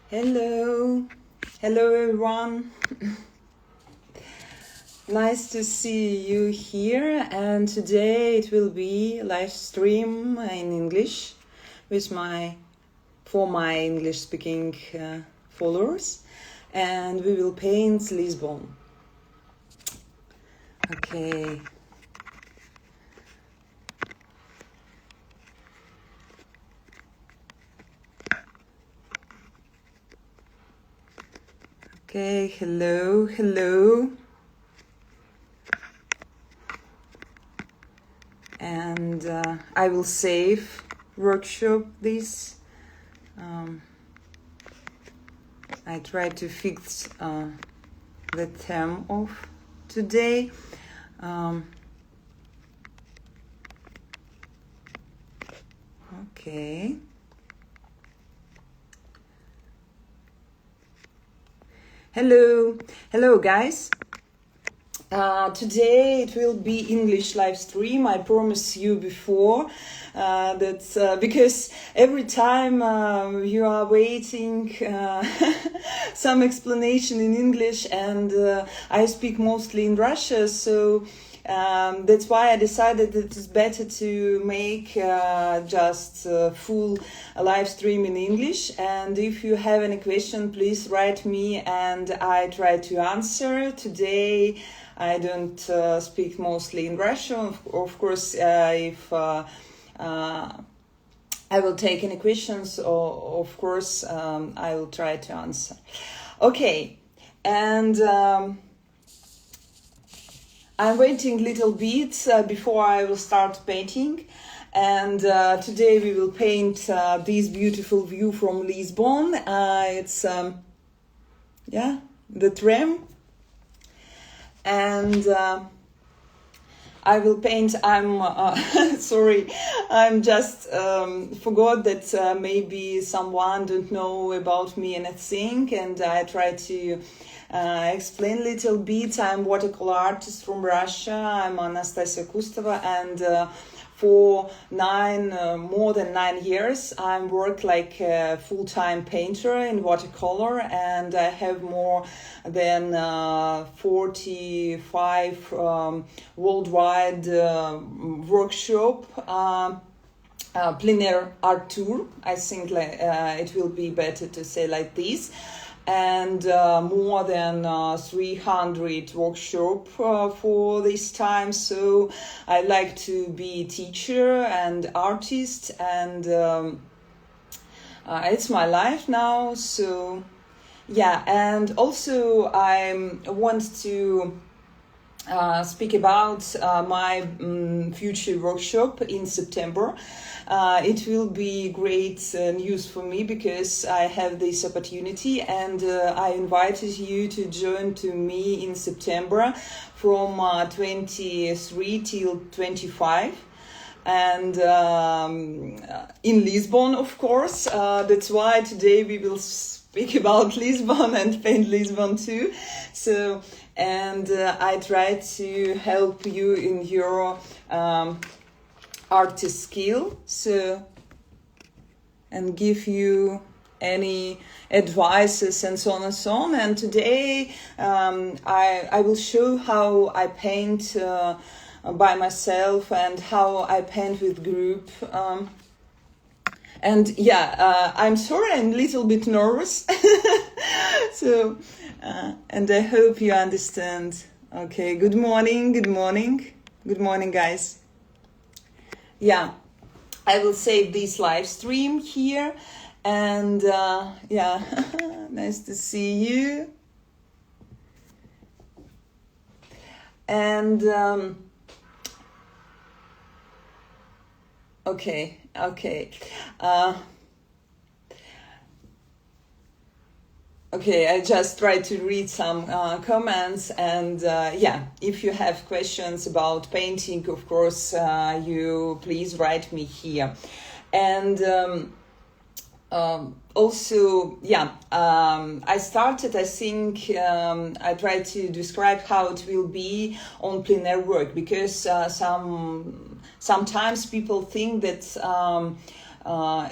Hello, hello everyone. Nice to see you here, and today it will be live stream in English with for my English speaking followers, and we will paint Lisbon. Okay. Okay, hello. And I will save workshop this. I try to fix the theme of today. Okay. Hello guys. Today it will be English live stream. I promised you before that because every time you are waiting some explanation in English, and I speak mostly in Russia, so that's why I decided that it's better to make just full live stream in English. And if you have any question, please write me and I try to answer. Today I don't speak mostly in Russian. Of course, if I will take any questions, or of course I will try to answer. Okay, and I'm waiting a little bit before I will start painting. And today we will paint this beautiful view from Lisbon. It's the tram. And I will paint. I'm sorry, I'm just forgot that maybe someone don't know about me anything, and I try to explain a little bit. I'm watercolor artist from Russia. I'm Anastasia Kustova, and for more than 9 years, I work like a full-time painter in watercolor, and I have more than 45 worldwide workshop, plein art tour. I think it will be better to say like this. And more than 300 workshops for this time. So I like to be teacher and artist, and it's my life now. So yeah, and also I want to speak about my future workshop in September. It will be great news for me because I have this opportunity, and I invited you to join to me in September from 23 till 25. And in Lisbon, of course. That's why today we will speak about Lisbon and paint Lisbon too. So, and I try to help you in your artist skill, so, and give you any advices and so on and so on. And today I will show how I paint by myself and how I paint with group. And yeah, I'm sorry, I'm a little bit nervous. So, and I hope you understand. Okay, good morning, guys. Yeah, I will save this live stream here, and yeah, nice to see you. And okay. Okay, I just try to read some comments, and yeah, if you have questions about painting, of course, you please write me here. And also, yeah, I started, I think, I try to describe how it will be on plein work, because sometimes people think that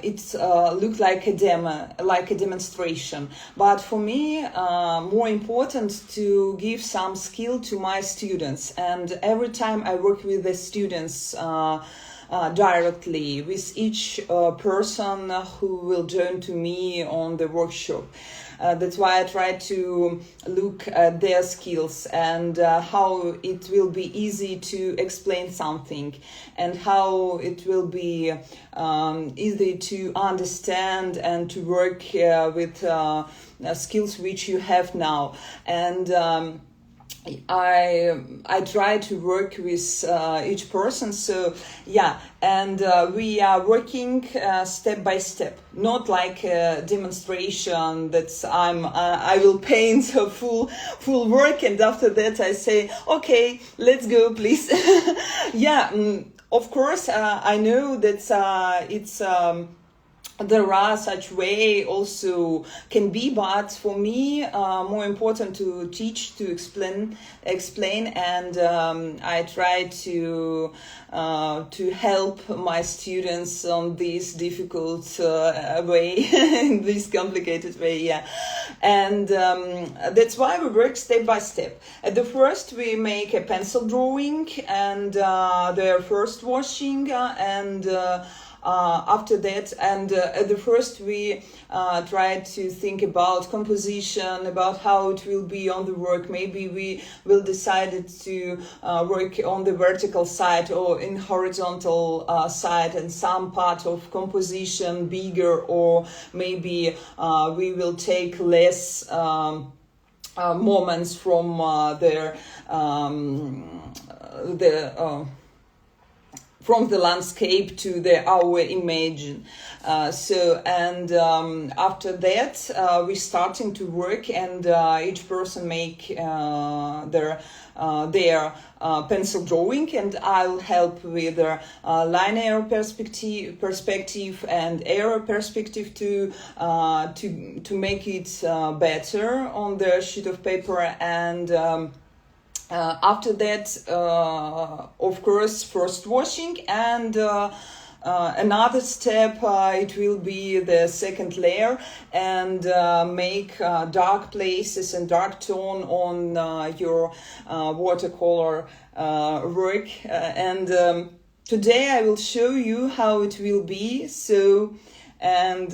it looked like a demo, like a demonstration. But for me, more important to give some skill to my students. And every time I work with the students directly, with each person who will join to me on the workshop. That's why I try to look at their skills and how it will be easy to explain something, and how it will be easy to understand and to work with skills which you have now. And I try to work with each person. So yeah, and we are working step by step, not like a demonstration that I will paint a full work and after that I say, okay, let's go, please. Yeah, of course, I know that it's there are such way also can be, but for me more important to teach, to explain, and I try to help my students on this difficult way, in this complicated way. Yeah, and that's why we work step by step. At the first we make a pencil drawing and their first washing, and after that, and at the first we try to think about composition, about how it will be on the work. Maybe we will decide to work on the vertical side or in horizontal side, and some part of composition bigger, or maybe we will take less moments from from the landscape to our image. After that, we starting to work, and each person make their pencil drawing, and I'll help with their linear perspective and arrow perspective to make it better on the sheet of paper. And after that, of course, first washing, and another step, it will be the second layer, and make dark places and dark tone on your watercolor work. And today I will show you how it will be. So, and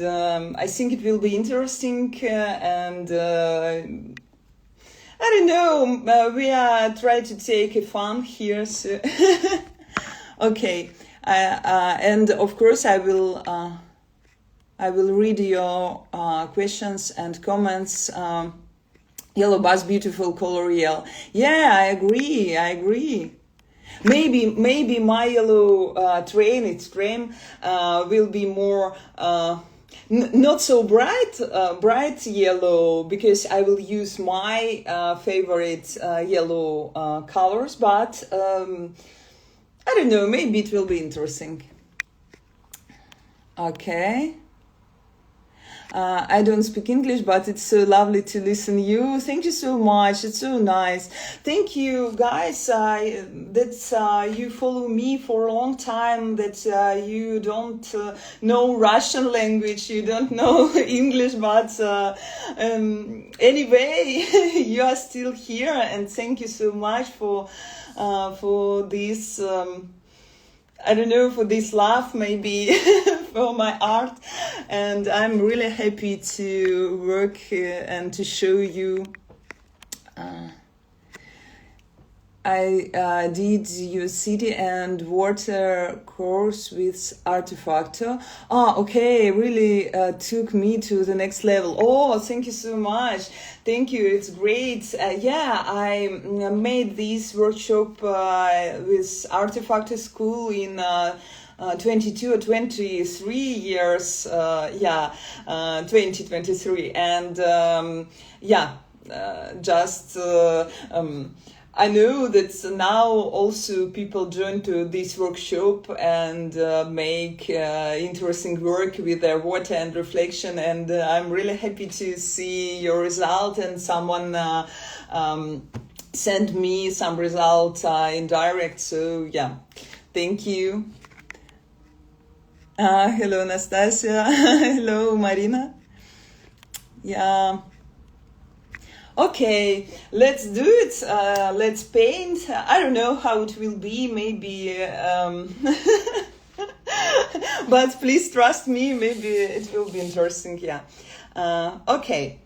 I think it will be interesting, and I don't know, we are trying to take a fun here, so okay, and of course I will read your questions and comments. Yellow bus, beautiful color, yellow. Yeah, I agree. Maybe my yellow train will be more not so bright yellow, because I will use my favorite yellow colors, but I don't know, maybe it will be interesting. Okay. I don't speak English, but it's so lovely to listen to you. Thank you so much. It's so nice. Thank you, guys. That you follow me for a long time. That you don't know Russian language. You don't know English, but anyway, you are still here. And thank you so much for this. I don't know, for this love, maybe for my art, and I'm really happy to work and to show you. I did your city and water course with Artefactor. Okay, really took me to the next level. Oh, thank you so much. Thank you, it's great. Yeah, I made this workshop with Artefactor School in 22 or 23 years, 2023. And I know that now also people join to this workshop and make interesting work with their water and reflection, and I'm really happy to see your result, and someone sent me some result in direct, so yeah, thank you. Hello, Nastasia. Hello, Marina. Yeah. Okay, let's do it. Let's paint. I don't know how it will be. Maybe, but please trust me. Maybe it will be interesting. Yeah. Okay.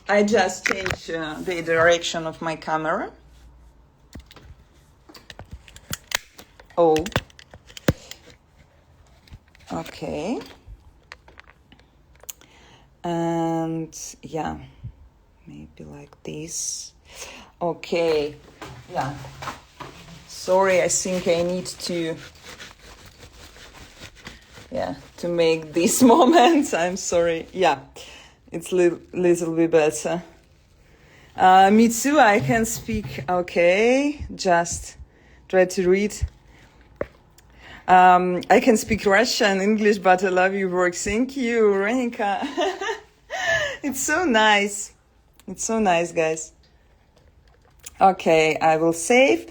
I just changed the direction of my camera. Oh. Okay. And yeah, maybe like this. Okay. Yeah. Sorry, I think I need to make this moment. I'm sorry. Yeah, it's little bit better. Me too, I can speak. Okay, just try to read. I can speak Russian, English, but I love your work. Thank you, Renika. It's so nice. It's so nice, guys. Okay, I will save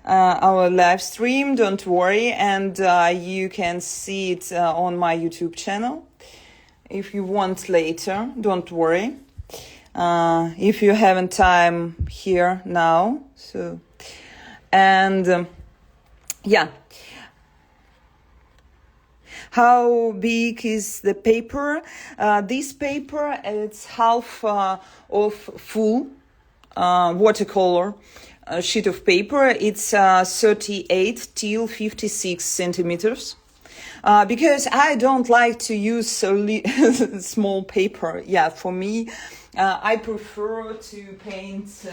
our live stream. Don't worry, and you can see it on my YouTube channel. If you want later, don't worry. If you haven't time here now, so and yeah. How big is the paper? This paper, it's half of full watercolor sheet of paper. It's 38 till 56 centimeters. Because I don't like to use small paper. Yeah, for me, I prefer to paint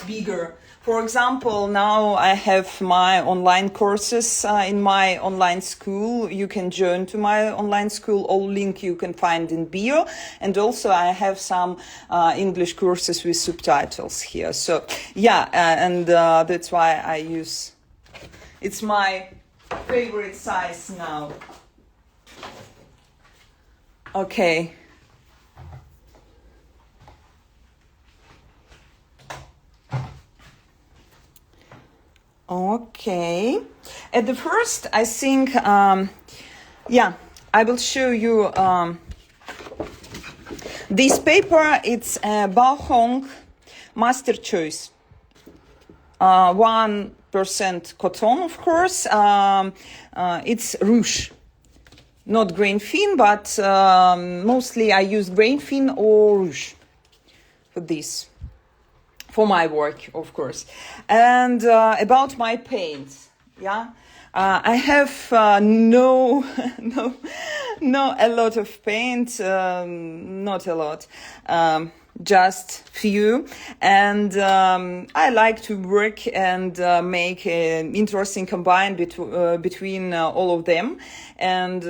bigger. For example, now I have my online courses in my online school. You can join to my online school. All link you can find in bio. And also I have some English courses with subtitles here. So yeah, and that's why I use, it's my favorite size now. Okay. Okay. At the first, I think, I will show you this paper. It's a Bahong Master Choice. 1% cotton, of course. It's rouge. Not grain fin, but mostly I use grain fin or rouge for this. For my work, of course. And about my paint, yeah, I have no a lot of paint, not a lot, just few. And I like to work and make an interesting combine between all of them. And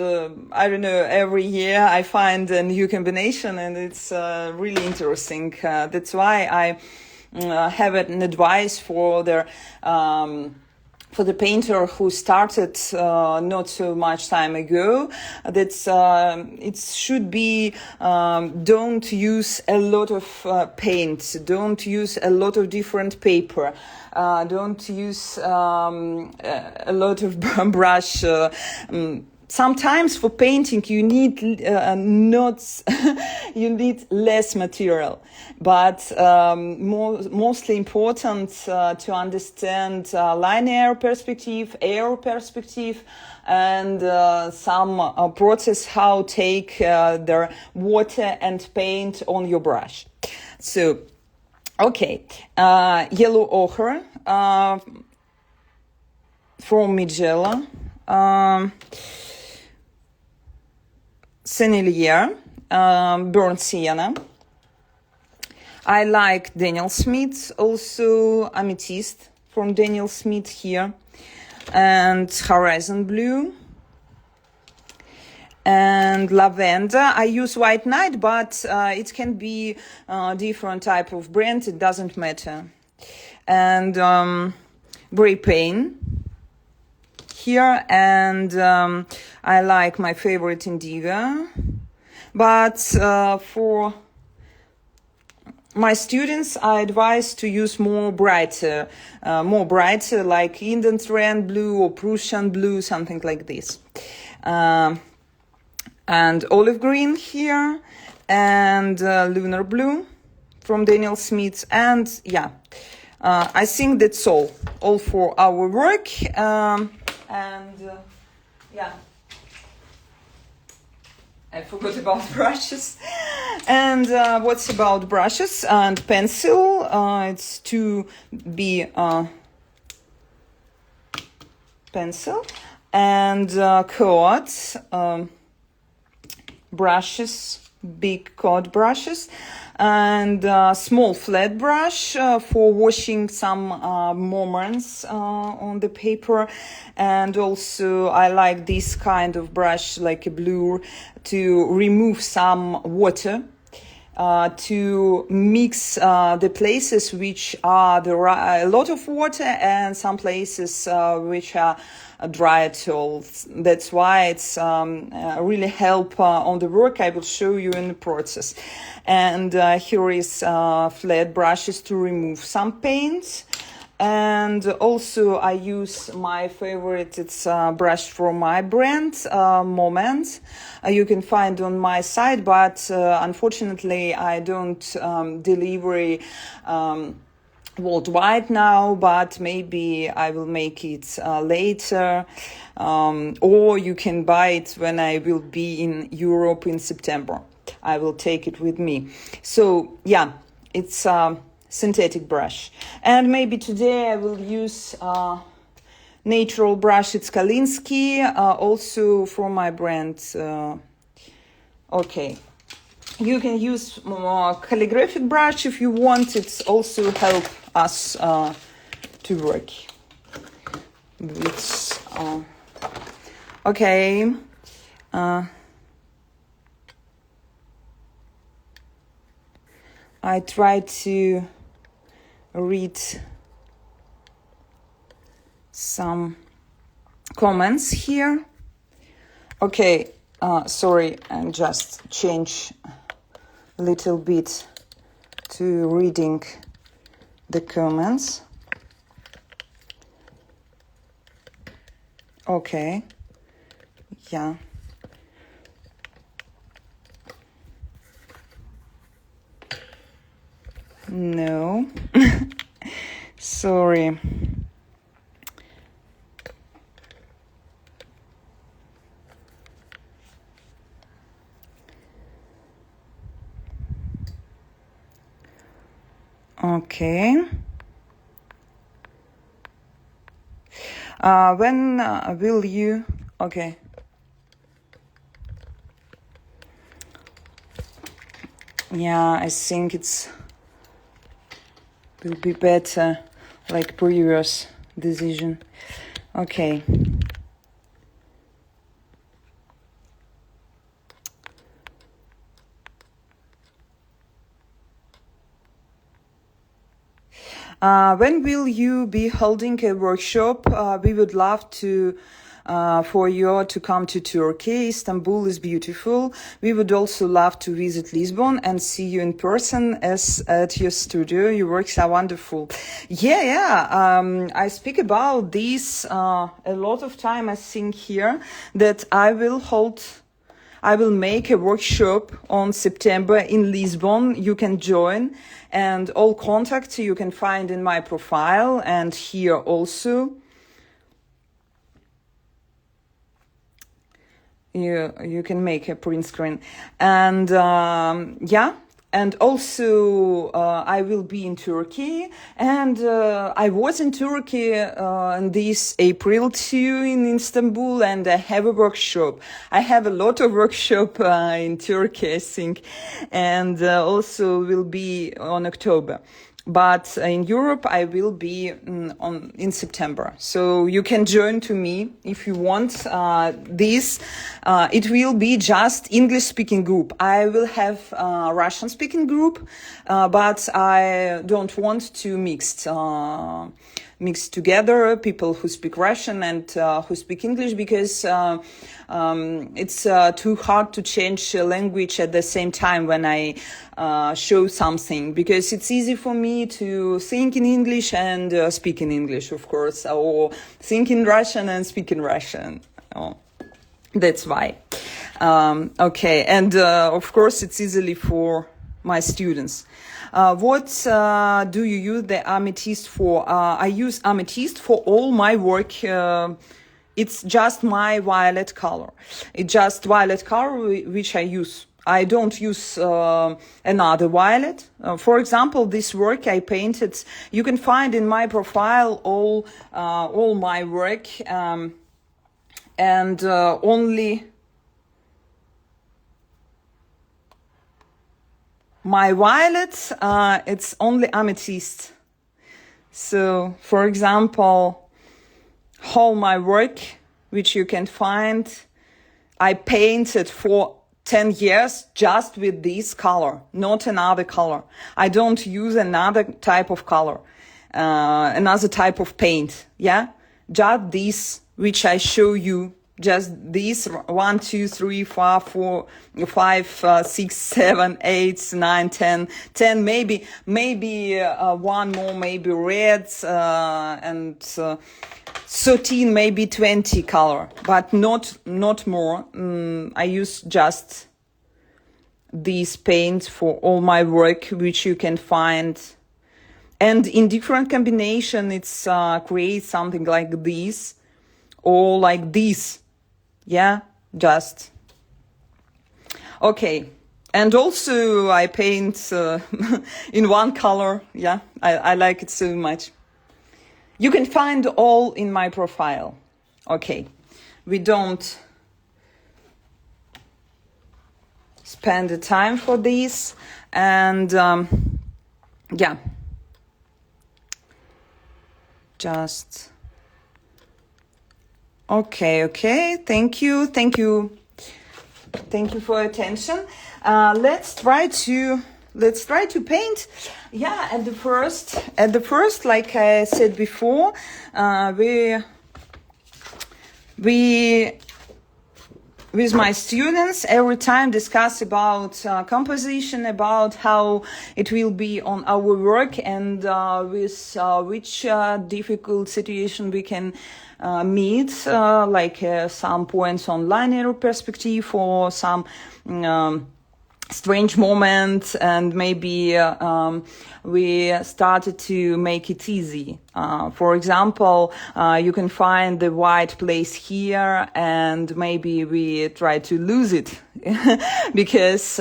I don't know, every year I find a new combination, and it's really interesting. That's why I have an advice for the painter who started not so much time ago. That's it should be don't use a lot of paint, don't use a lot of different paper, don't use a lot of brush. Sometimes for painting you need you need less material, but mostly important to understand linear perspective, air perspective, and some process how take the water and paint on your brush. So, okay, yellow ochre from Migella. Sennelier, burnt sienna. I like Daniel Smith, also amethyst from Daniel Smith here, and horizon blue, and lavender. I use white night, but it can be different type of brand. It doesn't matter. And gray paint here, and I like my favorite indigo, but for my students I advise to use more brighter like Indian trend blue or Prussian blue, something like this. and olive green here, and lunar blue from Daniel Smith. And yeah, I think that's all for our work. Yeah, I forgot about brushes. And what's about brushes and pencil? It's 2B pencil and quads, brushes, big quad brushes, and small flat brush for washing some moments on the paper. And also I like this kind of brush, like a blur, to remove some water, to mix the places which are a lot of water and some places which are dry at all. That's why it's really help on the work. I will show you in the process. And here is flat brushes to remove some paint. And also I use my favorite, it's a brush from my brand, Moment. You can find on my site, but unfortunately I don't deliver worldwide now, but maybe I will make it later, or you can buy it when I will be in Europe in September. I will take it with me. So yeah, it's synthetic brush. And maybe today I will use natural brush. It's Kalinsky, also from my brand. Okay, you can use calligraphic brush if you want. It's also help us to work. It's okay. I try to read some comments here. Okay, sorry, I just change a little bit to reading the comments. Okay, yeah. No, sorry. Okay. When will you? Okay. Yeah, I think it's will be better, like previous decision. Okay. When will you be holding a workshop? We would love to for you to come to Turkey. Istanbul is beautiful. We would also love to visit Lisbon and see you in person as at your studio. Your works are wonderful. Yeah. I speak about this a lot of time. I think here that I will make a workshop on September in Lisbon. You can join, and all contacts you can find in my profile and here also. You can make a print screen. And yeah, and also I will be in Turkey, and I was in Turkey in this April too in Istanbul, and I have a workshop. I have a lot of workshop in Turkey, I think, and also will be on October. But in Europe, I will be in September. So you can join to me if you want this. It will be just English-speaking group. I will have a Russian-speaking group, but I don't want to mix together people who speak Russian and who speak English, because it's too hard to change language at the same time when I show something, because it's easy for me to think in English and speak in English, of course, or think in Russian and speak in Russian. That's why. Okay, and of course it's easily for my students. What do you use the amethyst for? I use amethyst for all my work. It's just my violet color. It's just violet color which I use. I don't use another violet. For example, this work I painted, you can find in my profile all my work, and only my violet, it's only amethyst. So, for example, all my work, which you can find, I painted for 10 years just with this color, not another color. I don't use another type of color, another type of paint. Yeah, just this, which I show you. Just this 1, 2, 3, 4, 5, 6, 7, 8, 9, 10, 10, maybe one more, maybe reds, and 13, maybe 20 color, but not more. I use just these paints for all my work, which you can find, and in different combination, it's create something like this or like this. Yeah, just okay. And also I paint in one color. Yeah, I like it so much. You can find all in my profile. Okay, we don't spend the time for this, and yeah, just okay, thank you for attention. Let's try to paint. Yeah, at the first, like I said before, we with my students every time discuss about composition, about how it will be on our work, and with which difficult situation we can meet, like some points on linear perspective or some strange moment, and maybe we started to make it easy. For example, you can find the white place here, and maybe we try to lose it because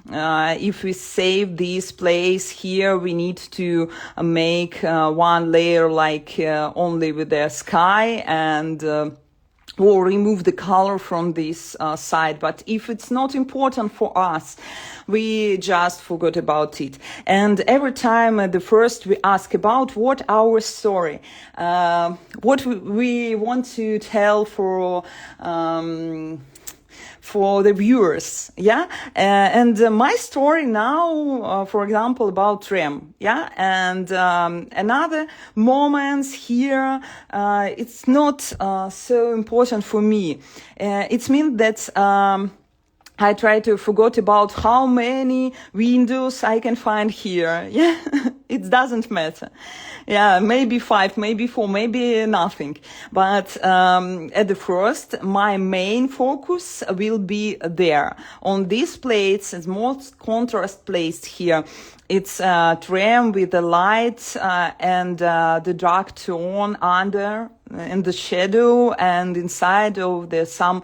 if we save this place here, we need to make one layer like only with the sky, and or remove the color from this side. But if it's not important for us, we just forgot about it. And every time at the first we ask about what our story, what we want to tell for the viewers, yeah, and my story now, for example, about tram, yeah, and another moments here, it's not so important for me. It means that I try to forget about how many windows I can find here. Yeah, it doesn't matter. Yeah, maybe 5, maybe 4, maybe nothing. But at the first, my main focus will be there on these plates, the most contrast place here. It's a tram with the light and the dark tone under in the shadow, and inside of there's some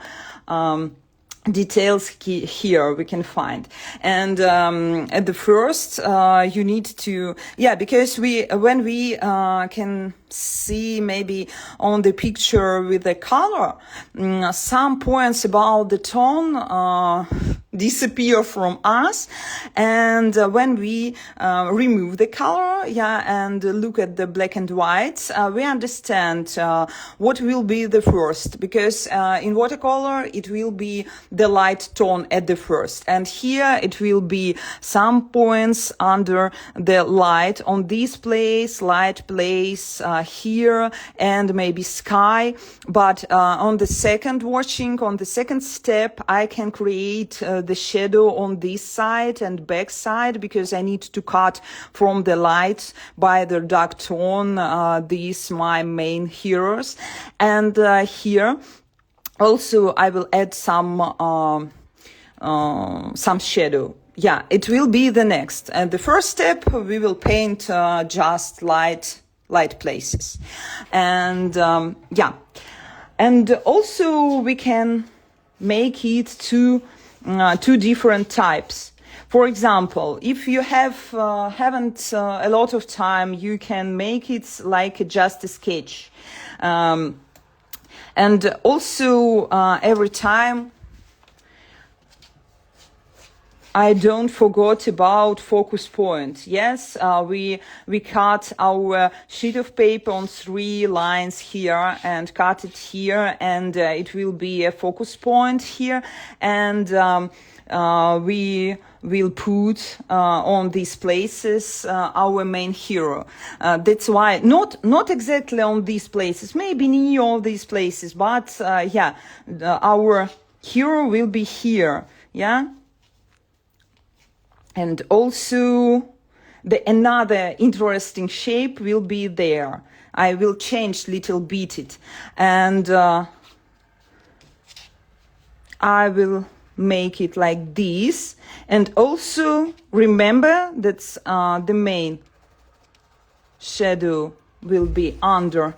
details here we can find. And at the first you need to, yeah, because when we can see maybe on the picture with the color, some points about the tone disappear from us, and when we remove the color, yeah, and look at the black and white, we understand what will be the first, because in watercolor it will be the light tone at the first, and here it will be some points under the light on this place, light place here, and maybe sky. But on the second watching, on the second step, I can create the shadow on this side and back side, because I need to cut from the light by the dark tone these my main heroes. And here also I will add some shadow. Yeah, it will be the next. And the first step, we will paint just light places. And yeah, and also we can make it two different types. For example, if you haven't a lot of time, you can make it like just a sketch. And also every time I don't forget about focus point. Yes, we cut our sheet of paper on 3 lines here and cut it here, and it will be a focus point here, and we will put on these places our main hero. That's why not exactly on these places, maybe near all these places, but yeah, our hero will be here. Yeah. And also another interesting shape will be there. I will change little bit it, and I will make it like this. And also remember that the main shadow will be under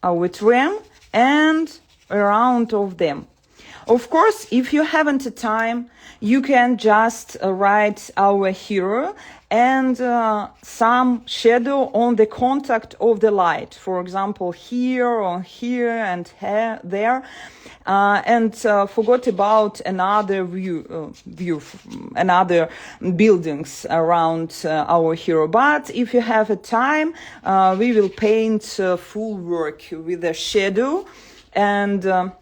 our trim and around of them. Of course, if you haven't the time, you can just write our hero and some shadow on the contact of the light. For example, here or here and here, there. And forgot about another view, another buildings around our hero. But if you have a time, we will paint full work with a shadow, and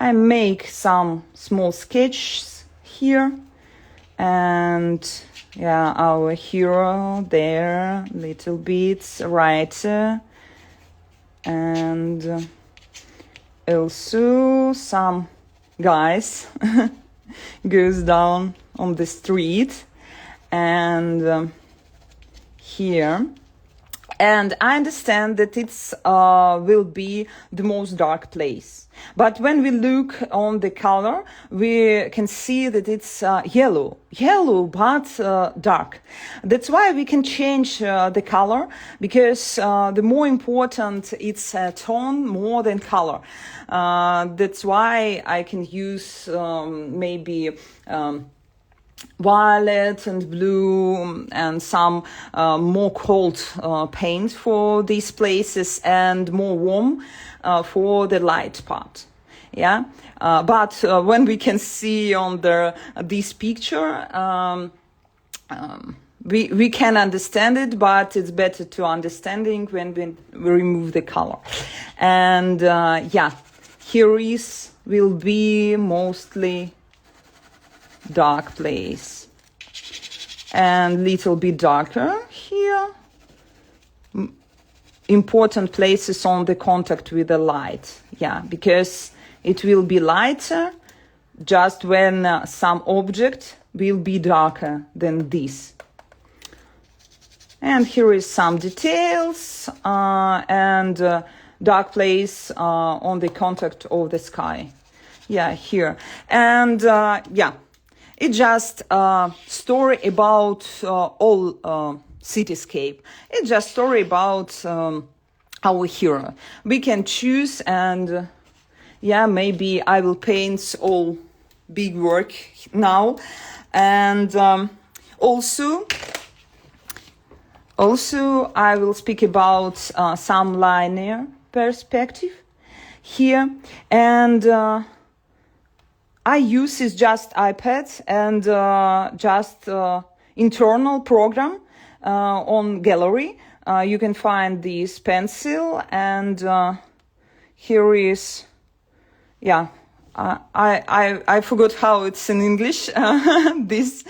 I make some small sketches here, and yeah, our hero there, little bits right, and also some guys goes down on the street, and here. And I understand that it's will be the most dark place. But when we look on the color, we can see that it's yellow, but dark. That's why we can change the color, because the more important it's tone more than color. That's why I can use maybe violet and blue and some more cold paint for these places, and more warm for the light part. Yeah, but when we can see on this picture, we can understand it, but it's better to understanding when we remove the color. And yeah, here will be mostly dark place, and little bit darker here. Important places on the contact with the light. Yeah, because it will be lighter just when some object will be darker than this. And here is some details, and dark place on the contact of the sky. Yeah, here. And yeah, it's just a story about all cityscape. It's just story about our hero. We can choose, and yeah, maybe I will paint all big work now. And also I will speak about some linear perspective here, and I use is just iPad and just internal program on gallery. You can find this pencil, and here is, yeah, I forgot how it's in English. This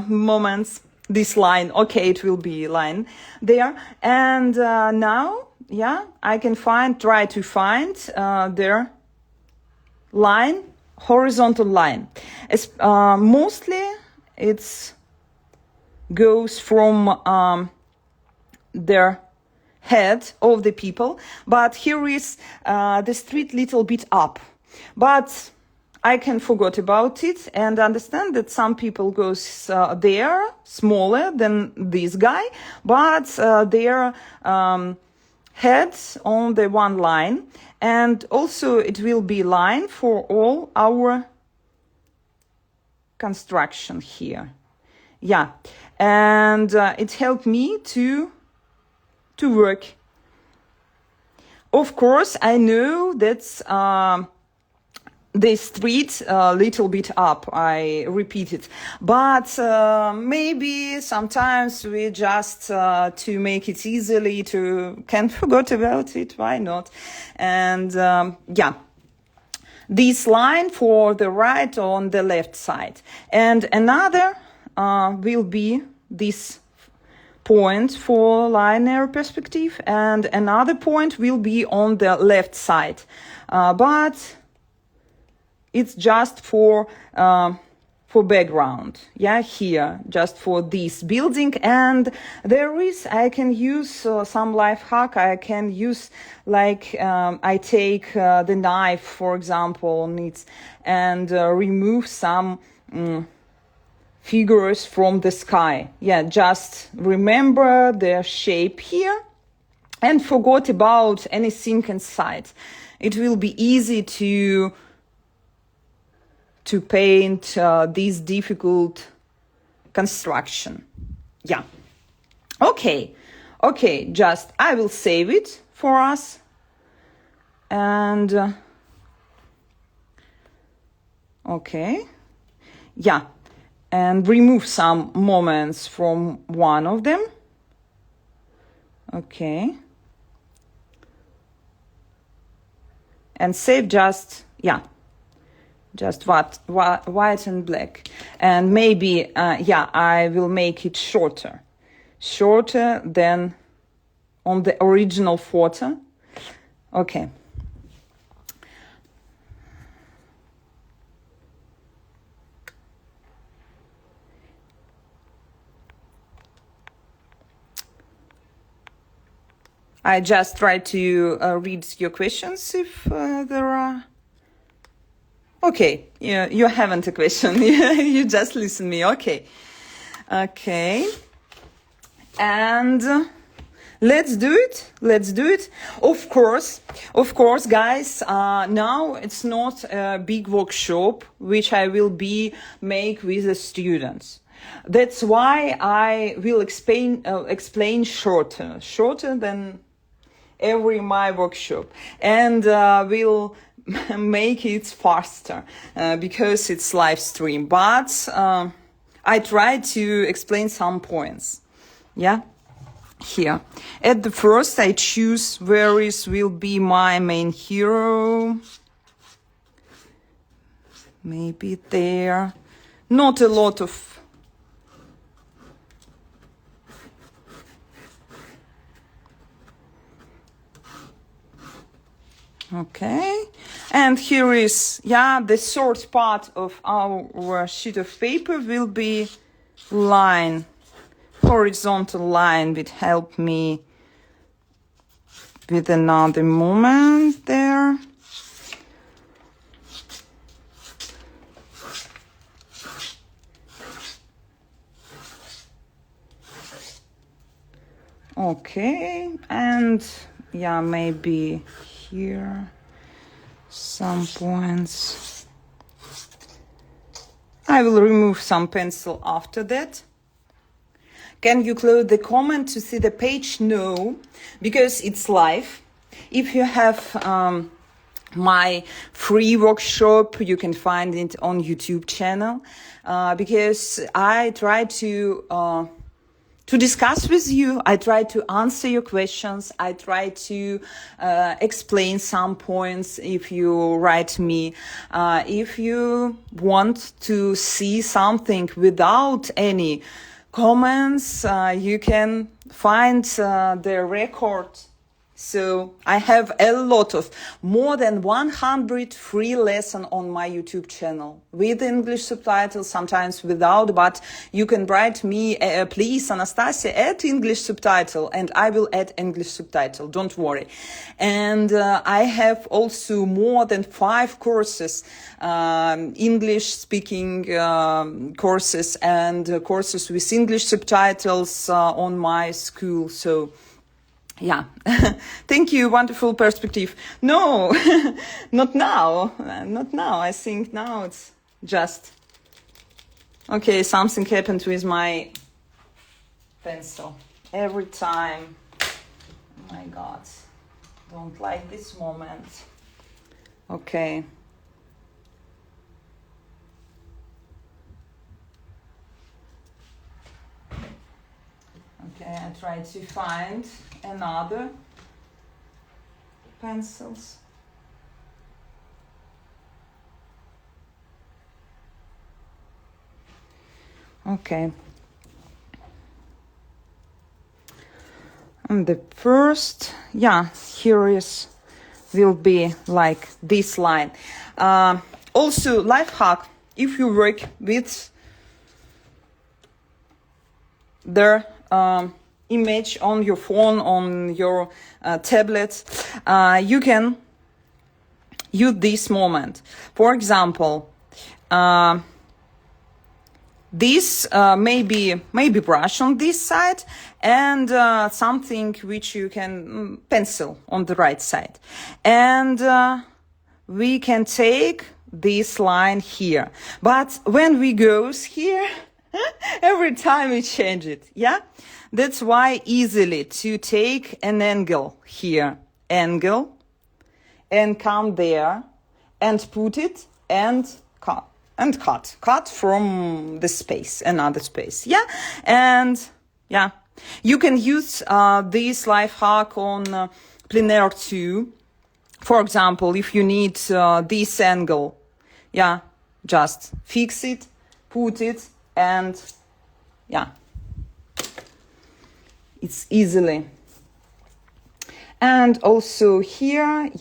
moments, this line. Okay, it will be line there. And now, yeah, I can try to find their line, horizontal line. Mostly it's goes from their head of the people, but here is the street little bit up. But I can forget about it and understand that some people goes there smaller than this guy, but their heads on the one line, and also it will be line for all our construction here. Yeah, and it helped me to work. Of course, I know that's the street a little bit up, I repeat it, but maybe sometimes we just to make it easily can forget about it, why not? And yeah, this line for the right on the left side, and another will be this point for linear perspective, and another point will be on the left side, but it's just for background, yeah, here, just for this building. And I can use some life hack. I can use, like, I take the knife, for example, on it, and remove some figures from the sky. Yeah, just remember the shape here and forget about anything inside. It will be easy to paint this difficult construction. Yeah. Okay, just I will save it for us. And okay. Yeah. And remove some moments from one of them. Okay. And save just, yeah, just white and black. And maybe, yeah, I will make it shorter than on the original photo. Okay. I just try to read your questions if there are. Okay, you haven't a question. You just listen me. Okay. And let's do it. Of course, guys. Now it's not a big workshop which I will make with the students. That's why I will explain shorter than every my workshop, and will make it faster because it's live stream. But I try to explain some points. Yeah, here at the first I choose where will be my main hero. Maybe there, not a lot of. Okay, and here is, yeah, the short part of our sheet of paper will be horizontal line, which help me with another moment there. Okay, and yeah, maybe here some points. I will remove some pencil after that. Can you close the comment to see the page? No, because it's live. If you have my free workshop, you can find it on YouTube channel, because I try to discuss with you. I try to answer your questions. I try to explain some points if you write me. If you want to see something without any comments, you can find the record So I have a lot of more than 100 free lessons on my YouTube channel with English subtitles, sometimes without, but you can write me, please, Anastasia, add English subtitle, and I will add English subtitle. Don't worry. And I have also more than 5 courses, English speaking courses and courses with English subtitles on my school. So yeah, thank you. Wonderful perspective. No, not now. Not now. I think now it's just okay. Something happened with my pencil every time. Oh my God, don't like this moment. Okay. Okay, I try to find another pencils. Okay. And the first, here will be like this line. Also, life hack, if you work with the image on your phone, on your tablet, you can use this moment. For example, this maybe brush on this side and something which you can pencil on the right side, and we can take this line here. But when we goes here, every time we change it, that's why easily to take an angle here, angle, and come there and put it and cut from the space, another space, and you can use this life hack on plein too. For example, if you need this angle, just fix it, put it, and it's easily. And also here,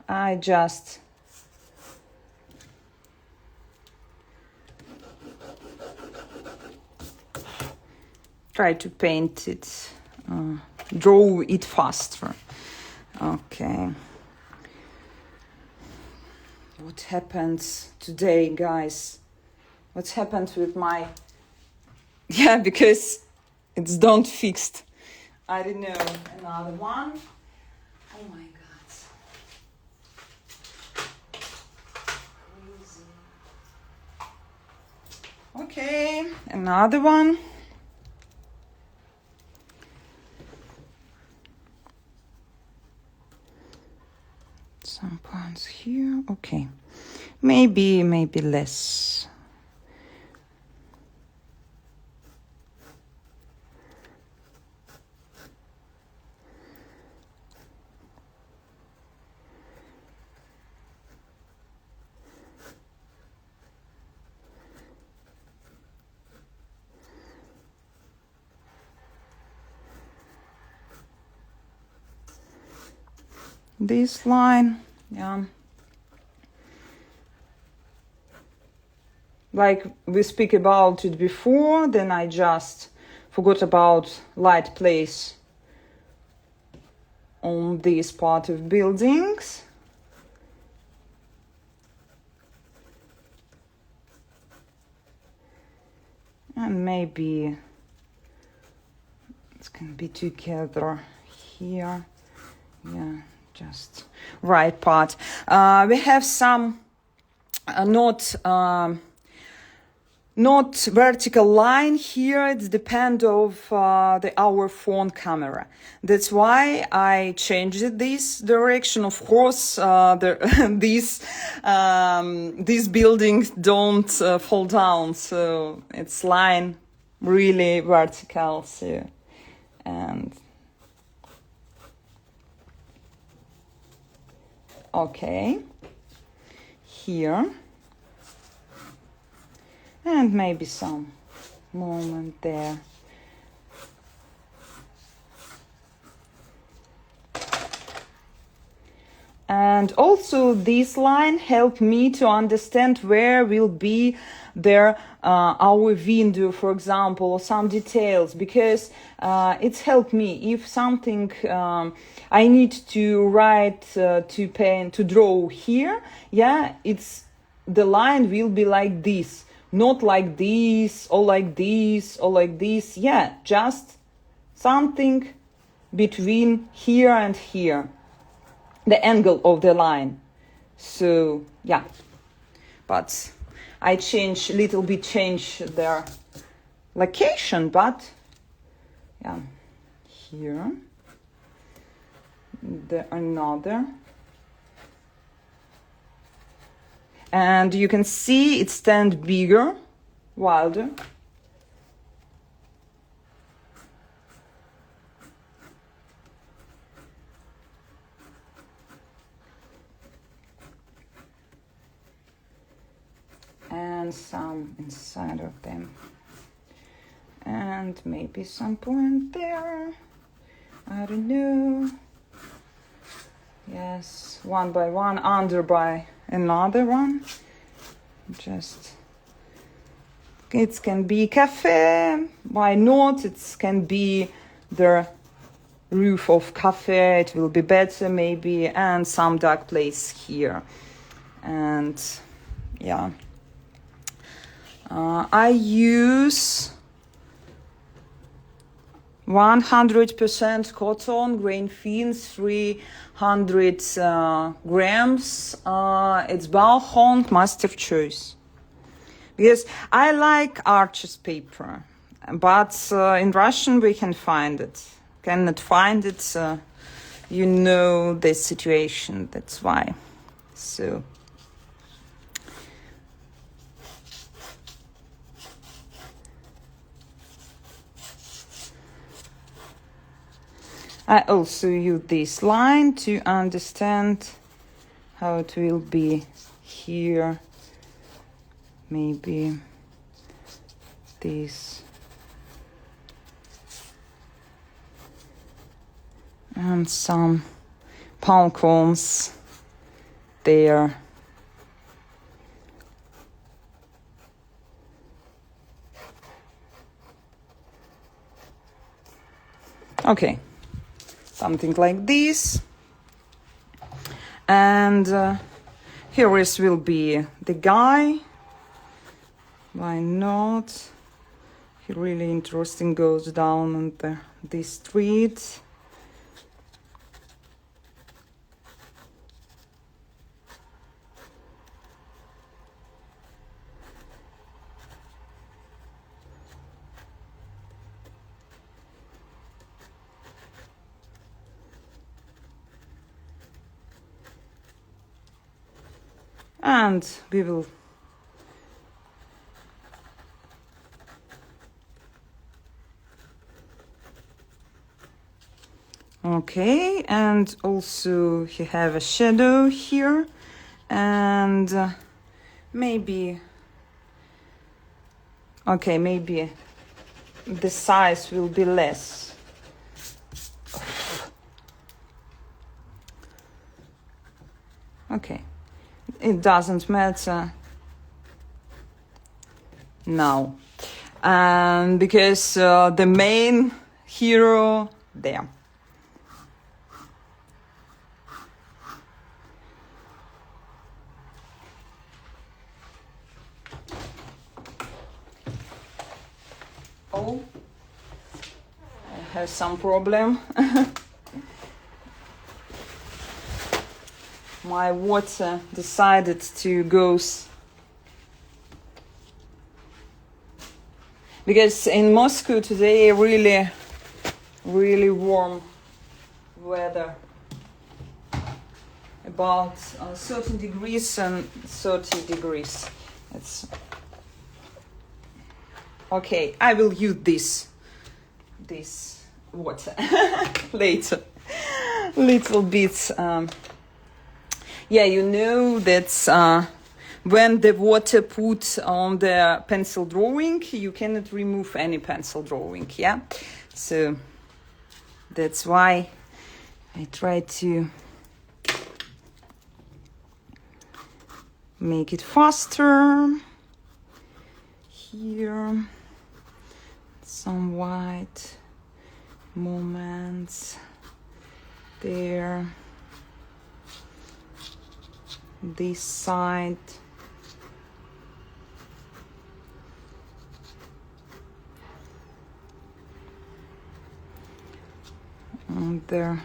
I just try to paint it, draw it faster. Okay. What happens today, guys? What happened with my... because it's don't fixed. I don't know. Another one. Oh my God. Crazy. Okay, another one. Some points here. Okay. Maybe less. This line, like we speak about it before, then I just forgot about light place on this part of buildings. And maybe it can be together here, just right part. We have some not vertical line here. It depends of our phone camera. That's why I changed this direction. Of course, these buildings don't fall down, so it's line really vertical. So, and okay, here, and maybe some moment there. And also this line helped me to understand where will be there our window, for example, or some details, because it's helped me if something I need to write, to paint, to draw here. Yeah, it's the line will be like this, not like this or like this or like this. Yeah, just something between here and here, the angle of the line. So yeah, but I change their location, but yeah, here the another, and you can see it stand bigger, wilder. And some inside of them, and maybe some point there, I don't know. Yes, one by one, under by another one. Just, it can be cafe, why not? It can be the roof of cafe, it will be better maybe, and some dark place here. And yeah, I use 100% cotton, grain thin, 300 grams. It's Bauhond Master Choice. Because I like arches paper, but in Russian we can find it. Cannot find it, you know the situation, that's why. So I also use this line to understand how it will be here. Maybe this. And some palm cones there. Okay. Something like this, and here will be the guy. Why not? He really interesting, goes down on the street. And we will okay, and also he have a shadow here, and maybe okay, maybe the size will be less. Okay. It doesn't matter now, and because the main hero there. Oh, I have some problem. My water decided to go, because in Moscow today really warm weather, about 30 degrees and 30 degrees. It's okay. I will use this water later, little bit. Yeah, you know that when the water put on the pencil drawing, you cannot remove any pencil drawing, yeah? So that's why I try to make it faster. Here, some white moments. There. This side. On the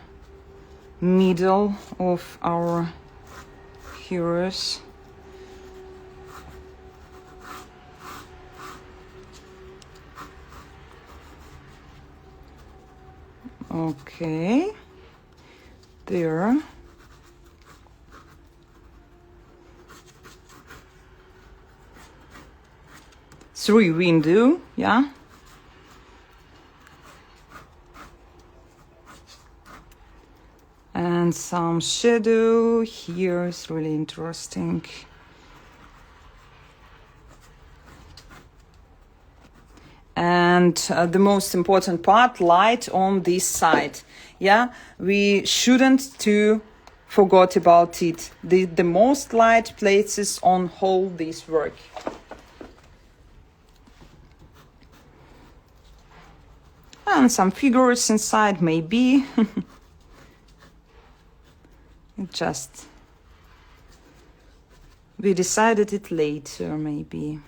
middle of our heroes. Okay, there. Three window, yeah. And some shadow here is really interesting. And the most important part, light on this side. Yeah, we shouldn't to forget about it. The most light places on whole this work. And some figures inside, maybe. Just we decided it later, maybe.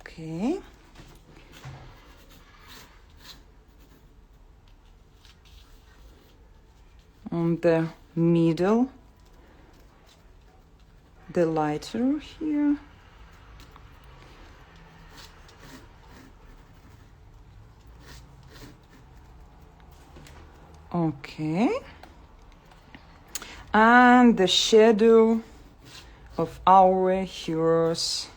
Okay. On the middle, the lighter here. Okay. And the shadow of our heroes.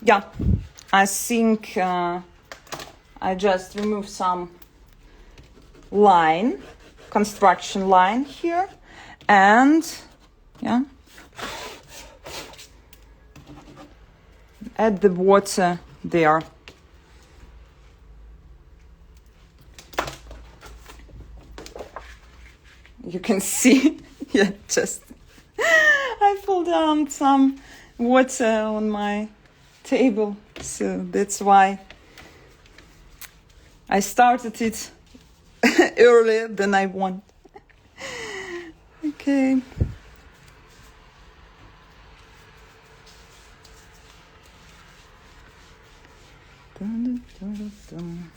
Yeah, I think I just remove some line, construction line here, and yeah, add the water there. You can see, yeah, just I pulled down some water on my table, so that's why I started it earlier than I want. Okay. Dun, dun, dun, dun.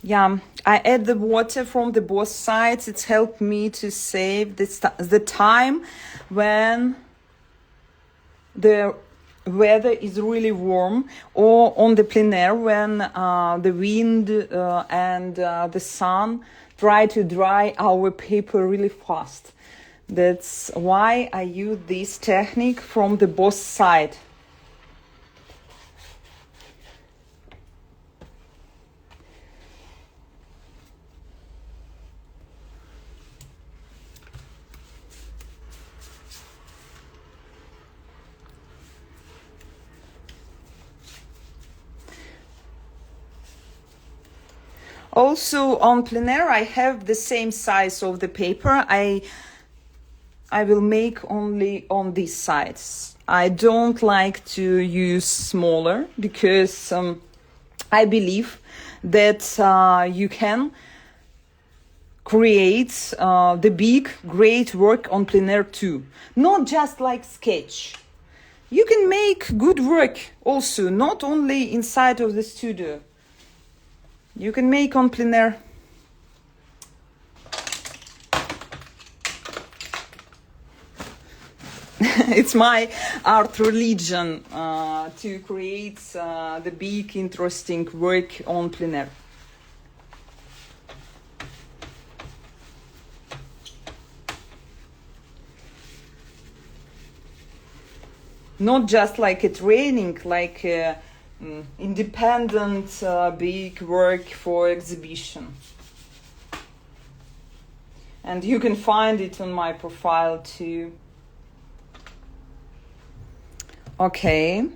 Yeah, I add the water from the both sides. It's helped me to save the time when the weather is really warm, or on the plein air when the wind and the sun try to dry our paper really fast. That's why I use this technique from the both sides. Also on plein air, I have the same size of the paper. I will make only on these sides. I don't like to use smaller because I believe that you can create the big, great work on plein air too. Not just like sketch. You can make good work also, not only inside of the studio. You can make on plein air. It's my art religion to create the big, interesting work on plein air. Not just like a training, like independent big work for exhibition. And you can find it on my profile too. Okay.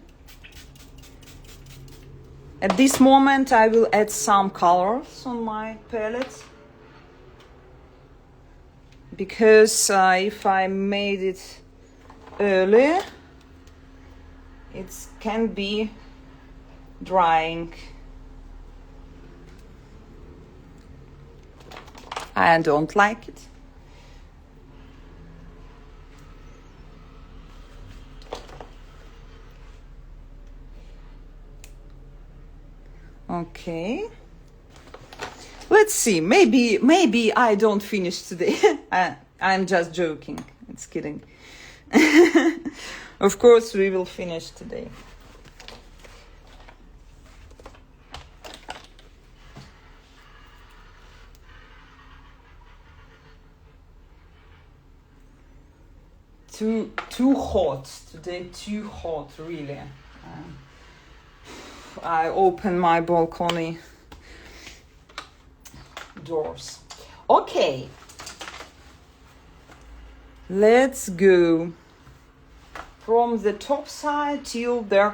At this moment I will add some colors on my palette. because if I made it early, it can be drying. I don't like it. Okay. Let's see. Maybe I don't finish today. I'm just joking. It's kidding. Of course, we will finish today. Too hot today. Too hot, really. I open my balcony doors. Okay. Let's go from the top side till the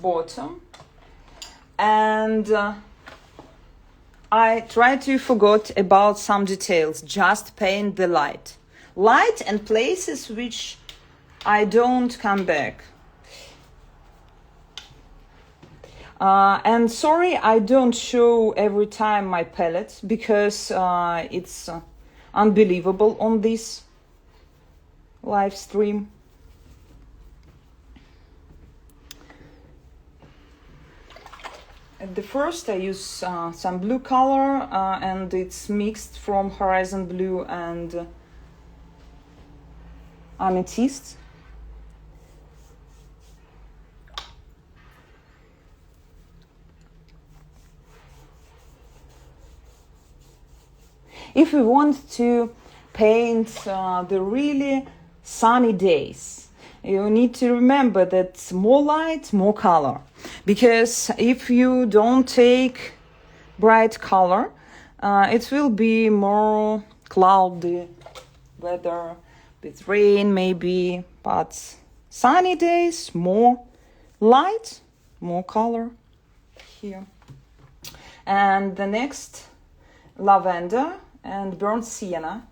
bottom, and I try to forget about some details, just paint the light and places which I don't come back. And sorry, I don't show every time my palette because it's unbelievable on this live stream. At the first I use some blue color and it's mixed from horizon blue and amethyst. If we want to paint the really sunny days, you need to remember that more light, more color. Because if you don't take bright color, it will be more cloudy weather with rain maybe. But sunny days, more light, more color here. And the next, lavender and burnt sienna.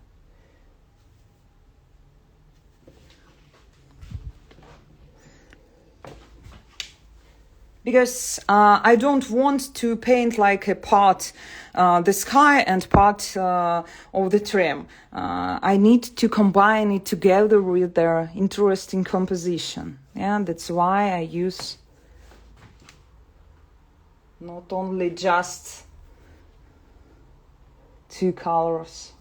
Because I don't want to paint like a part the sky and part of the tram. I need to combine it together with their interesting composition. Yeah, that's why I use not only just two colors.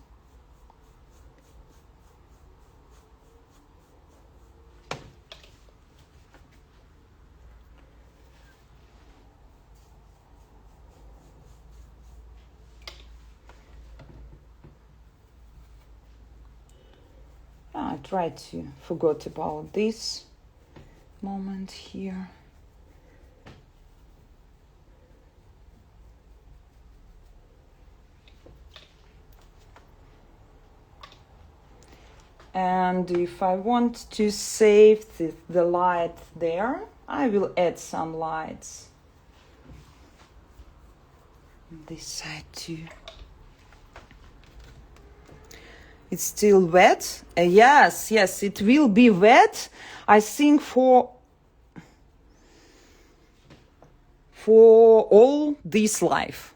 I try to forget about this moment here. And if I want to save the light there, I will add some lights on this side too. It's still wet. Yes, it will be wet. I think for all this life,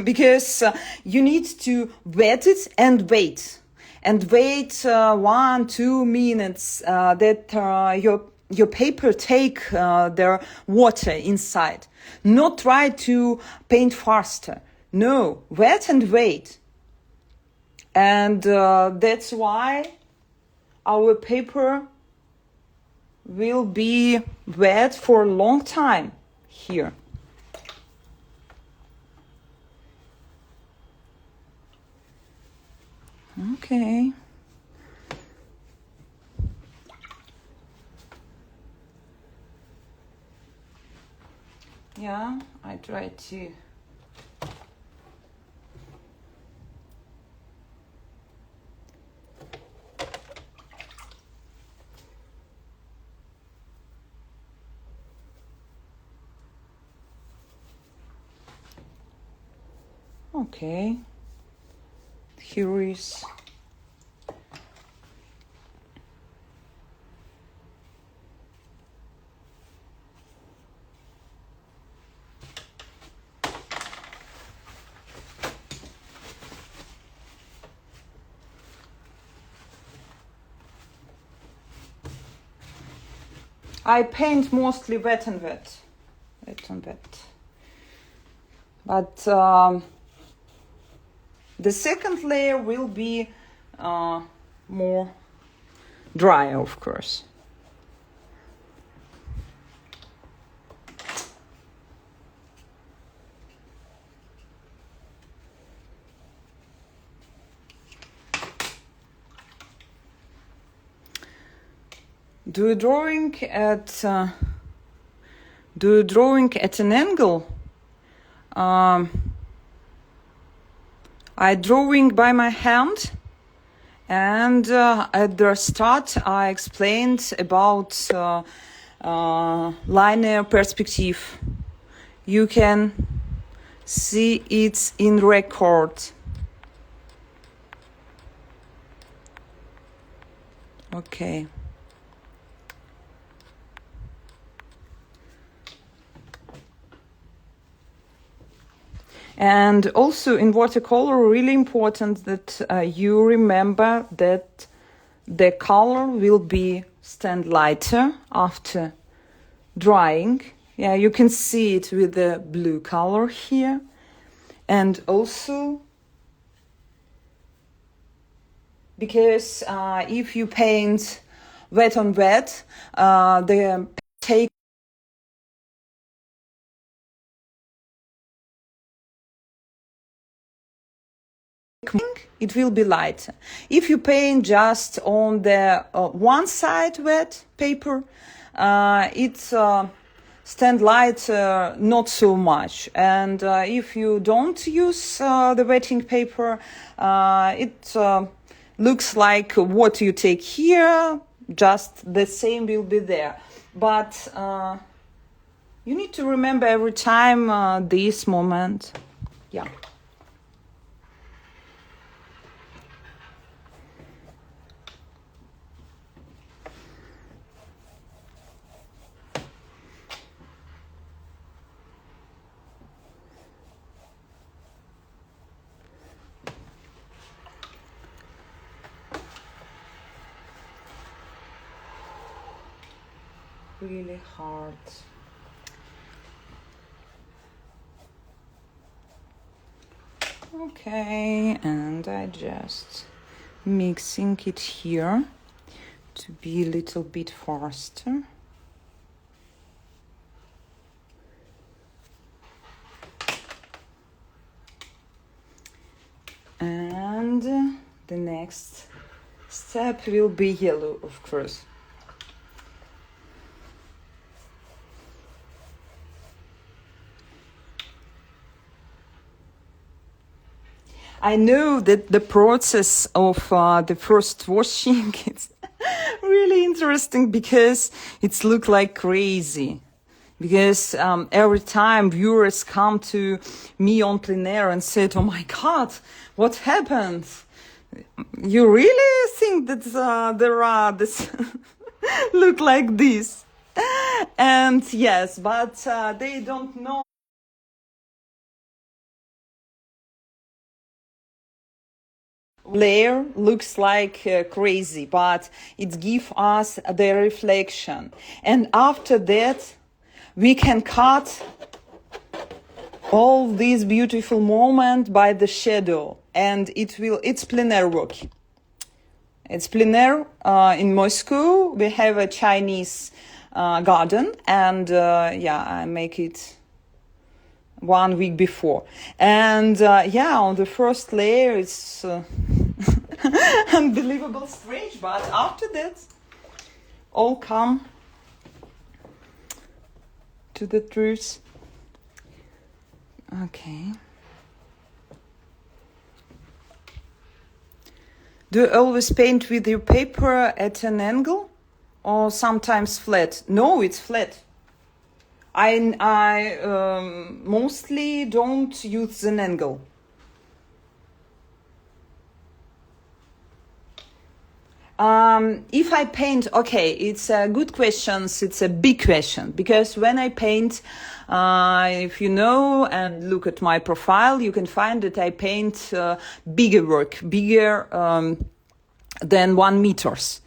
because you need to wet it and wait 1-2 minutes that your paper take their water inside. Not try to paint faster. No, wet and wait. And that's why our paper will be wet for a long time here. Okay. Yeah, I try to. Okay. Here is I paint mostly wet and wet. Wet and wet. But the second layer will be more dry, of course. Do drawing at an angle. I drawing by my hand, and at the start I explained about linear perspective. You can see it in record. Okay. And also in watercolor, really important that you remember that the color will be stand lighter after drying. Yeah, you can see it with the blue color here. And also, because if you paint wet on wet, the take it will be lighter. If you paint just on the one side wet paper, it stand light not so much. And if you don't use the wetting paper, it looks like what you take here, just the same will be there. But you need to remember every time this moment. Yeah. Really hard. Okay, and I just mixing it here to be a little bit faster. And the next step will be yellow, of course. I know that the process of the first washing is really interesting because it's look like crazy. Because every time viewers come to me on plein air and said, "Oh my God, what happened? You really think that there are this look like this?" And yes, but they don't know. Layer looks like crazy, but it gives us the reflection, and after that we can cut all these beautiful moments by the shadow, and it's plein air work. It's plein air. In Moscow we have a Chinese garden, and I make it 1 week before, and on the first layer it's unbelievable strange, but after that all come to the truth. Okay. Do you always paint with your paper at an angle or sometimes flat? No, it's flat. I mostly don't use an angle. If I paint, okay, it's a good question. It's a big question because when I paint, if you know and look at my profile, you can find that I paint bigger work, bigger than 1 meters.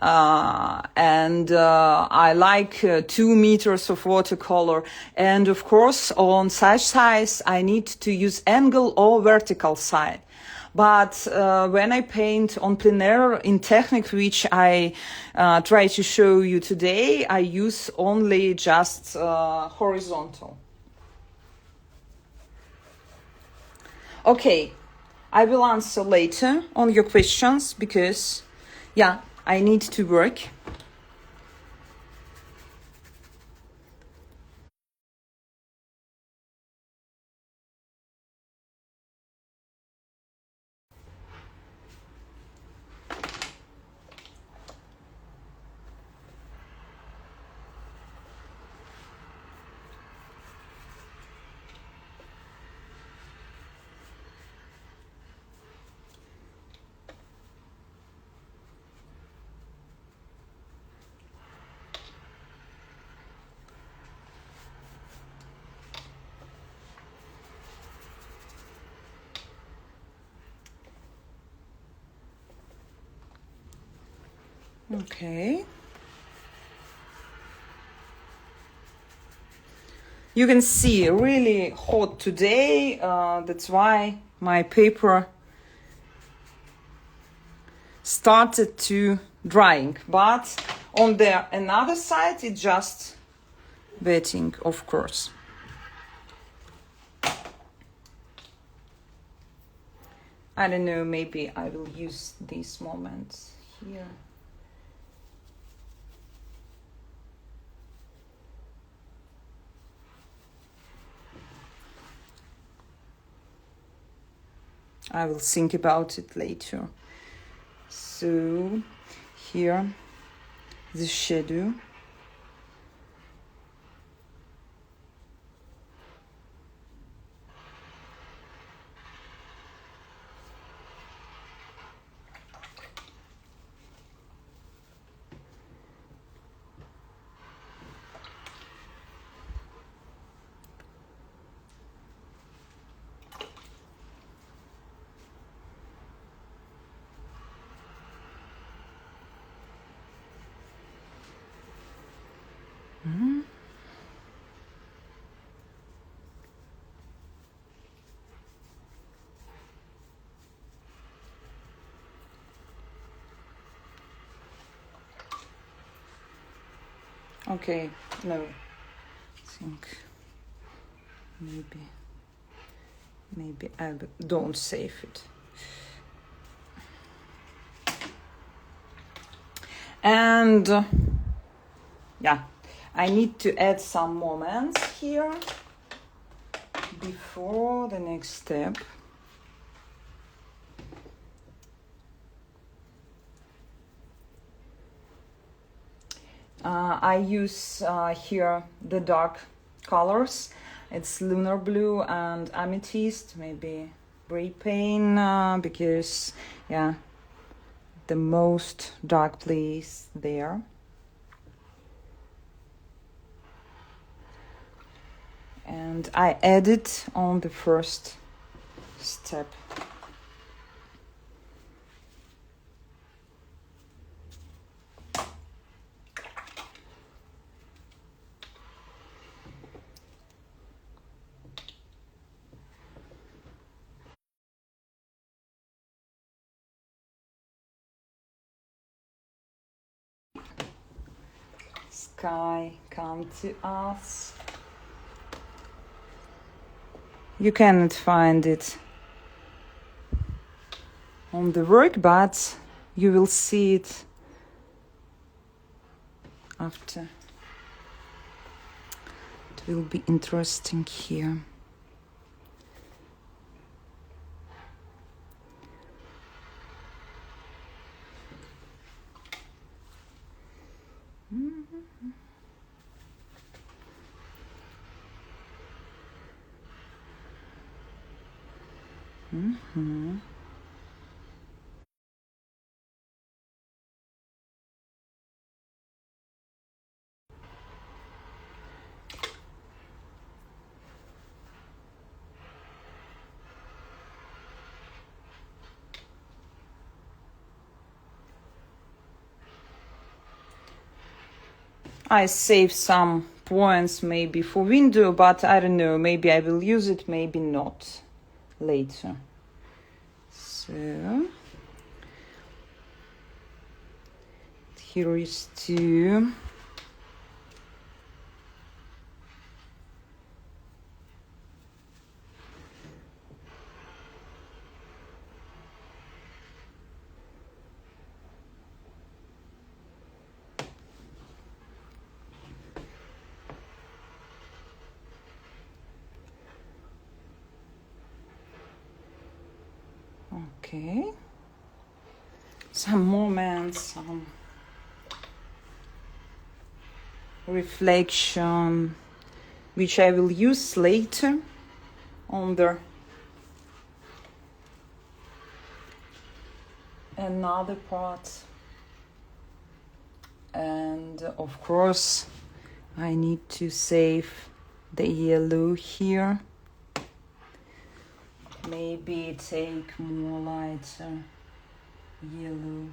And I like 2 meters of watercolor. And of course, on such size, I need to use angle or vertical side. But when I paint on plein air in technique, which I try to show you today, I use only just horizontal. Okay, I will answer later on your questions because, yeah, I need to work. Okay. You can see really hot today. That's why my paper started to drying. But on the another side, it's just wetting, of course. I don't know, maybe I will use these moments here. I will think about it later. So here, the shadow. Okay, no, I think maybe I don't save it. And yeah, I need to add some moments here before the next step. I use here the dark colors. It's lunar blue and amethyst, maybe gray paint, because yeah, the most dark place there. And I add it on the first step. Sky come to us. You cannot find it on the work, but you will see it after. It will be interesting here. Mm-hmm. I save some points maybe for window, but I don't know, maybe I will use it, maybe not later. So here is 2. Okay, some moments, some reflection, which I will use later on the another part. And of course, I need to save the yellow here. Maybe take more lighter yellow.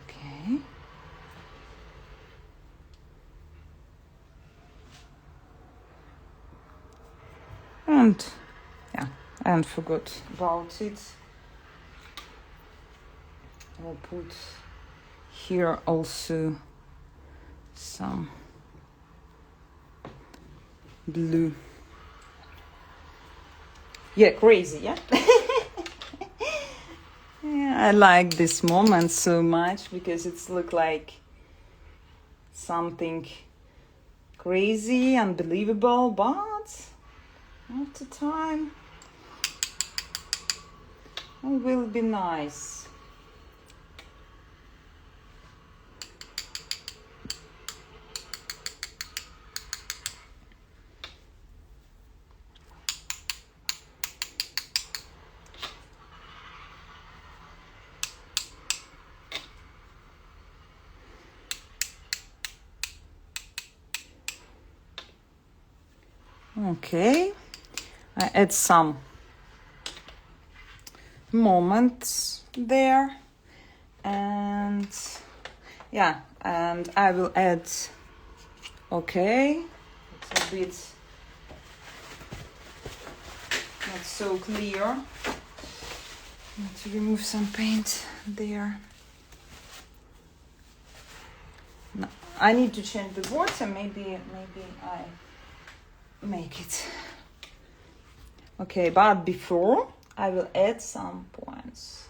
Okay. And yeah, and forgot about it. I'll put here also some blue. Yeah, crazy, yeah? Yeah, I like this moment so much because it's look like something crazy, unbelievable, but after time it will be nice. Okay, I add some moments there, and yeah, and I will add, okay, it's a bit not so clear. Need to remove some paint there. No, I need to change the water, maybe I make it. Okay, but before I will add some points.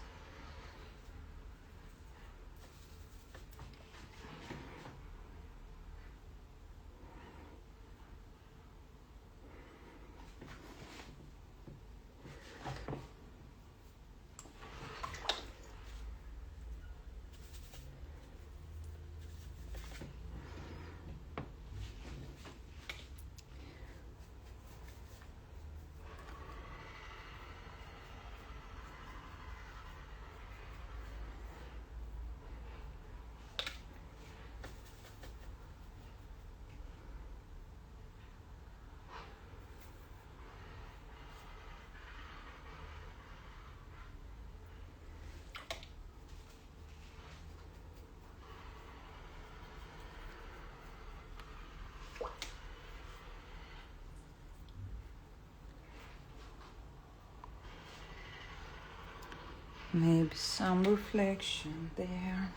Maybe some reflection there.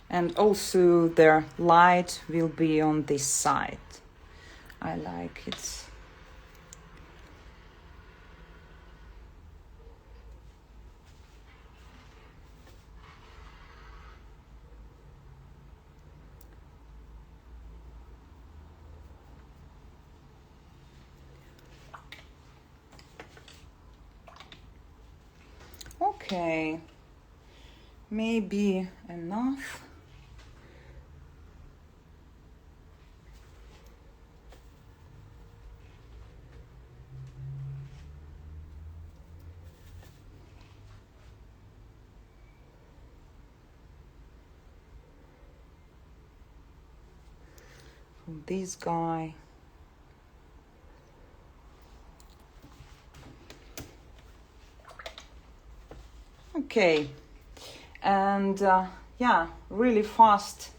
And also the light will be on this side. I like it. Okay, maybe enough. This guy. Okay, and yeah, really fast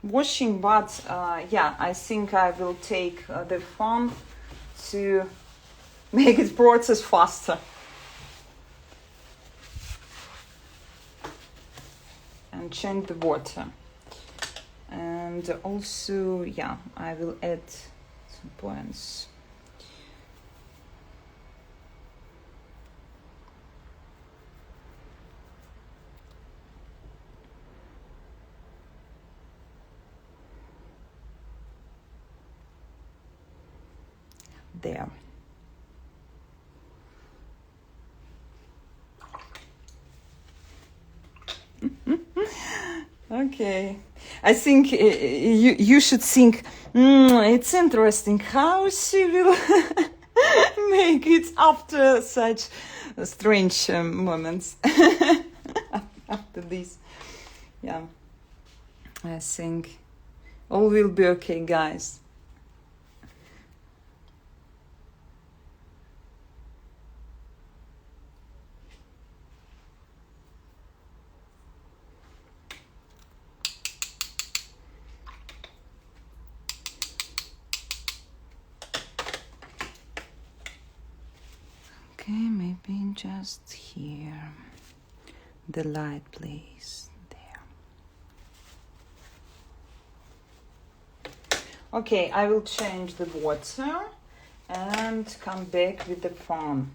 washing, but yeah, I think I will take the phone to make it process faster. And change the water. And also, yeah, I will add some points. There. Okay, I think you should think, it's interesting how she will make it after such strange moments. After this, yeah, I think all will be okay, guys. Okay, maybe just here. The light, please. There. Okay, I will change the water and come back with the phone.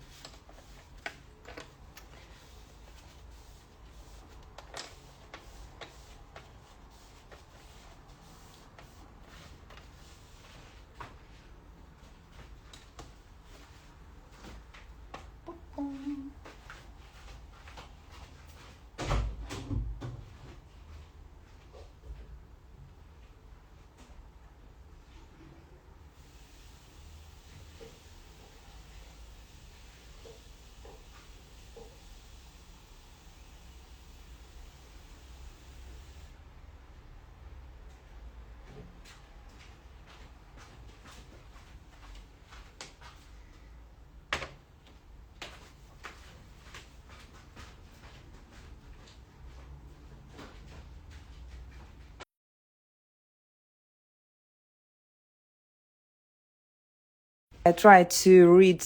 I try to read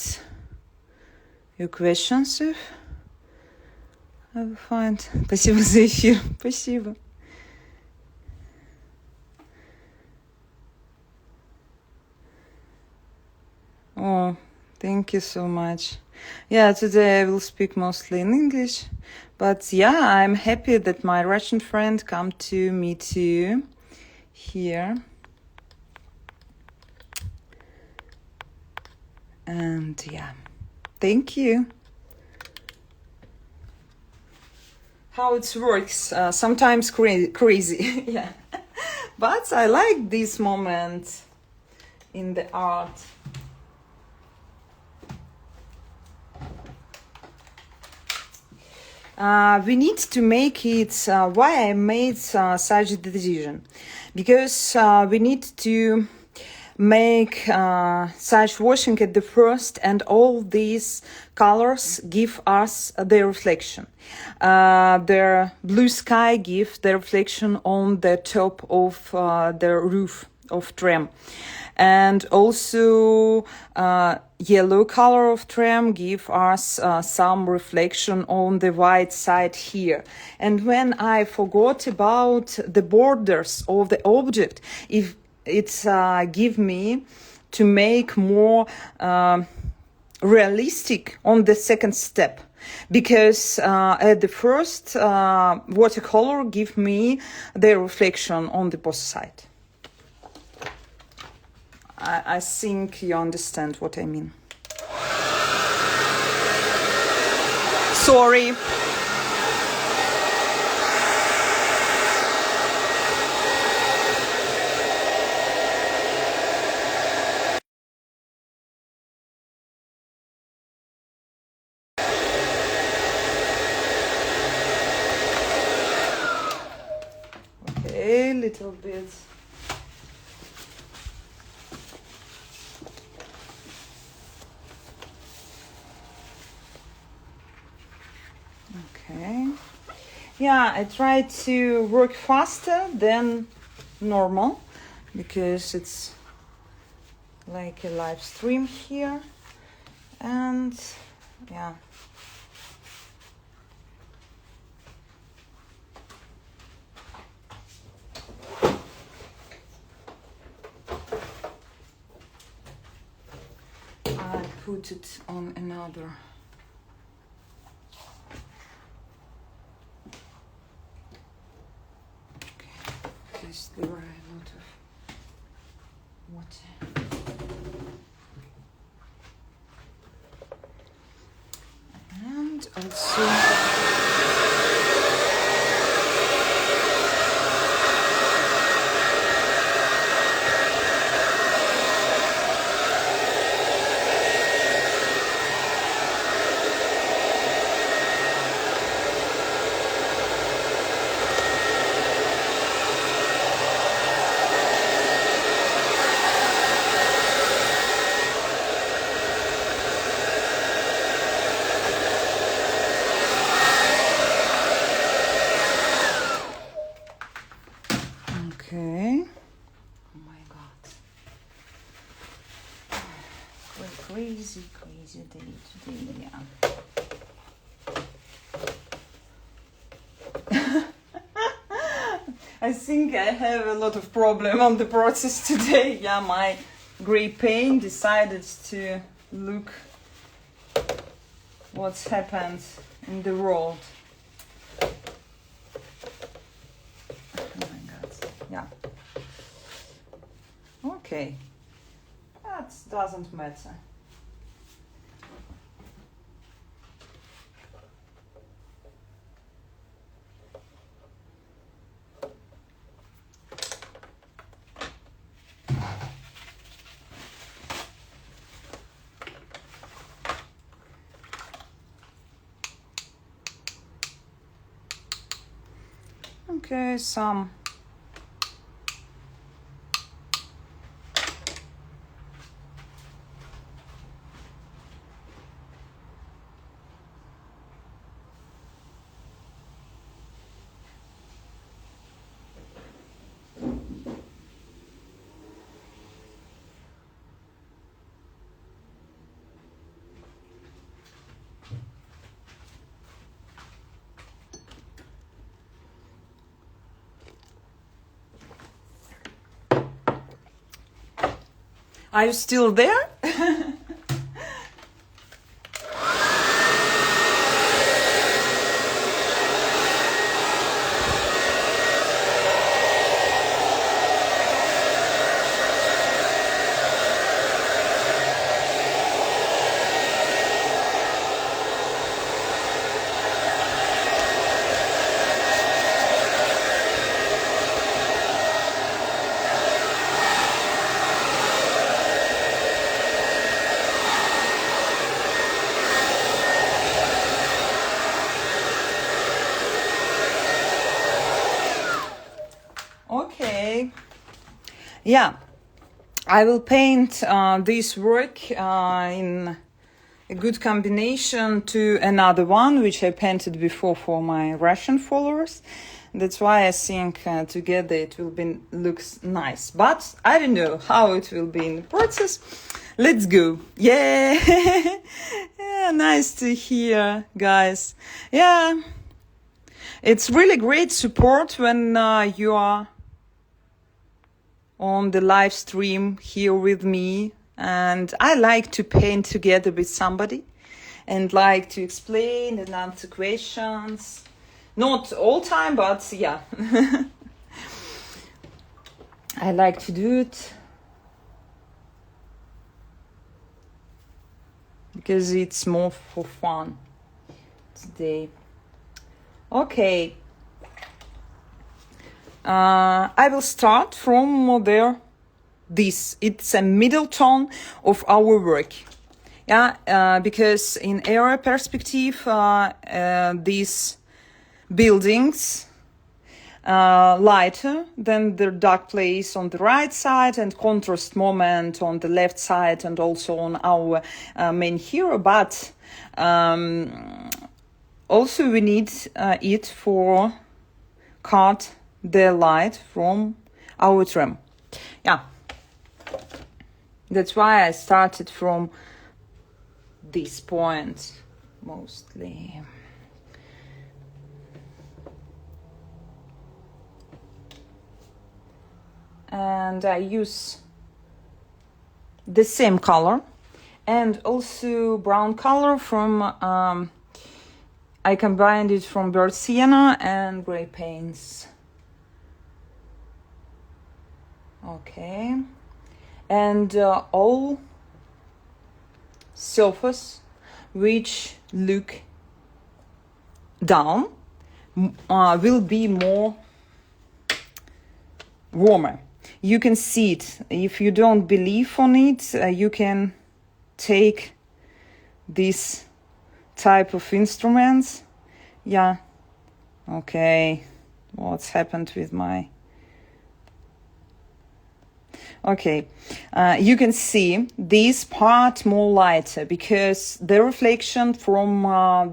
your questions if I will find. Спасибо за эфир. Спасибо. Oh, thank you so much. Yeah, today I will speak mostly in English. But yeah, I'm happy that my Russian friend come to meet you here. And yeah, thank you. How it works, sometimes crazy, yeah. But I like this moment in the art. We need to make it, why I made such a decision. Because we need to make such washing at the first, and all these colors give us the reflection. The blue sky give the reflection on the top of the roof of tram. And also yellow color of tram give us some reflection on the white side here. And when I forgot about the borders of the object, if it's give me to make more realistic on the second step, because at the first watercolor give me the reflection on the both side. I think you understand what I mean. Sorry. little bit. Okay. Yeah, I try to work faster than normal because it's like a live stream here, and yeah. I put it on another. Because there are a lot of water. And also okay. Oh my god. Crazy day today, yeah. I think I have a lot of problem on the process today. Yeah, my gray paint decided to look what's happened in the world. Oh my god. Yeah. Okay. That doesn't matter. Okay, some Are you still there? Okay. Yeah, I will paint this work in a good combination to another one which I painted before for my Russian followers. That's why I think together it will be looks nice. But I don't know how it will be in the process. Let's go. Yeah. Yeah, nice to hear, guys. Yeah. It's really great support when you are on the live stream here with me, and I like to paint together with somebody and like to explain and answer questions. Not all time, but yeah. I like to do it because it's more for fun today. Okay. I will start from there. It's a middle tone of our work. Yeah, because in area perspective, these buildings lighter than the dark place on the right side, and contrast moment on the left side, and also on our main hero. But also we need it for cut the light from our trim. Yeah, that's why I started from this point mostly. And I use the same color and also brown color from I combined it from burnt sienna and gray paints. Okay, and all surface which look down will be more warmer. You can see it. If you don't believe on it, you can take this type of instruments. Yeah. Okay. What's happened with my... Okay. You can see this part more lighter because the reflection from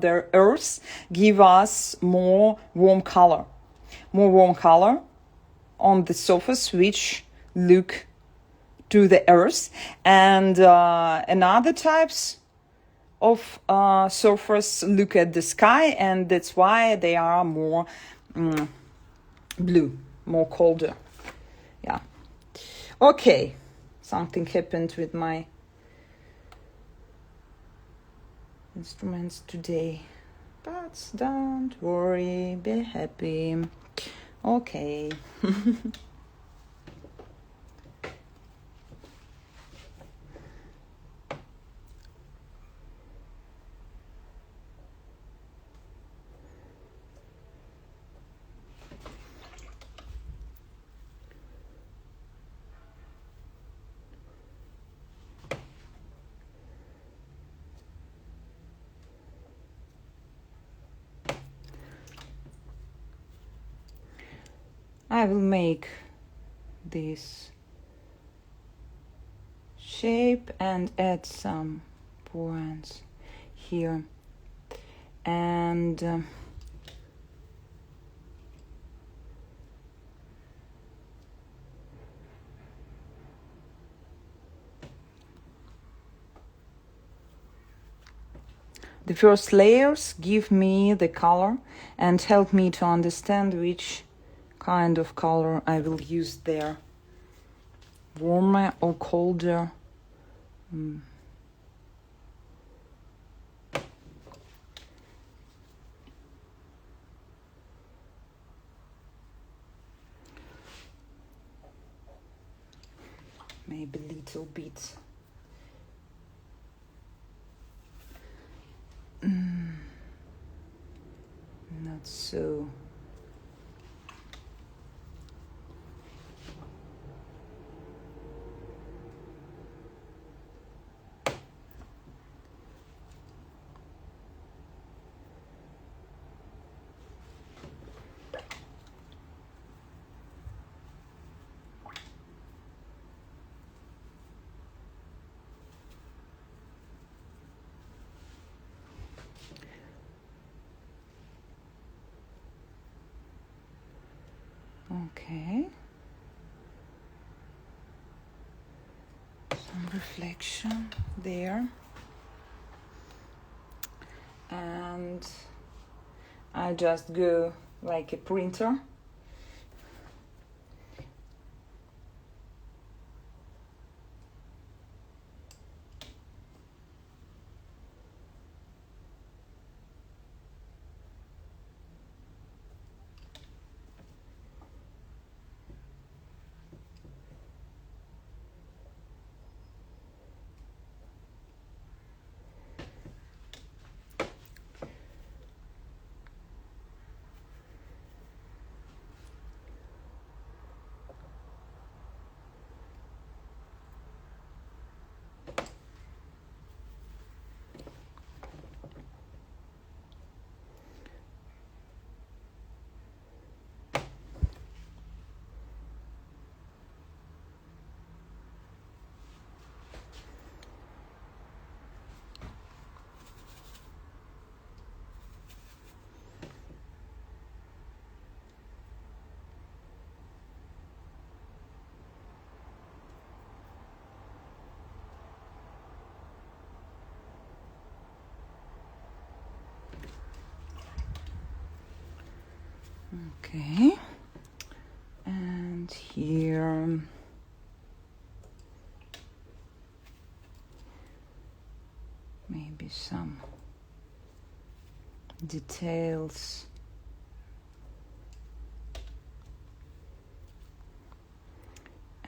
the earth give us more warm color. More warm color on the surface which look to the earth, and another types of surface look at the sky, and that's why they are more blue, more colder. Yeah. Okay, something happened with my instruments today, but don't worry, be happy. Okay. I will make this shape and add some points here, and the first layers give me the color and help me to understand which kind of color I will use there, warmer or colder. Maybe a little bit. Not so. Okay. Some reflection there. And I just go like a printer. Okay, and here maybe some details.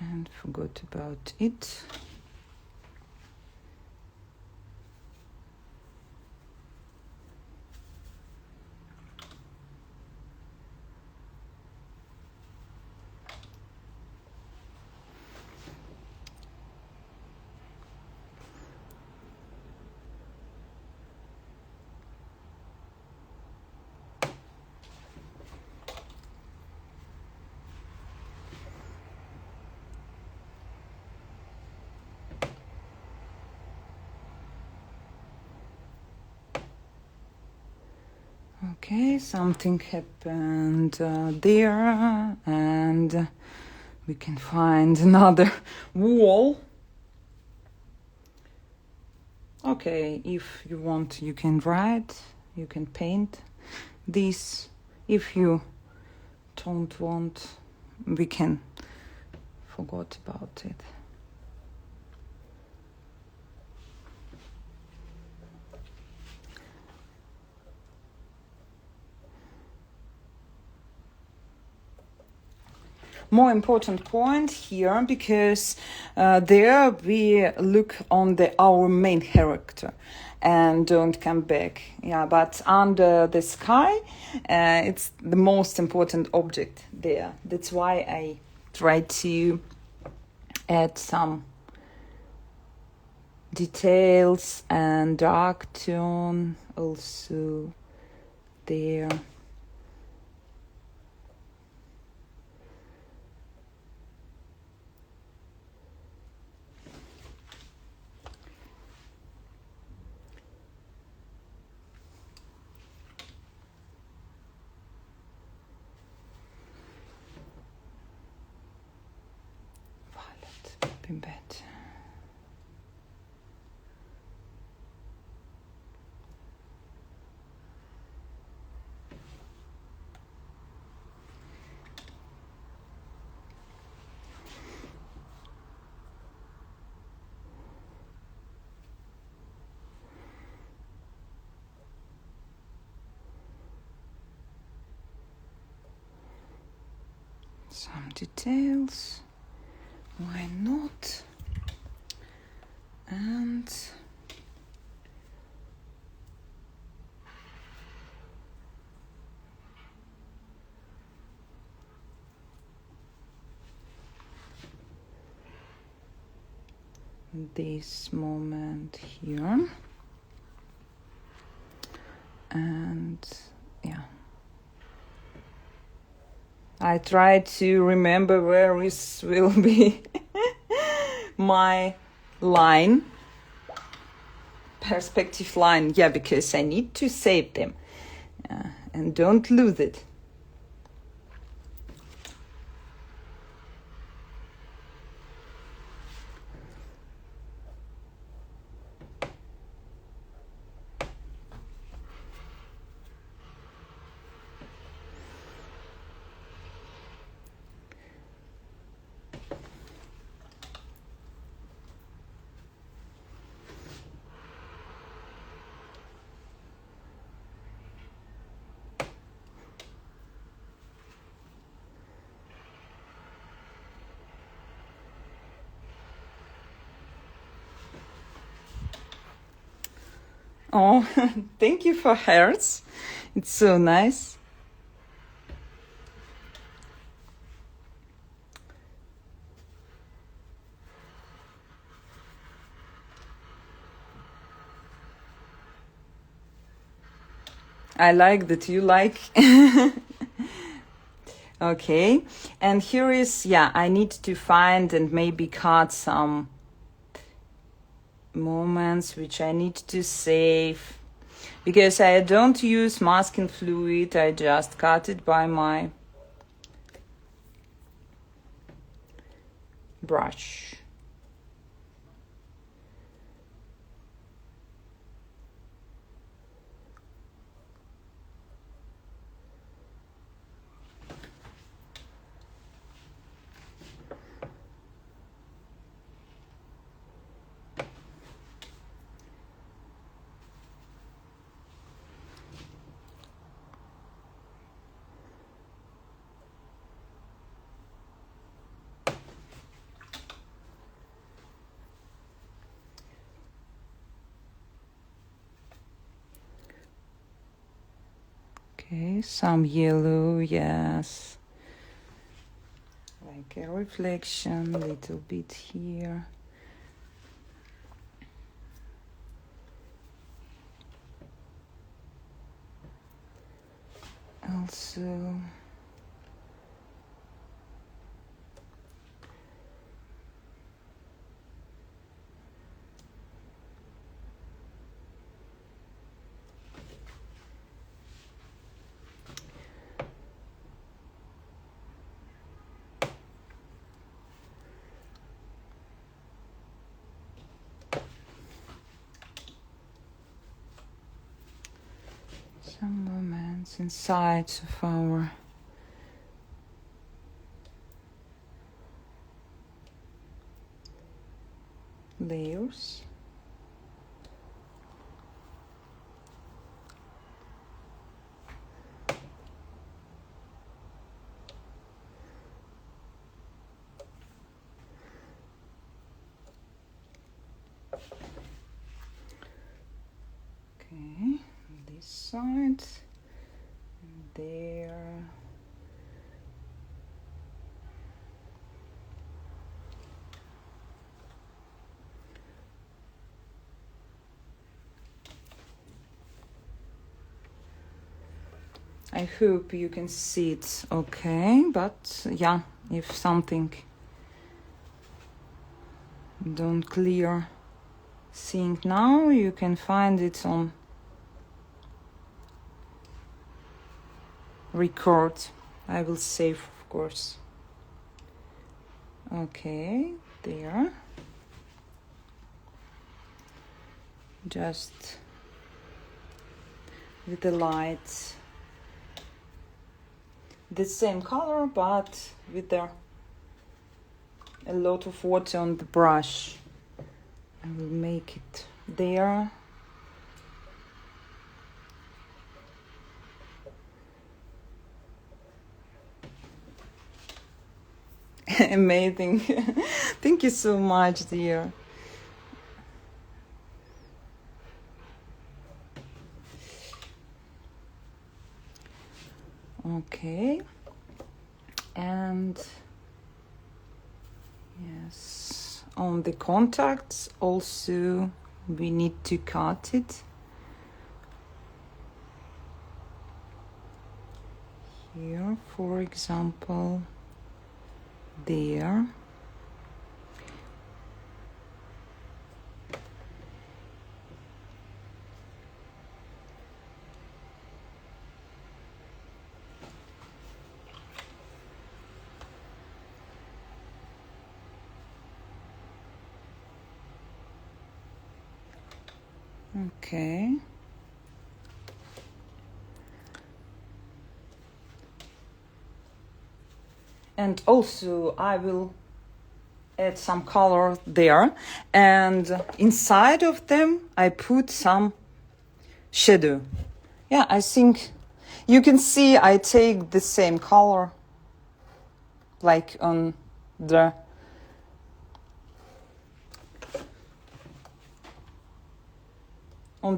And forgot about it. Okay, something happened there, and we can find another wall. Okay, if you want, you can write, you can paint this. If you don't want, we can forget about it. More important point here, because there we look on our main character and don't come back. Yeah, but under the sky, it's the most important object there. That's why I try to add some details and dark tone also there. Bed. Some details. Why not? And this moment here. And yeah, I try to remember where this will be my line, perspective line. Yeah, because I need to save them and don't lose it. Oh, thank you for hearts. It's so nice. I like that you like. Okay, and here is, yeah, I need to find and maybe cut some moments which I need to save, because I don't use masking fluid, I just cut it by my brush. Okay, some yellow, yes. Like a reflection, little bit here. Also, some moments inside of our layers. Okay, this side, and there. I hope you can see it okay, but yeah, if something don't clear seeing now, you can find it on record. I will save, of course. Okay, there. Just with the light, the same color, but with a lot of water on the brush. I will make it there. Amazing. Thank you so much, dear. Okay. And yes, on the contacts also we need to cut it. Here, for example, there. Okay. And also I will add some color there, and inside of them I put some shadow. Yeah, I think you can see I take the same color like on the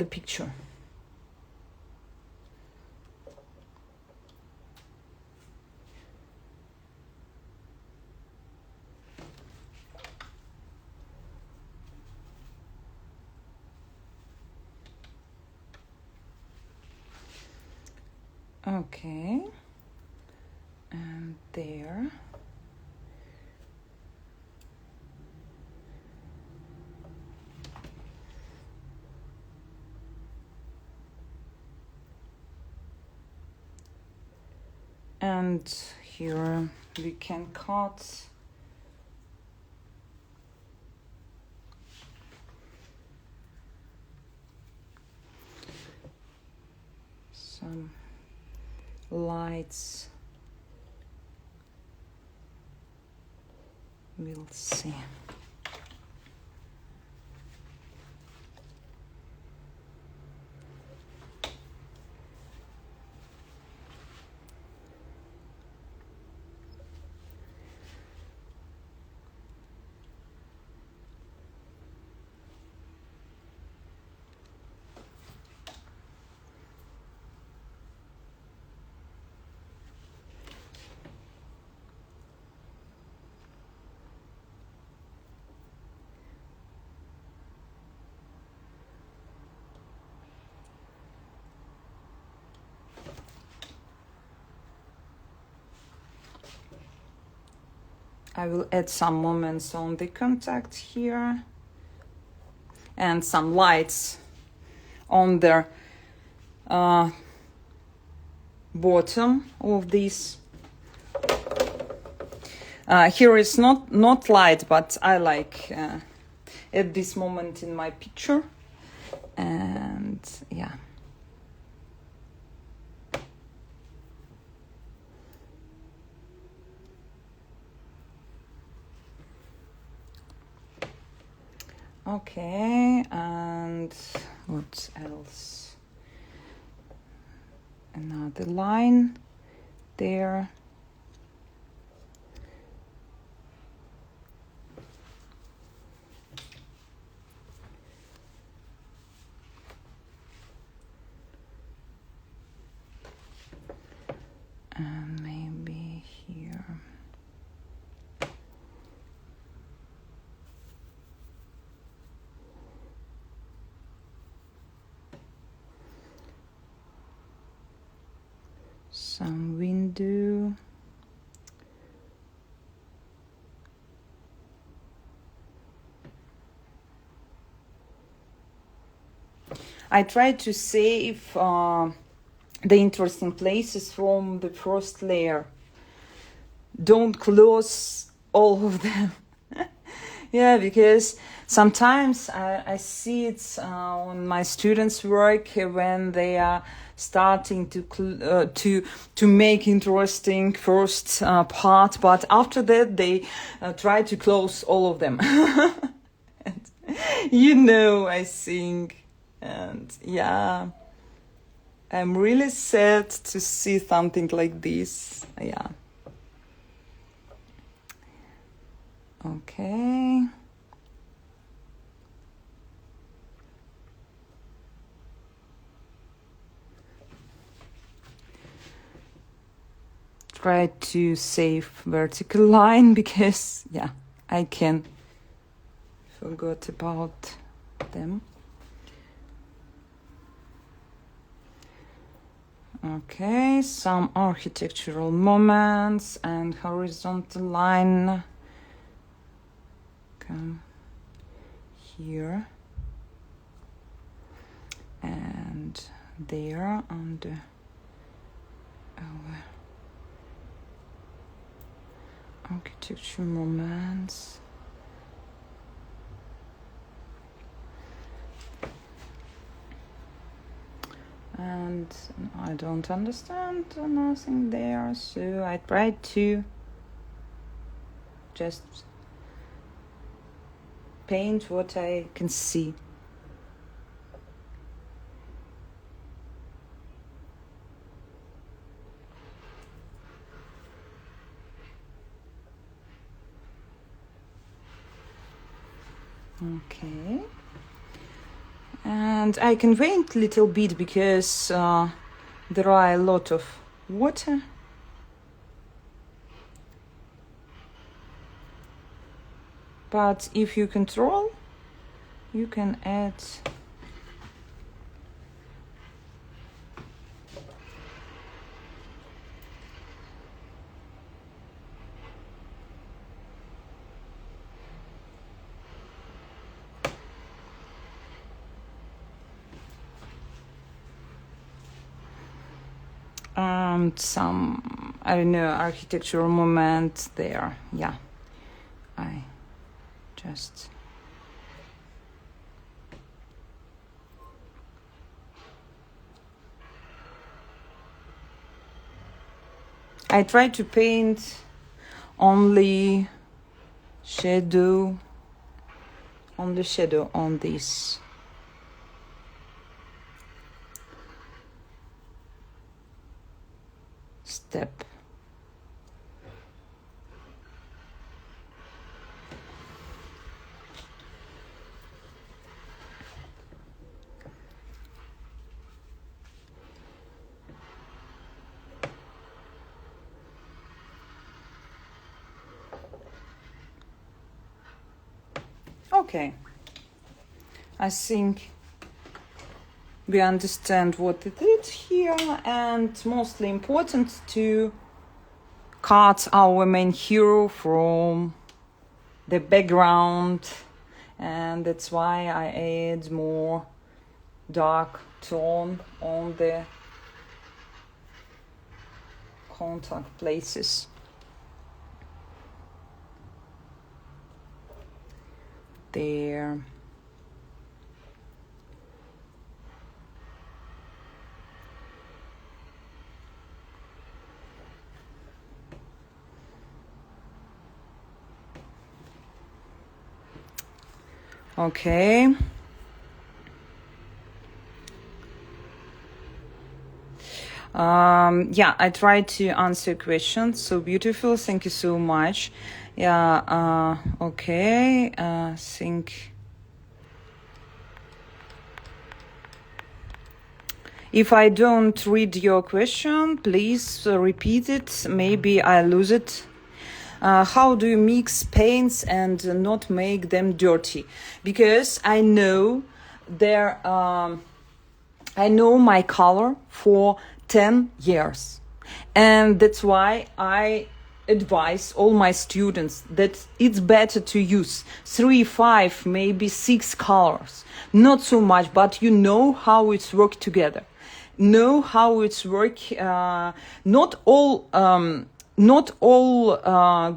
picture. Okay, and there. And here we can cut some lights. We'll see. I will add some moments on the contact here and some lights on the bottom of this. Here is not light, but I like at this moment in my picture, and yeah. Okay, and what else? Another line there. And maybe here. Some window. I try to save the interesting places from the first layer. Don't close all of them. Yeah, because sometimes I see it on my students' work when they are starting to make interesting first part, but after that they try to close all of them. And, I think, and yeah, I'm really sad to see something like this. Yeah. Okay. Try to save vertical line because, yeah, I forgot about them. Okay, some architectural moments and horizontal line. Come here and there on the architecture moments. And I don't understand nothing there, so I try to just paint what I can see. Okay. And I can paint a little bit because there are a lot of water. But if you control, you can add some, I don't know, architectural moment there. Yeah, I just I try to paint only shadow on the shadow on this. Step. Okay, I think we understand what it is here, and mostly important to cut our main hero from the background, and that's why I add more dark tone on the contact places. There. Okay. Yeah, I tried to answer questions. So beautiful. Thank you so much. Yeah. Okay. Think. If I don't read your question, please repeat it. Maybe I lose it. How do you mix paints and not make them dirty? Because I know I know my color for 10 years. And that's why I advise all my students that it's better to use 3, 5, maybe 6 colors. Not so much, but you know how it's work together. Know how it's work. Not all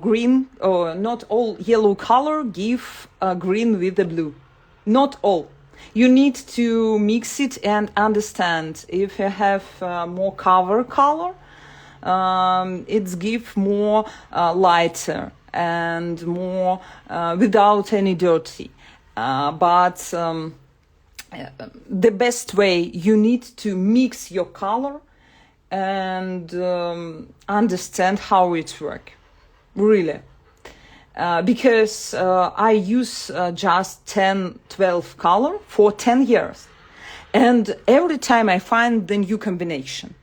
green or not all yellow color give green with the blue. Not all. You need to mix it and understand. If you have more cover color, it's give more lighter and more without any dirty. But the best way, you need to mix your color and understand how it works, really. Because I use just 10, 12 color for 10 years. And every time I find the new combination.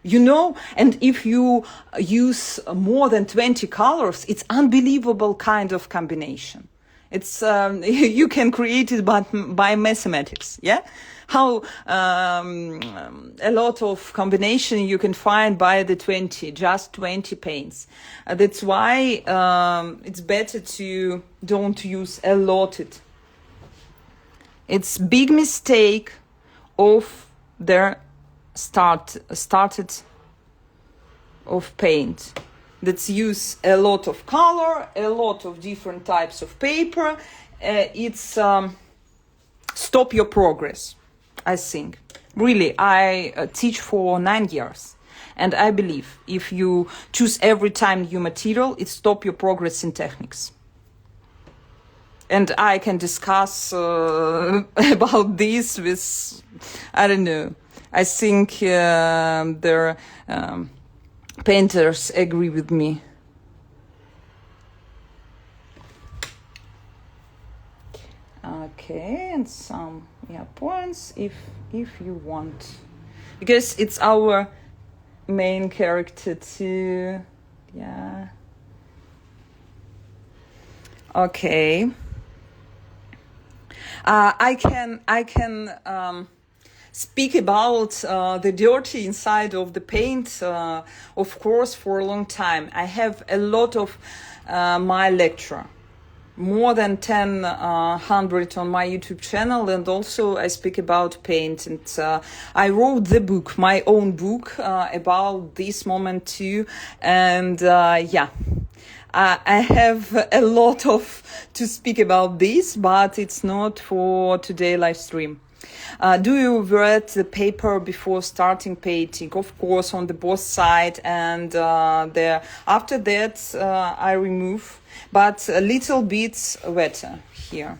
You know, and if you use more than 20 colors, it's unbelievable kind of combination. It's you can create it by mathematics, yeah? How a lot of combination you can find by the 20, just 20 paints. That's why it's better to don't use a lot it. It's big mistake of their started of paint. That's use a lot of color, a lot of different types of paper. It's stop your progress, I think. Really, I teach for 9 years. And I believe if you choose every time new material, it stop your progress in techniques. And I can discuss about this with, I don't know, I think their painters agree with me. Okay, and some points if you want, because it's our main character too. Yeah. Okay. I can speak about the dirty inside of the paint, of course, for a long time. I have a lot of my lecture, more than 100 on my YouTube channel, and also I speak about paint. And I wrote the book, my own book, about this moment too. And yeah. I have a lot of to speak about this, but it's not for today live stream. Do you wet the paper before starting painting? Of course, on the both side, and there. After that, I remove, but a little bit wetter here,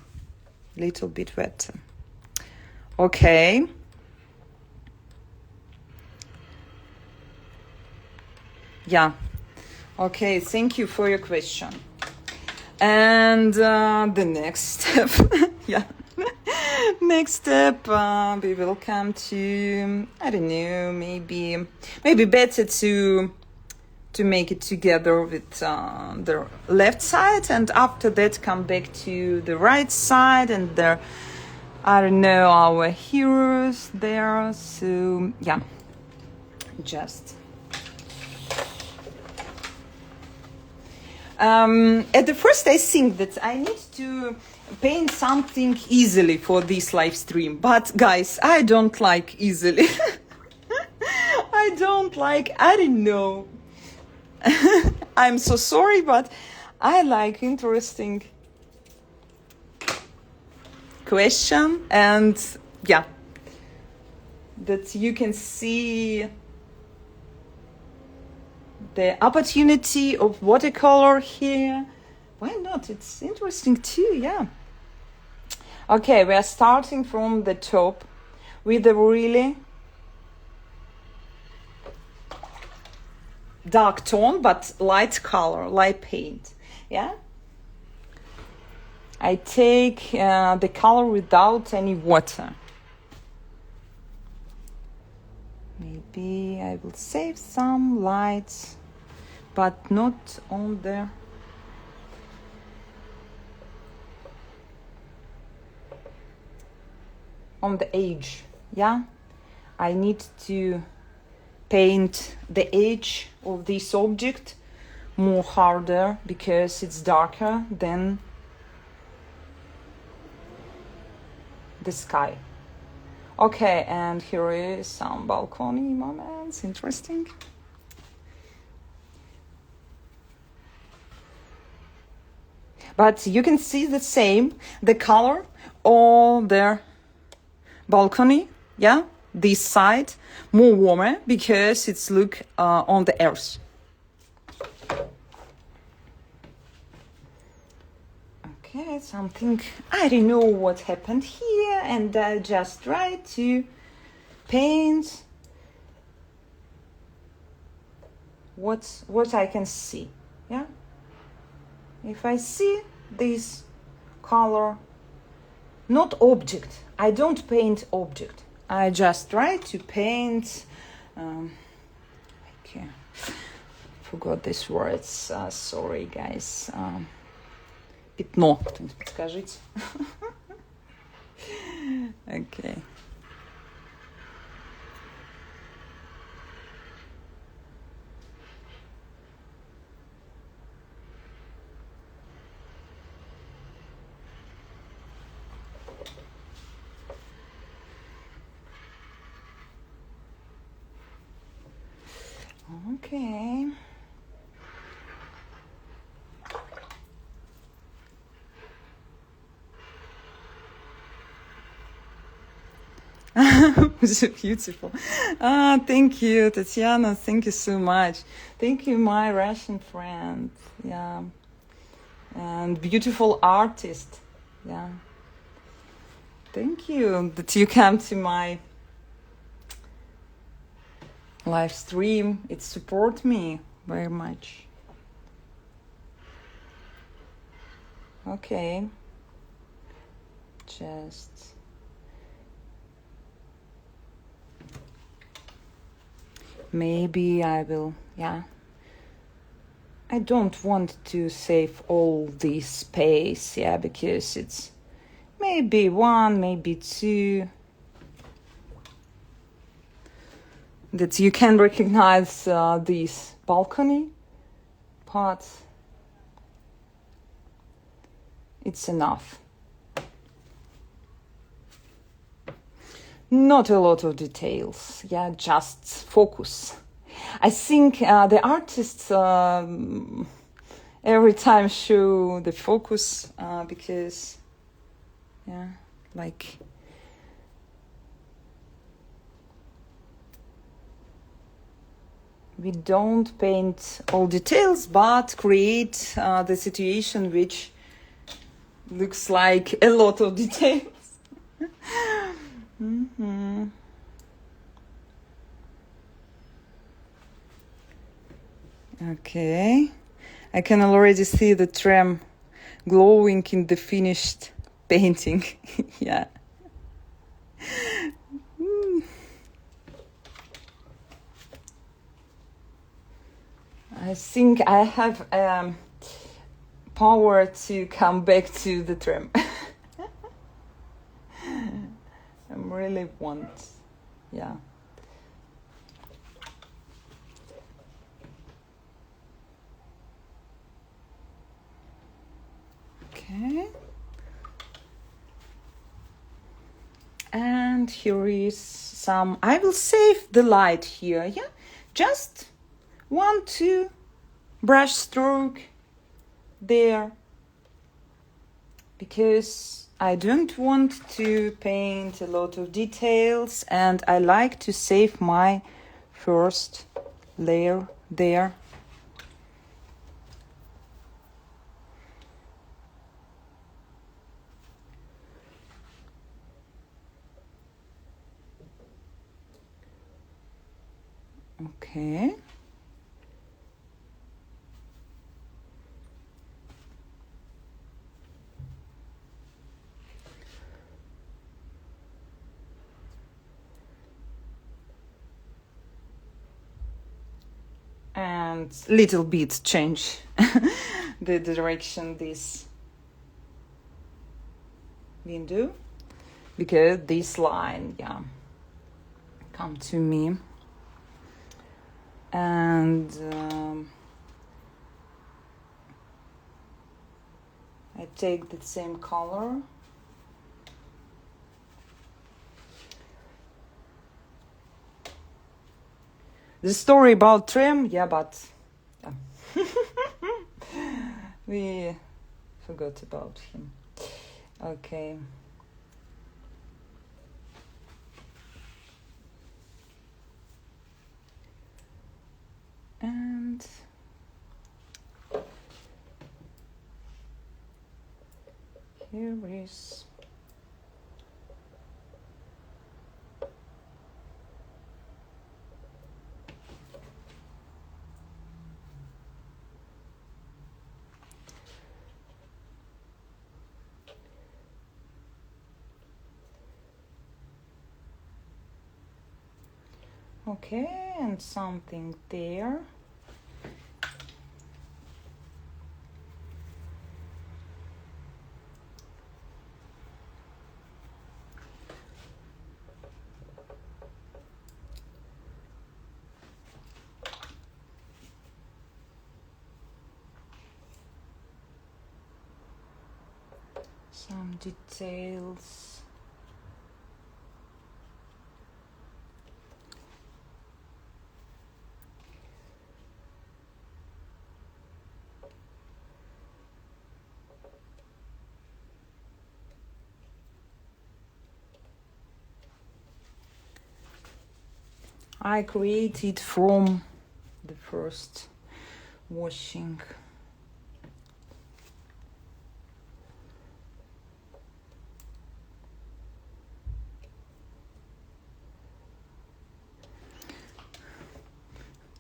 little bit wetter. Okay. Yeah. Okay, thank you for your question. And the next step, yeah. Next step, we will come to, I don't know, maybe better to make it together with the left side, and after that come back to the right side, and there, I don't know, our heroes there. So yeah, just. At the first, I think that I need to paint something easily for this live stream. But guys, I don't like easily. I don't know. I'm so sorry, but I like interesting question, and yeah, that you can see the opportunity of watercolor here. Why not? It's interesting too, yeah. Okay, we are starting from the top with a really dark tone, but light color, light paint, yeah. I take the color without any water. Maybe I will save some lights, but not on the edge, yeah. I need to paint the edge of this object more harder because it's darker than the sky. Okay, and here is some balcony moments, interesting. But you can see the same, the color of the balcony, yeah, this side, more warmer because it's look on the earth. Okay, something, I don't know what happened here, and I just try to paint what I can see, yeah. If I see this color, not object, I don't paint object, I just try to paint, okay, forgot these words, sorry guys, пятно, кто-нибудь подскажите. Okay. Okay. So beautiful. Thank you, Tatiana. Thank you so much. Thank you, my Russian friend. Yeah. And beautiful artist. Yeah. Thank you that you come to my live stream. It supports me very much. Okay. Just maybe I will, yeah. I don't want to save all this space, yeah, because it's maybe one, maybe two. That you can recognize this balcony part. It's enough. Not a lot of details, yeah, just focus. I think the artists every time show the focus because, yeah, like we don't paint all details, but create the situation which looks like a lot of details. Mm-hmm. Okay, I can already see the tram glowing in the finished painting. Yeah. I think I have power to come back to the tram. I really want, yeah. And here is some, I will save the light here, yeah? Just 1, 2 brush stroke there. Because I don't want to paint a lot of details and I like to save my first layer there. Okay. And little bit change the direction this window, because this line, yeah, come to me. And I take the same color. The story about trim, yeah, but yeah. We forgot about him. Okay. And here is okay, and something there. Some details. I created from the first washing.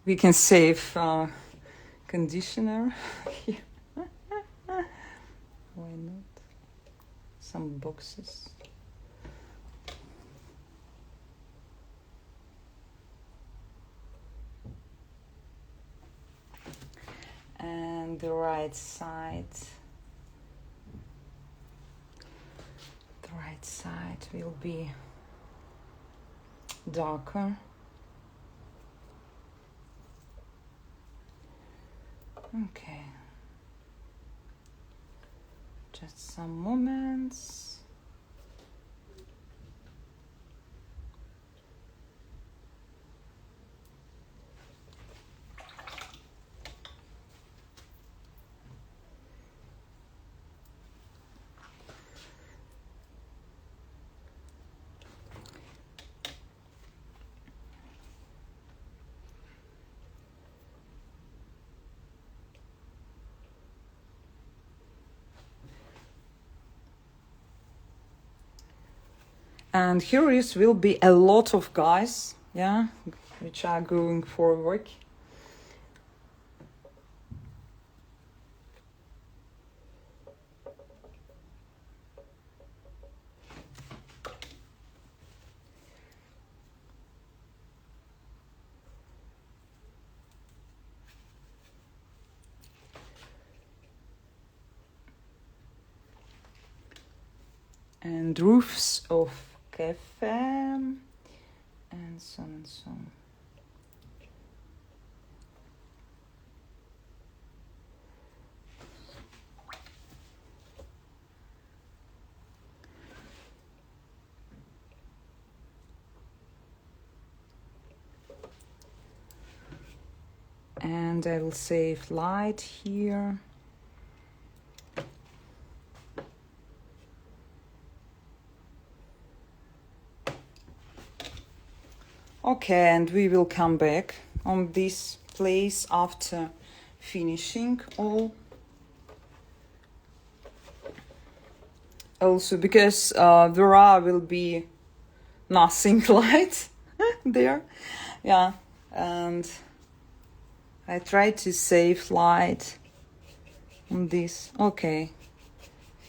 We can save conditioner here. Why not? Some boxes. And the right side. The right side will be darker. Okay. Just some moments. And here is will be a lot of guys, yeah, which are going for work. And roofs of cafe and so on and so on. And I will save light here. Okay, and we will come back on this place after finishing all. Also, because there will be nothing light there. Yeah, and I try to save light on this. Okay,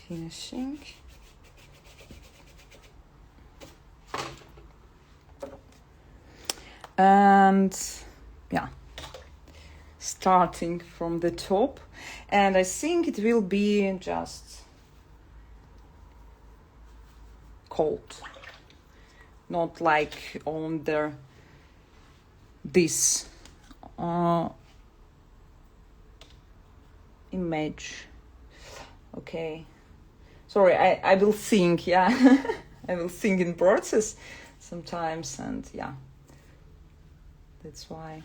finishing. And yeah, starting from the top, and I think it will be just cold, not like on this image. Okay, sorry, I will think. Yeah, I will think in process sometimes, and yeah, that's why.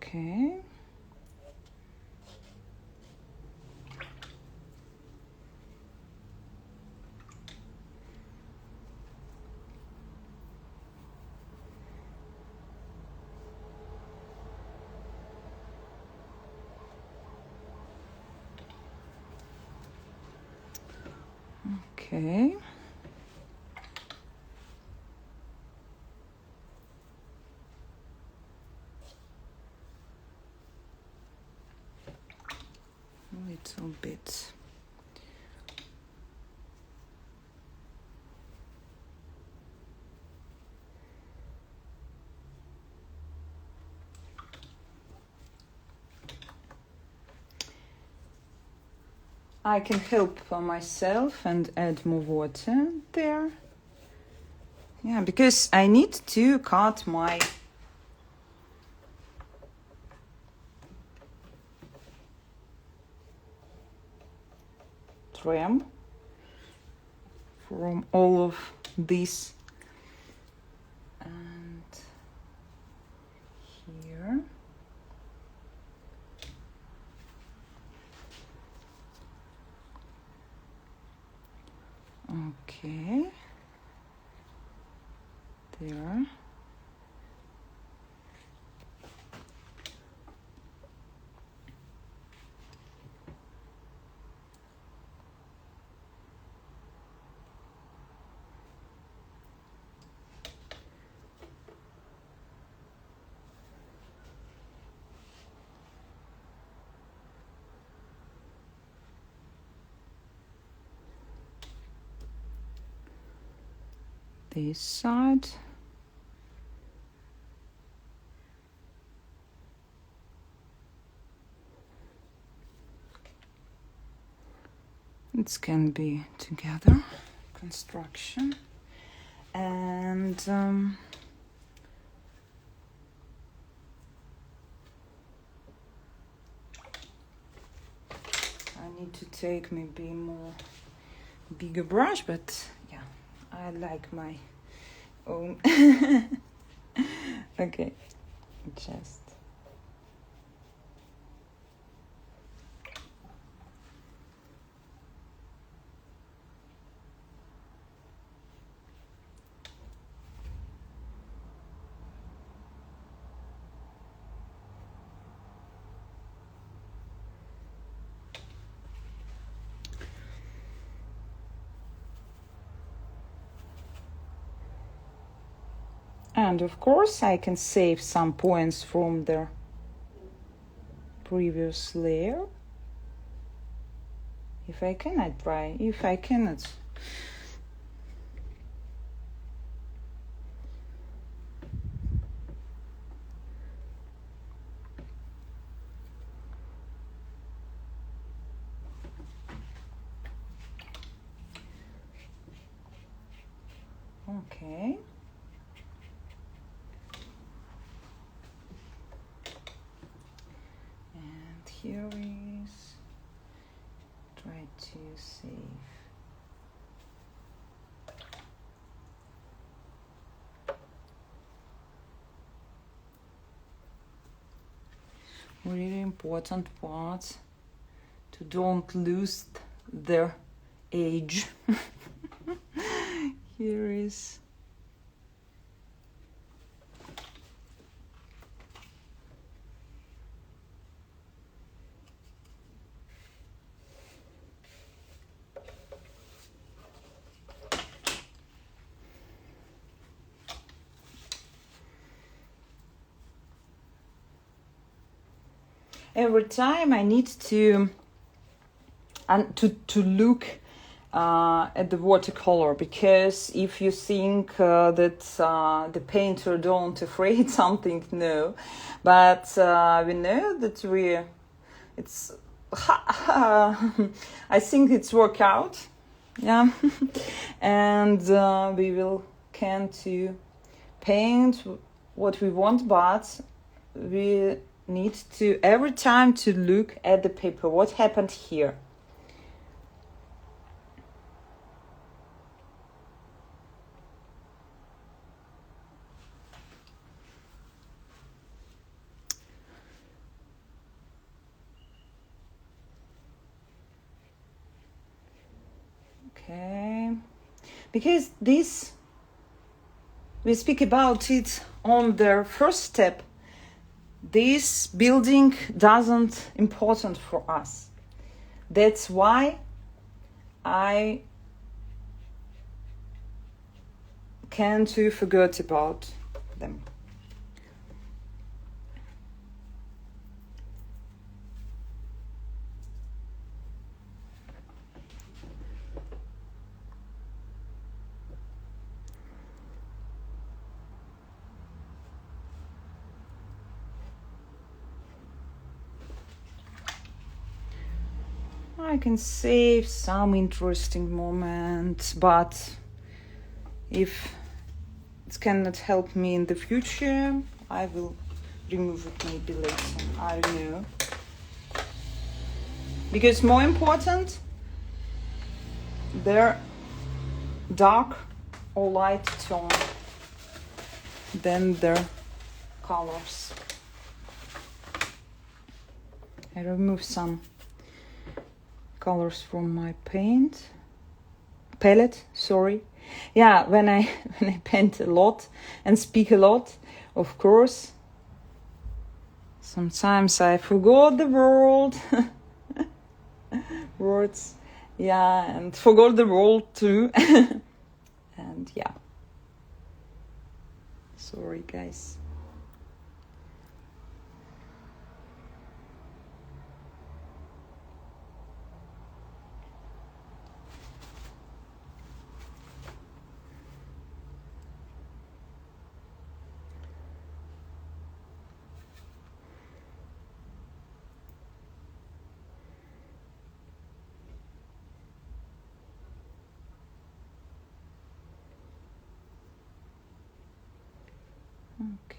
Okay. Okay. A little bit. I can help myself and add more water there. Yeah, because I need to cut my trim from all of this. And here. Okay. There. This side. It can be together, construction, and I need to take maybe more bigger brush, but yeah, I like my own. Okay, just. And of course I can save some points from the previous layer. If I can, I try. If I cannot, okay. here is try to save. Really important part to don't lose their age. Here is every time I need to look at the watercolor, because if you think that the painter don't afraid something, no, but we know that it's I think it's work out, yeah. And we will can to paint what we want, but we need to every time to look at the paper, what happened here. Okay, because this we speak about it on the first step. This building doesn't important for us. That's why I can't forget about them. I can save some interesting moments, but if it cannot help me in the future, I will remove it maybe later. I don't know. Because more important, they're dark or light tone than their colors. I remove some colors from my palette, sorry. Yeah, when I paint a lot and speak a lot, of course, sometimes I forgot the words, yeah, and forgot the world too. And yeah, sorry guys.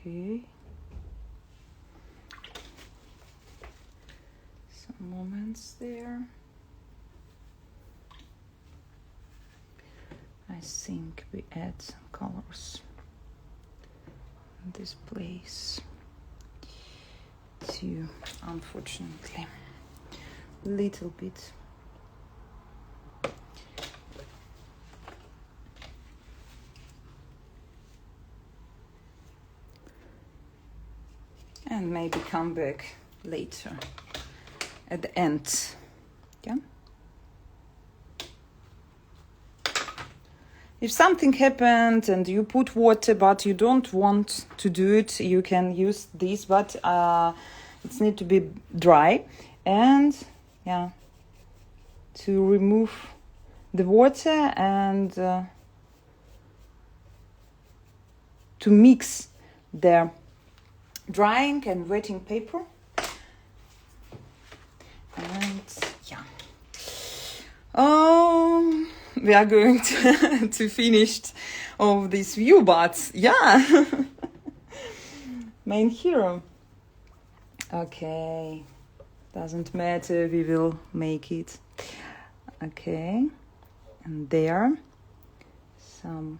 Okay, some moments there. I think we add some colors in this place too, unfortunately, a little bit. And maybe come back later at the end. Yeah. If something happened and you put water but you don't want to do it, you can use this, but it needs to be dry. And yeah, to remove the water and to mix the drying and wetting paper. And yeah, we are going to finish of this view, but yeah. Main hero. Okay, Doesn't matter, we will make it. Okay, and there some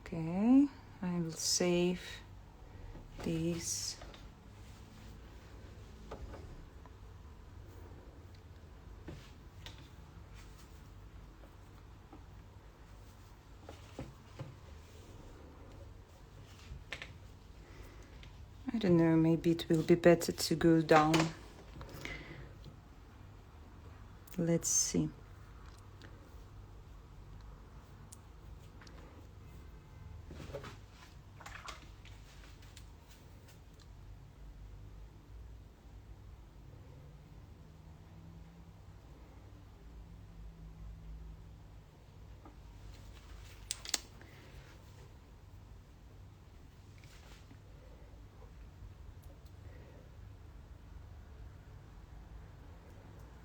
okay, I will save these. I don't know, maybe it will be better to go down. Let's see.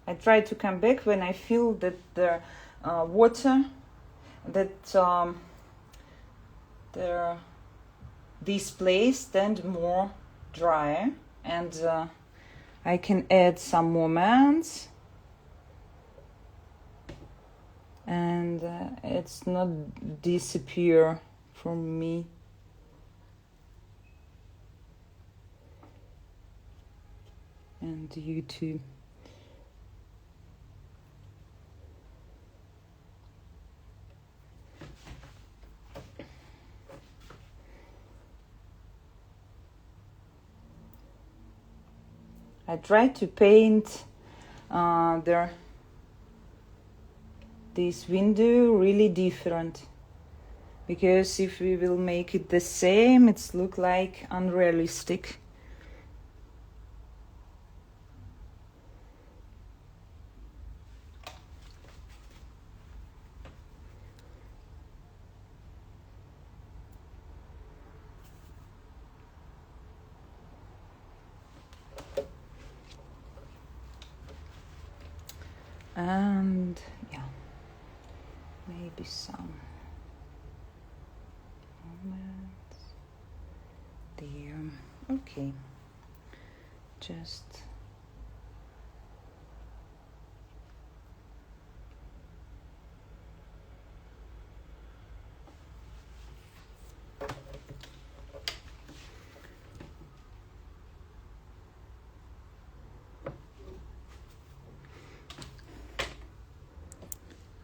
I try to come back when I feel that the water, that this place tend more dry, and I can add some more moments, and it's not disappear from me. And you too. I try to paint this window really different, because if we will make it the same, it's look like unrealistic. And yeah, maybe some moments there. Okay, just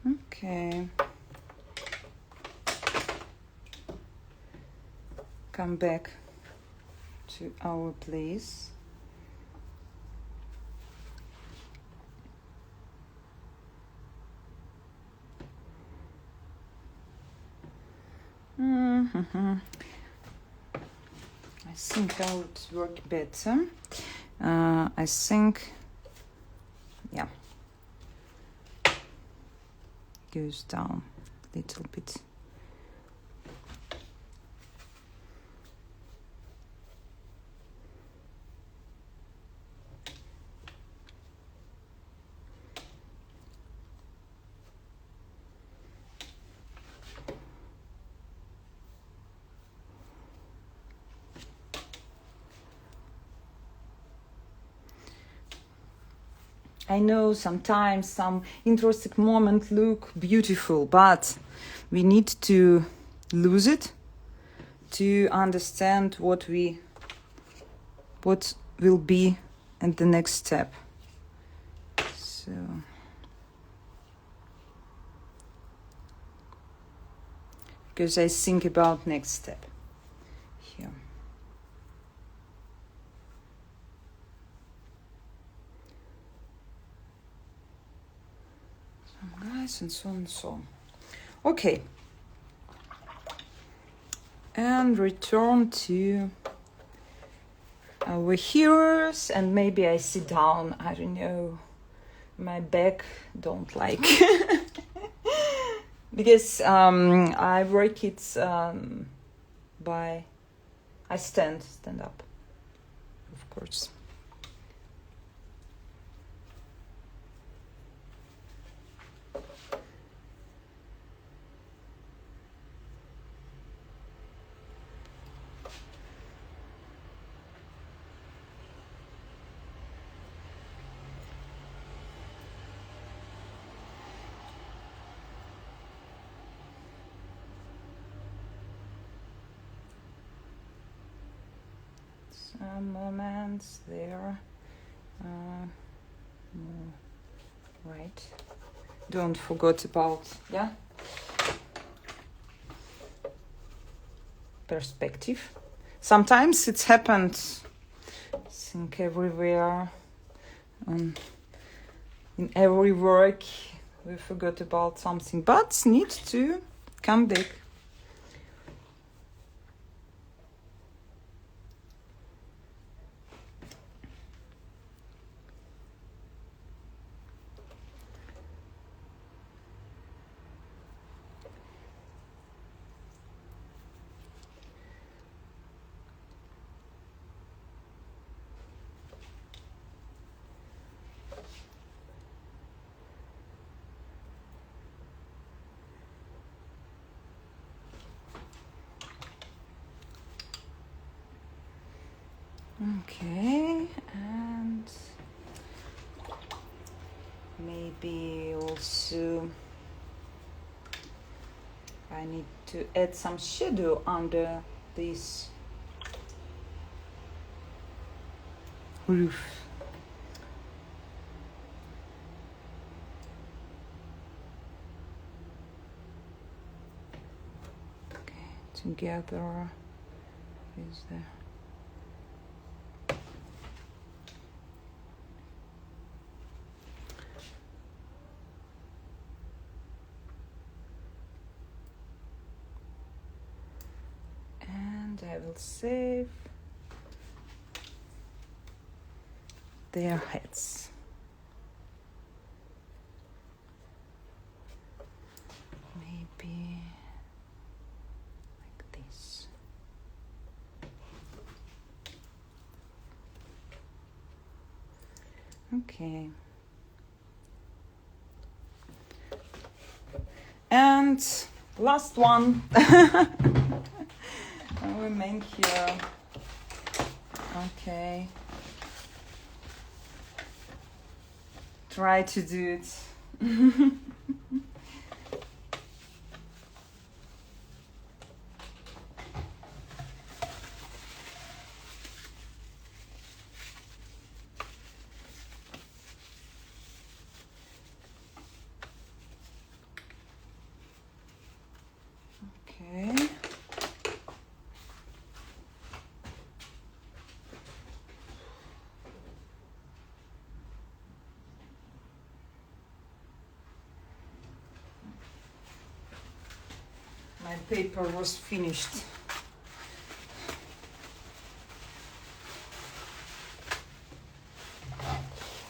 okay. Come back to our place. I think I would work better. I think, yeah, goes down a little bit. I know sometimes some interesting moments look beautiful, but we need to lose it to understand what will be in the next step. So because I think about next step here. Guys, and so on and so on. Okay, and return to our heroes, and maybe I sit down, I don't know, my back don't like. Because I work it by I stand up, of course. Some moments there, right, don't forget about perspective. Sometimes it's happened, I think, everywhere, in every work we forgot about something, but need to come back. Okay, and maybe also I need to add some shadow under this roof. Okay, together is the I will save their heads. Maybe like this. Okay. And last one. Remain here. Okay. Try to do it. Okay. My paper was finished.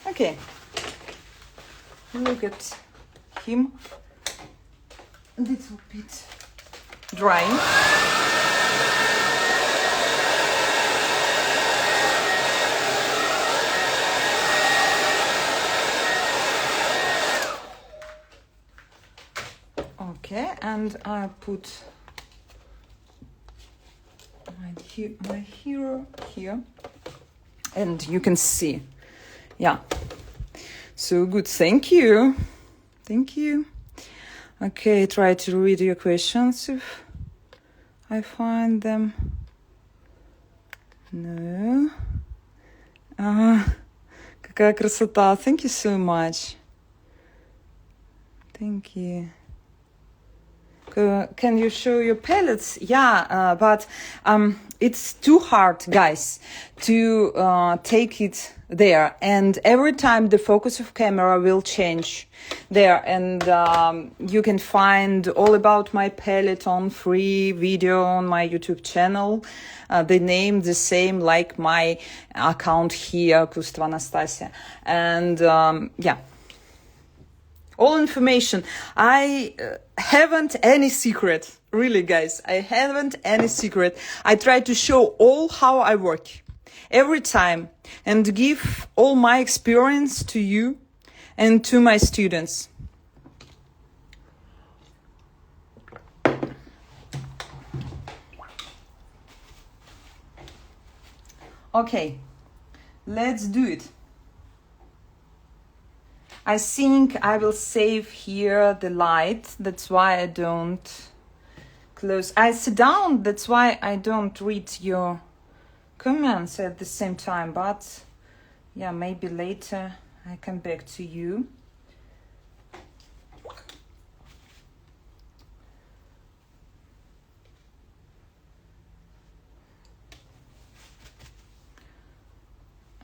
Okay, look at him, a little bit drying. Okay, and I put my hero here, and you can see, yeah. So good, thank you. Okay, try to read your questions if I find them. No. Какая красота! Thank you so much. Thank you. Can you show your palettes? Yeah, but it's too hard, guys, to take it there. And every time the focus of camera will change there. And you can find all about my palette on free video on my YouTube channel. The name the same like my account here, Kustova Anastasia. And yeah. all information. I haven't any secret, really, guys. I haven't any secret. I try to show all how I work every time and give all my experience to you and to my students. Okay, let's do it. I think I will save here the light. That's why I don't close. I sit down. That's why I don't read your comments at the same time. But yeah, maybe later I come back to you.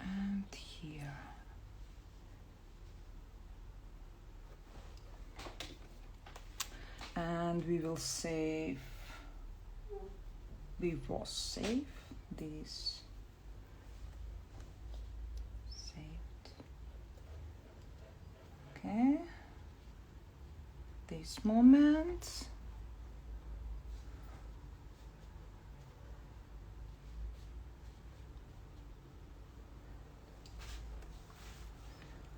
And here. And we will save, we will save this, saved, okay, this moment,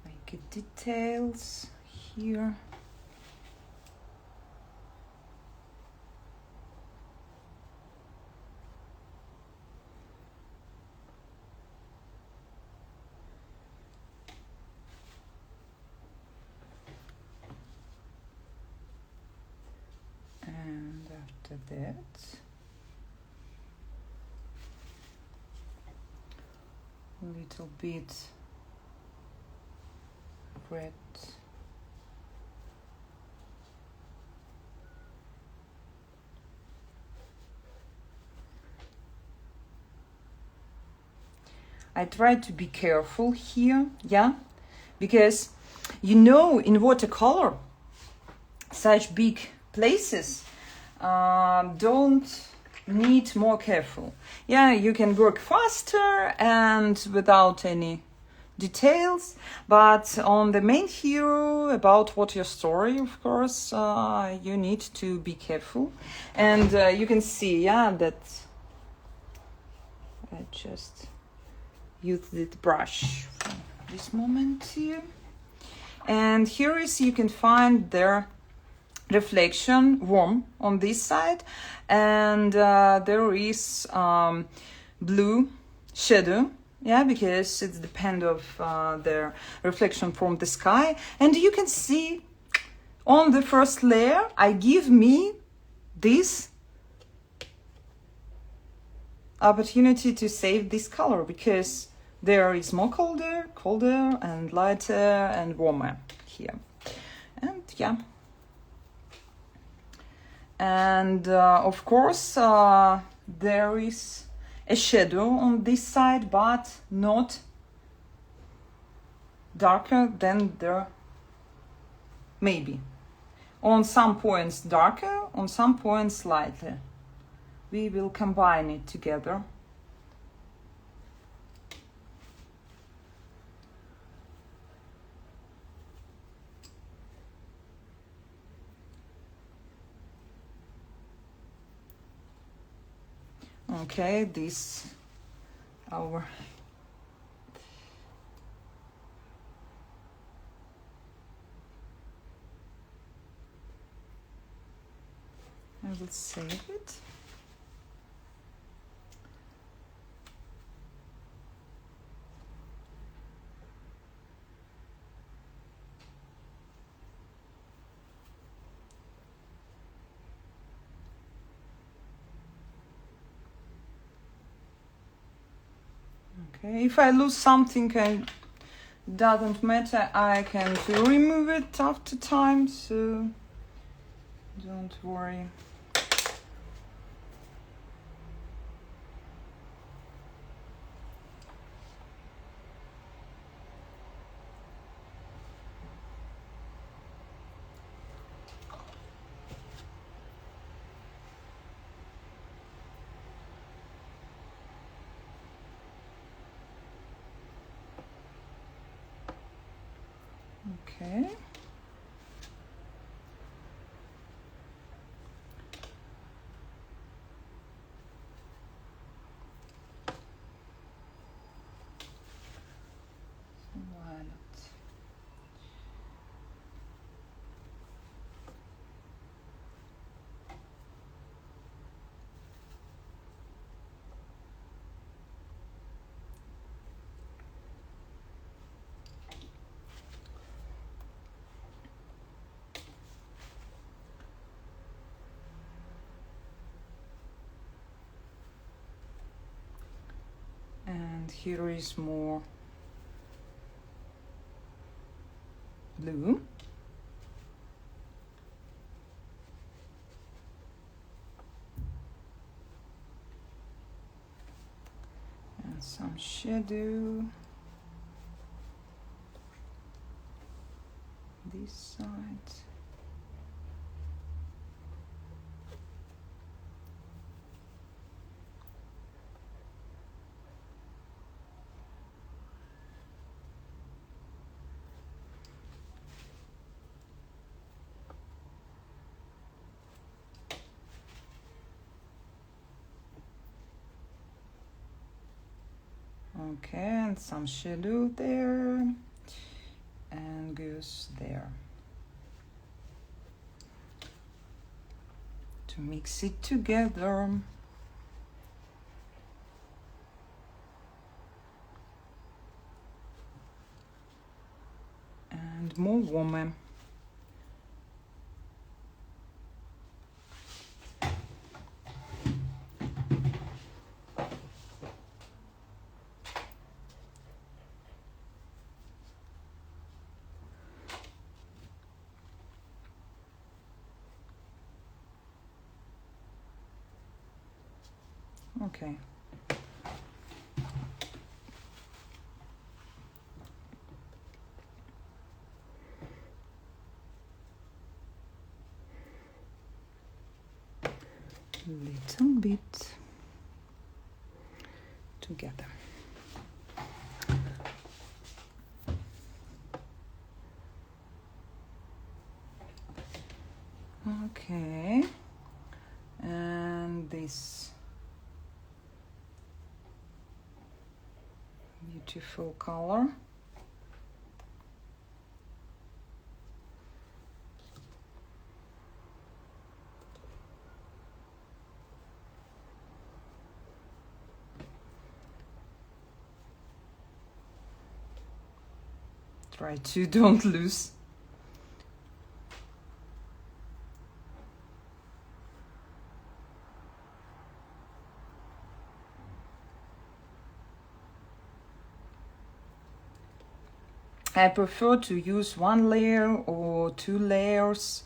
make it details here. And after that, a little bit red. I try to be careful here, yeah, because in watercolor, such big places don't need more careful. Yeah, you can work faster and without any details, but on the main hero, about what your story, of course, you need to be careful. And you can see, yeah, that I just use the brush for this moment here. And here is, you can find their reflection warm on this side, and there is blue shadow, yeah, because it's depend of their reflection from the sky. And you can see on the first layer I give me this opportunity to save this color, because there is more colder and lighter and warmer here. And yeah, and of course there is a shadow on this side, but not darker than the, maybe on some points darker, on some points lighter. We will combine it together. Okay, this our I will save it. Okay, if I lose something, it doesn't matter. I can remove it after time, so don't worry. Okay. And here is more blue. And some shadow. This side. Okay, and some shadow there, and goes there. To mix it together. And more woman. Okay. Little bit together. Okay. And this beautiful color. Try to don't lose. I prefer to use one layer or 2 layers,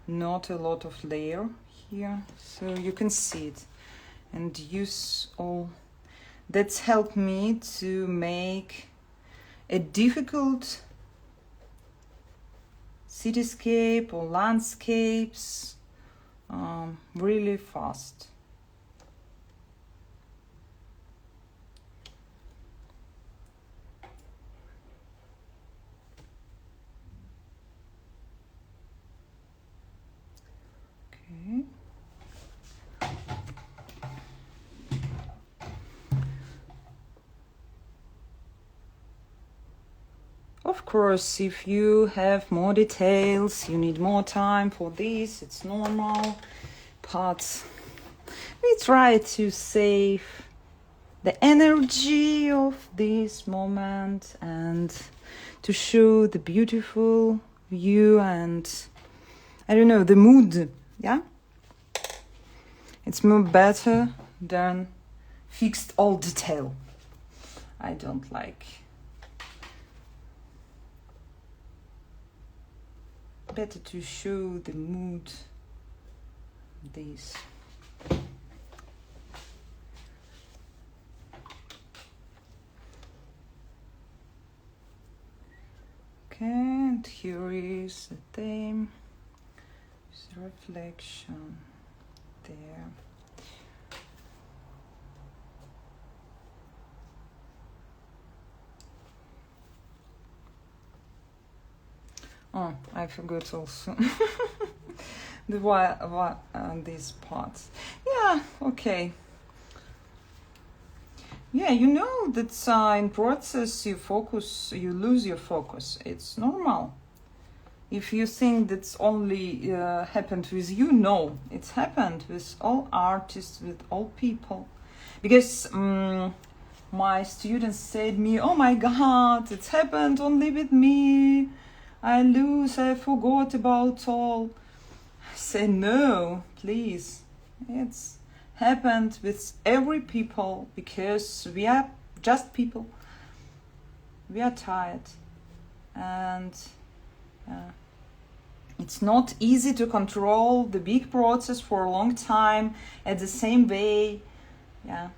not a lot of layer here, so you can see it and use all. That's helped me to make a difficult cityscape or landscapes really fast. Okay. Of course, if you have more details, you need more time for this, it's normal, but we try to save the energy of this moment and to show the beautiful view and, I don't know, the mood, yeah? It's more better than fixed all detail. I don't like. Better to show the mood. This. Okay, and here is the theme. It's a reflection there. Oh, I forgot also these parts. Yeah, okay. Yeah, you know that in process you lose your focus. It's normal. If you think that's only happened with you, no, it's happened with all artists, with all people. Because my students said me, oh my God, it's happened only with me. I forgot about all. I say, no, please. It's happened with every people because we are just people. We are tired, and it's not easy to control the big process for a long time at the same way. Yeah.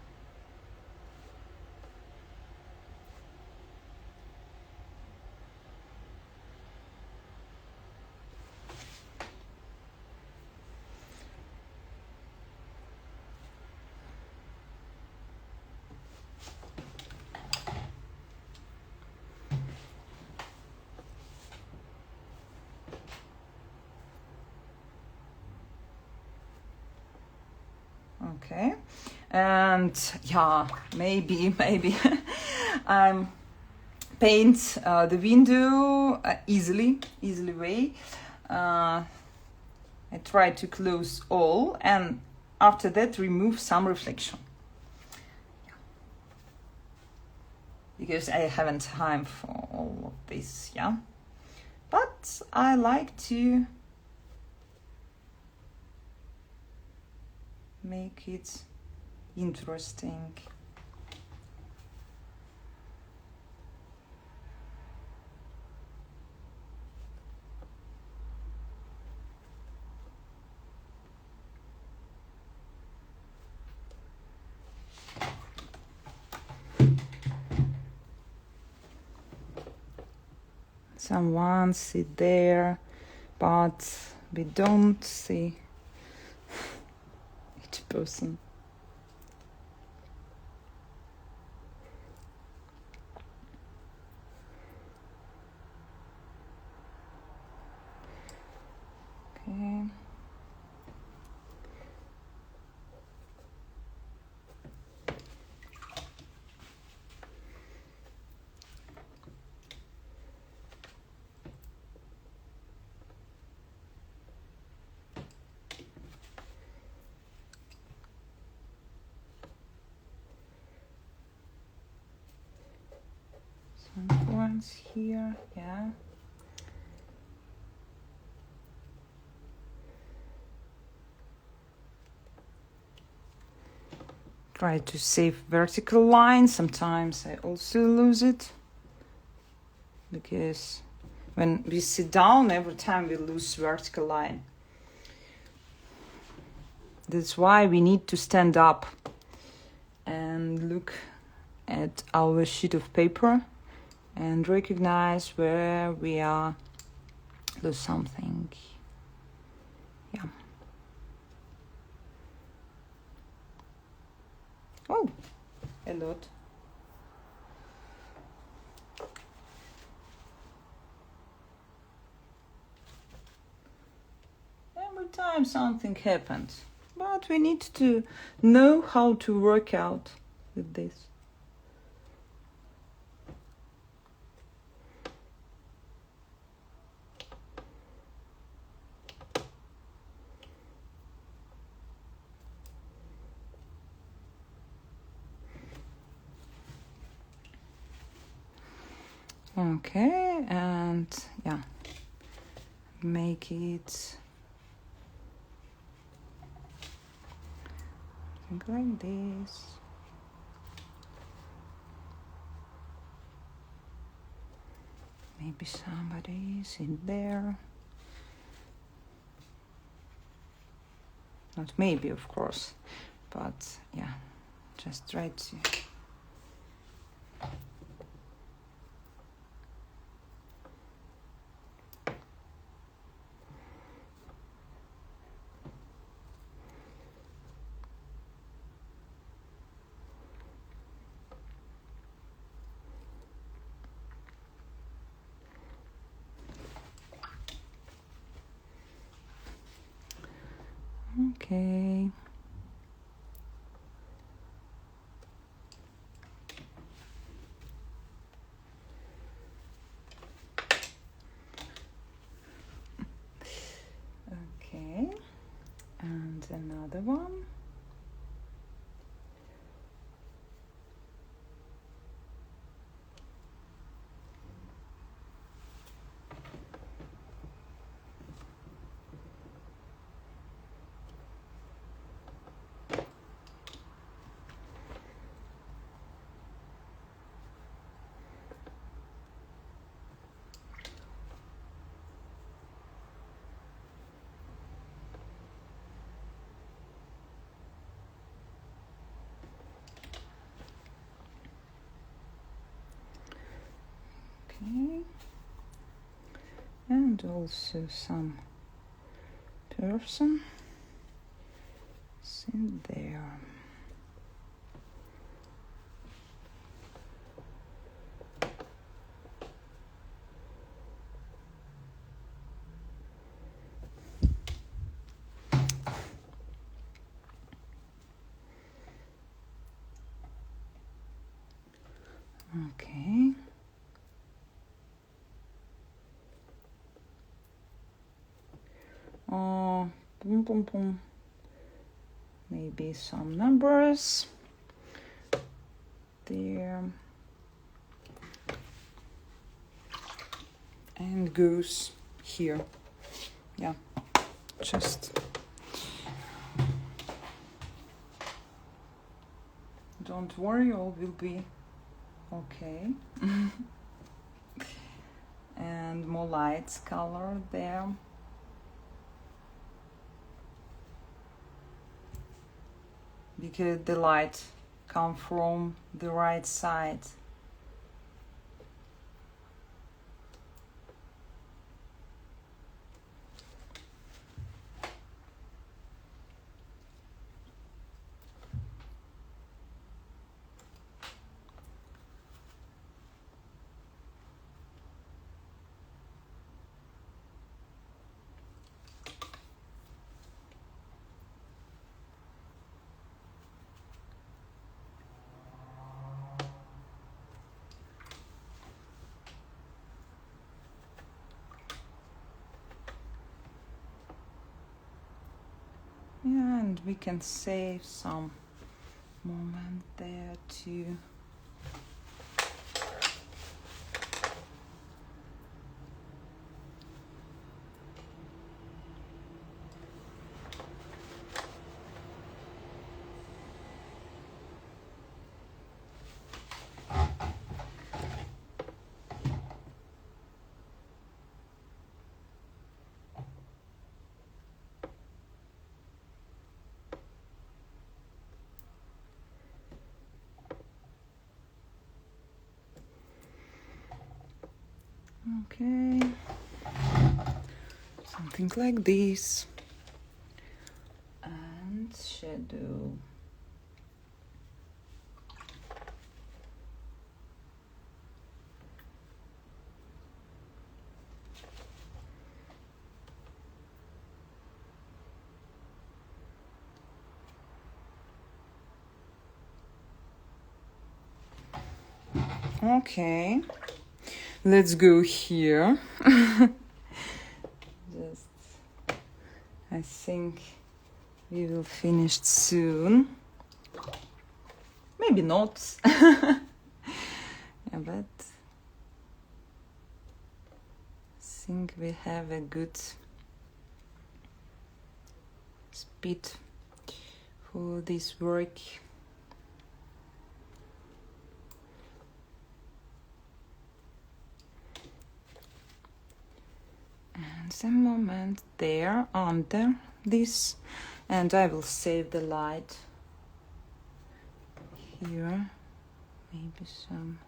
Okay, and yeah, maybe paint the window easily way. I try to close all, and after that remove some reflection. Yeah. Because I haven't time for all of this, yeah. But I like to make it interesting. Someone sit there, but we don't see each person. Okay. Some points here, yeah. Try to save vertical line. Sometimes I also lose it, because when we sit down, every time we lose vertical line. That's why we need to stand up and look at our sheet of paper and recognize where we are lose something. Yeah. Oh, a lot. Every time something happens, but we need to know how to work out with this. Okay, and yeah, make it like this. Maybe somebody is in there. Not maybe, of course, but yeah, just try to. Okay. Okay, and another one. Okay. And also some person in there. Okay. Boom, boom, boom. Maybe some numbers there. And goose here. Yeah, just don't worry, all will be okay. And more lights color there. Because the light come from the right side. Yeah, and we can save some moment there too. Okay, something like this. And shadow. Okay, let's go here. Just, I think we will finish soon. Maybe not. Yeah, but I think we have a good speed for this work. And some moment there under this, and I will save the light here, maybe some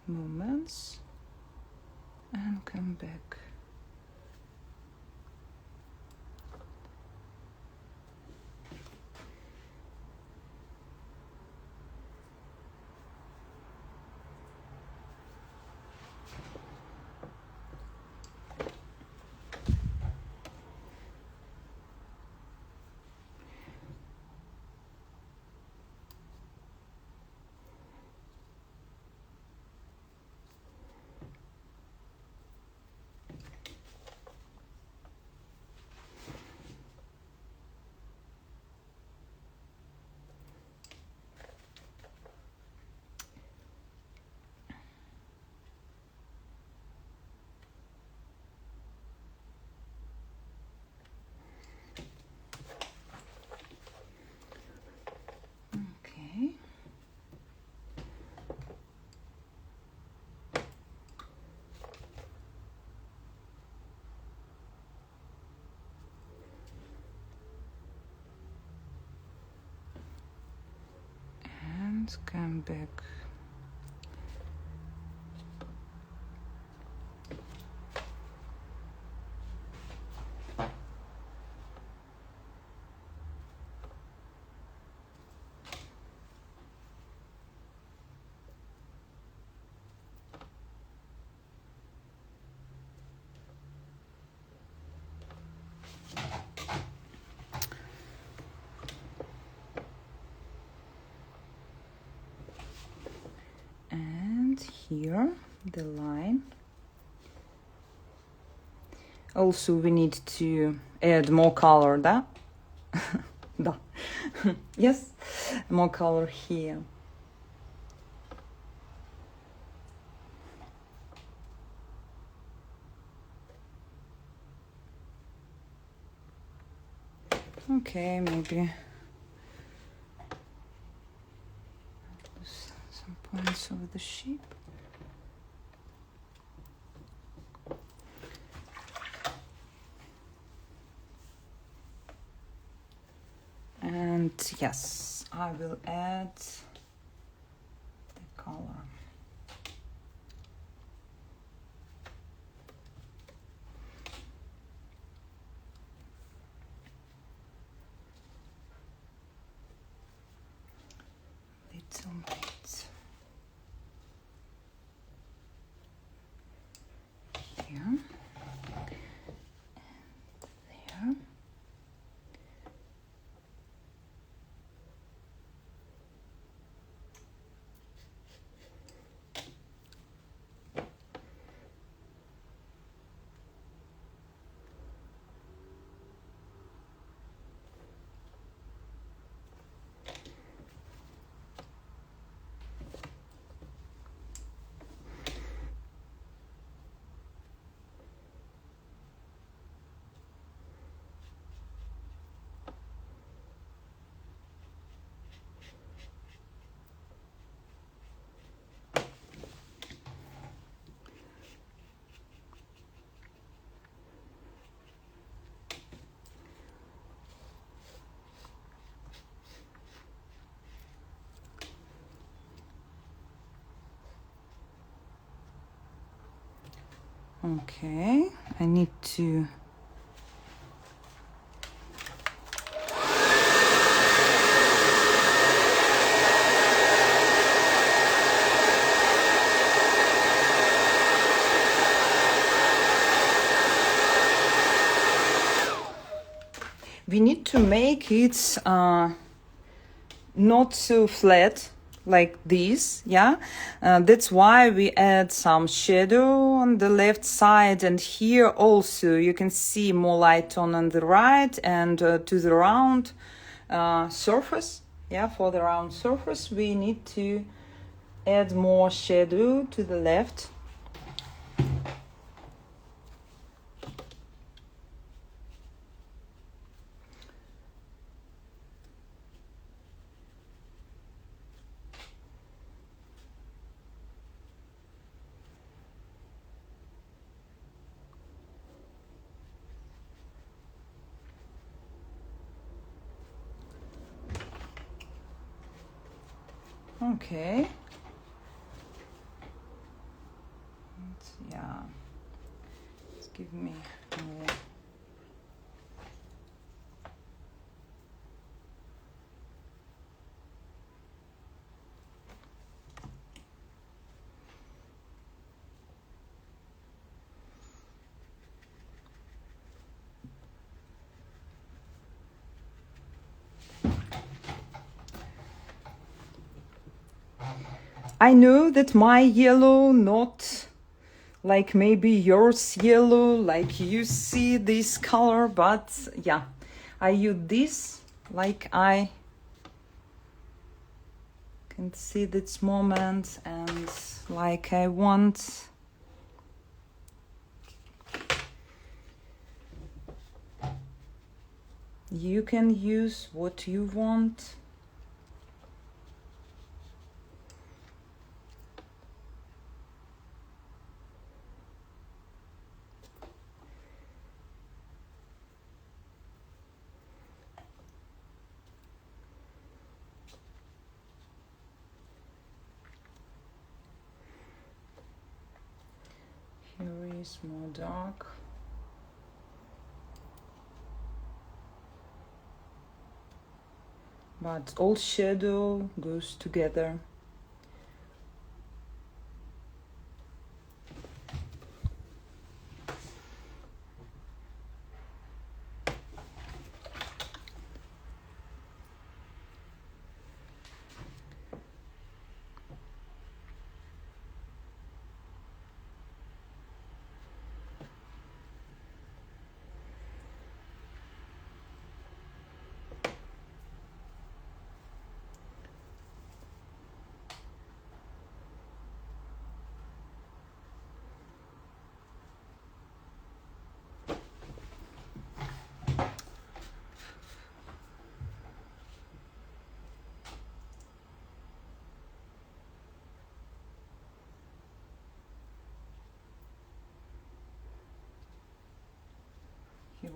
moments, and come back. Okay. And come back. here the line. Also we need to add more color, da? Da. Yes, more color here. Okay, maybe some points of the sheep. And yes, I will add the color. Little bit here and there. Okay, I need to make it not so flat like this, yeah. That's why we add some shadow on the left side, and here also you can see more light tone on the right, and to the round surface, yeah, for the round surface we need to add more shadow to the left. Okay. Yeah. Let's give me more. I know that my yellow not like maybe yours yellow, like you see this color, but yeah, I use this like I can see this moment, and like I want you can use what you want. Here is more dark. But all shadow goes together.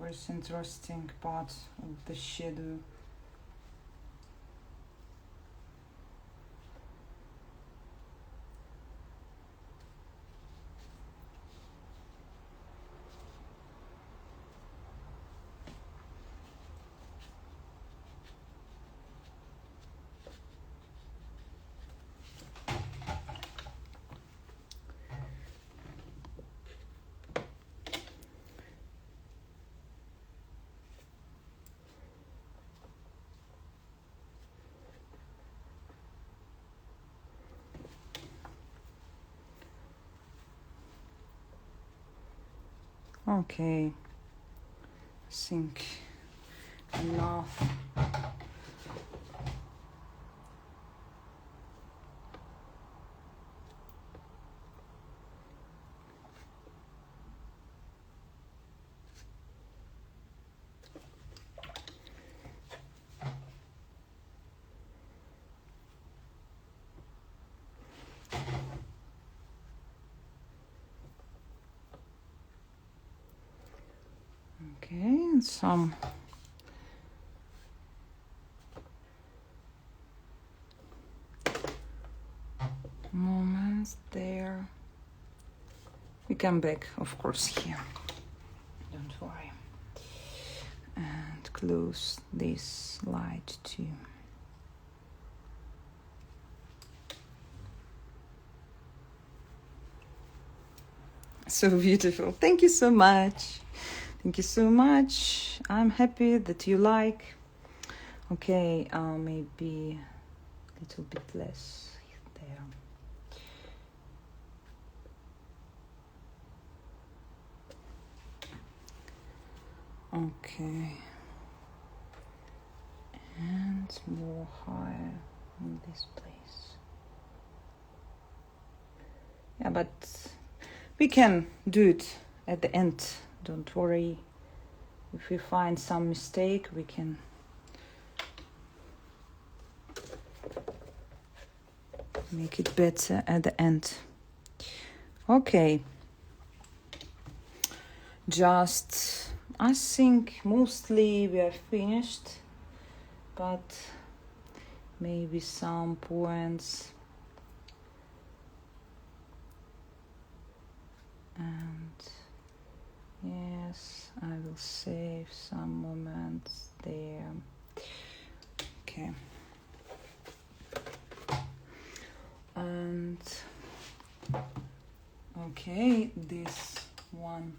course, interesting part of the shadow. Okay, I think enough. Okay, and some moments there. We come back, of course, here. Don't worry. And close this light too. So beautiful. Thank you so much. Thank you so much. I'm happy that you like. Okay, maybe a little bit less there. Okay. And more higher in this place. Yeah, but we can do it at the end. Don't worry. If we find some mistake, we can make it better at the end. Okay. Just, I think mostly we are finished, but maybe some points. And yes, I will save some moments there. Okay. And okay, this one.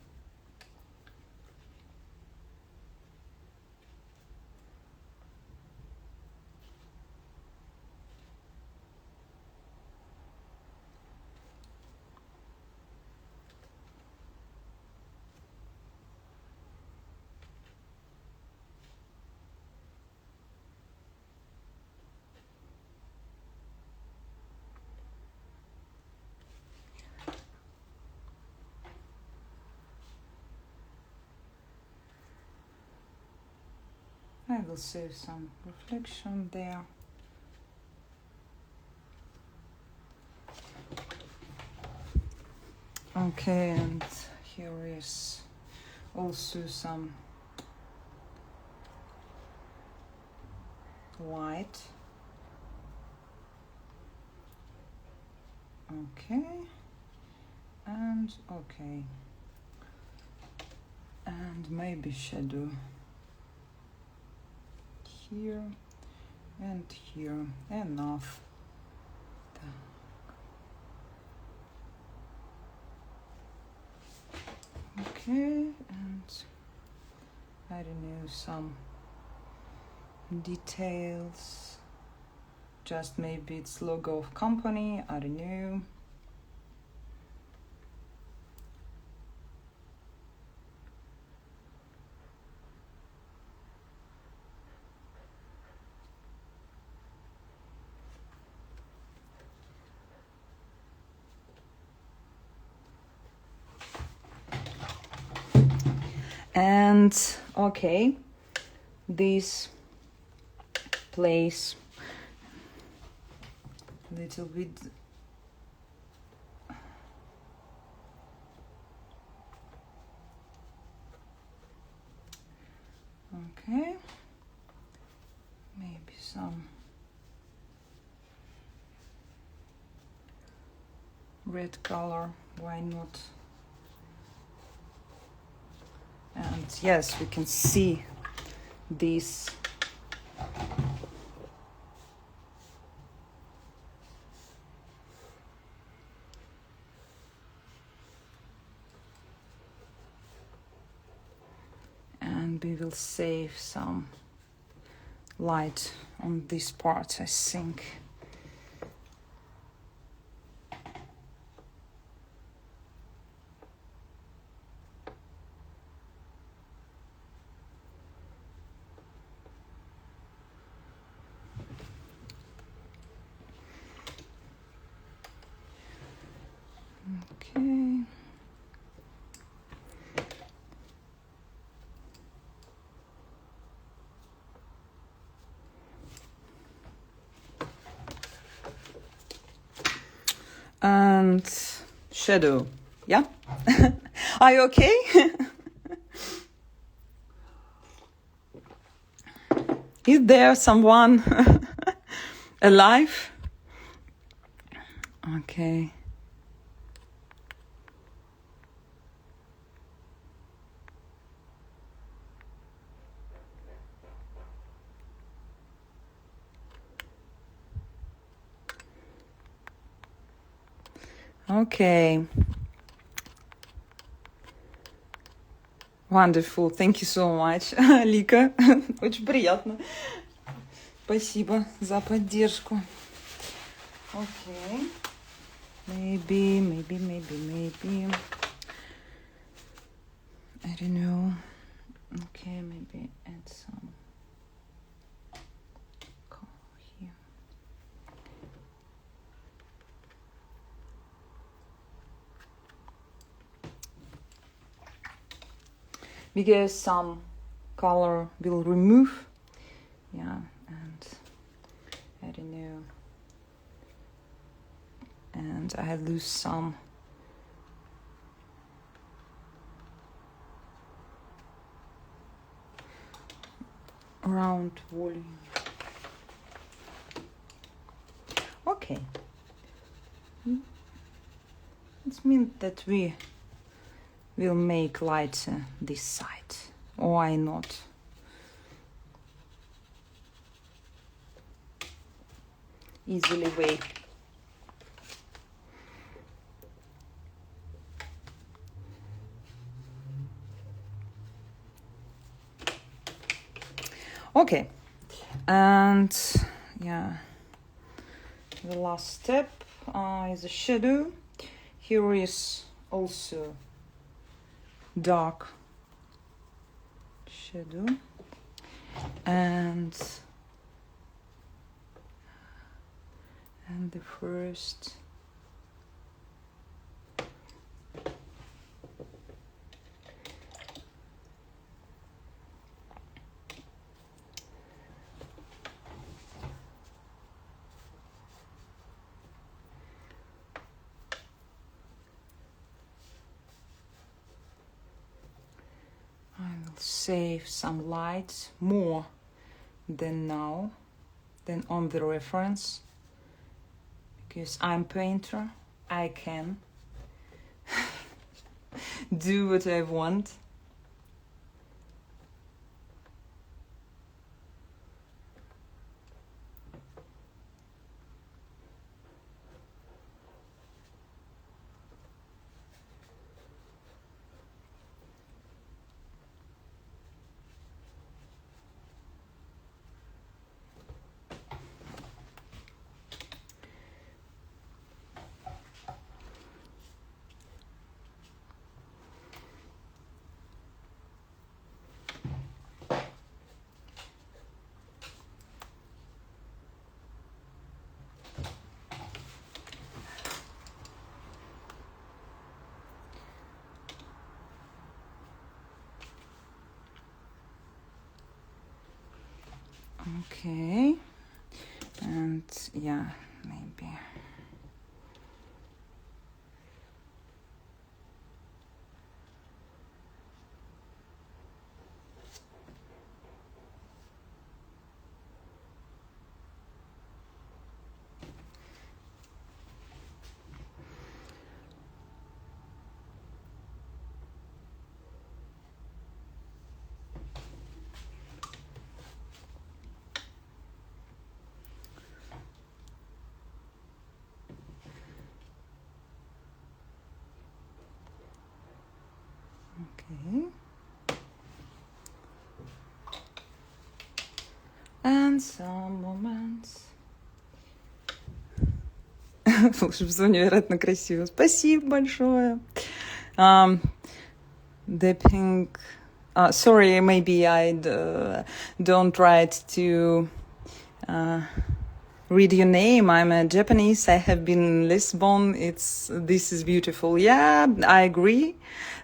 I will save some reflection there. Okay, and here is also some light. Okay, and okay, and maybe shadow here and here. Enough. Okay, and I don't know, some details. Just maybe it's logo of company, I don't know. And okay, this place a little bit red color, why not? And yes, we can see this and we will save some light on this part, I think. Okay. And shadow, yeah? Are you okay? Is there someone alive? Okay. Okay. Wonderful. Thank you so much, Лика. Очень приятно. Спасибо за поддержку. Okay. Maybe. I don't know. Okay, maybe add some color here. Because some color will remove. Yeah, and I don't know. And I lose some round volume. Okay. It means that we will make lighter this side. Or why not? Easily way. Okay, and yeah, the last step is a shadow. Here is also dark shadow, and the first save some lights more than now, than on the reference, because I'm painter, I can do what I want. Okay, and yeah, maybe. Okay. And some moments. Слушай, все невероятно красиво. Спасибо большое. The pink. Sorry, maybe I don't write to read your name. I'm a Japanese. I have been in Lisbon. This is beautiful. Yeah, I agree.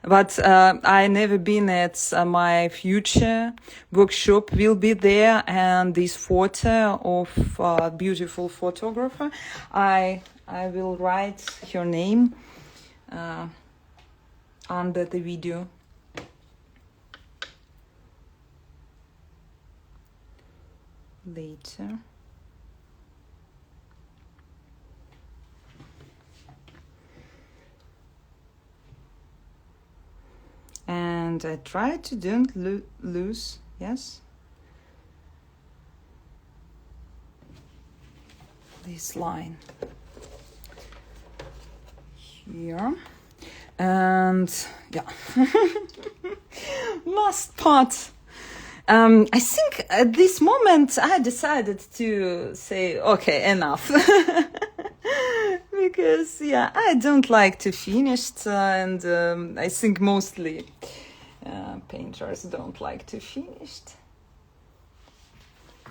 But I never been at my future workshop. Will be there, and this photo of beautiful photographer. I will write her name under the video. Later. And I try to don't lose, yes, this line here. And yeah, last part. I think at this moment I decided to say, okay, enough. Because, yeah, I don't like to finish, and I think mostly painters don't like to finish.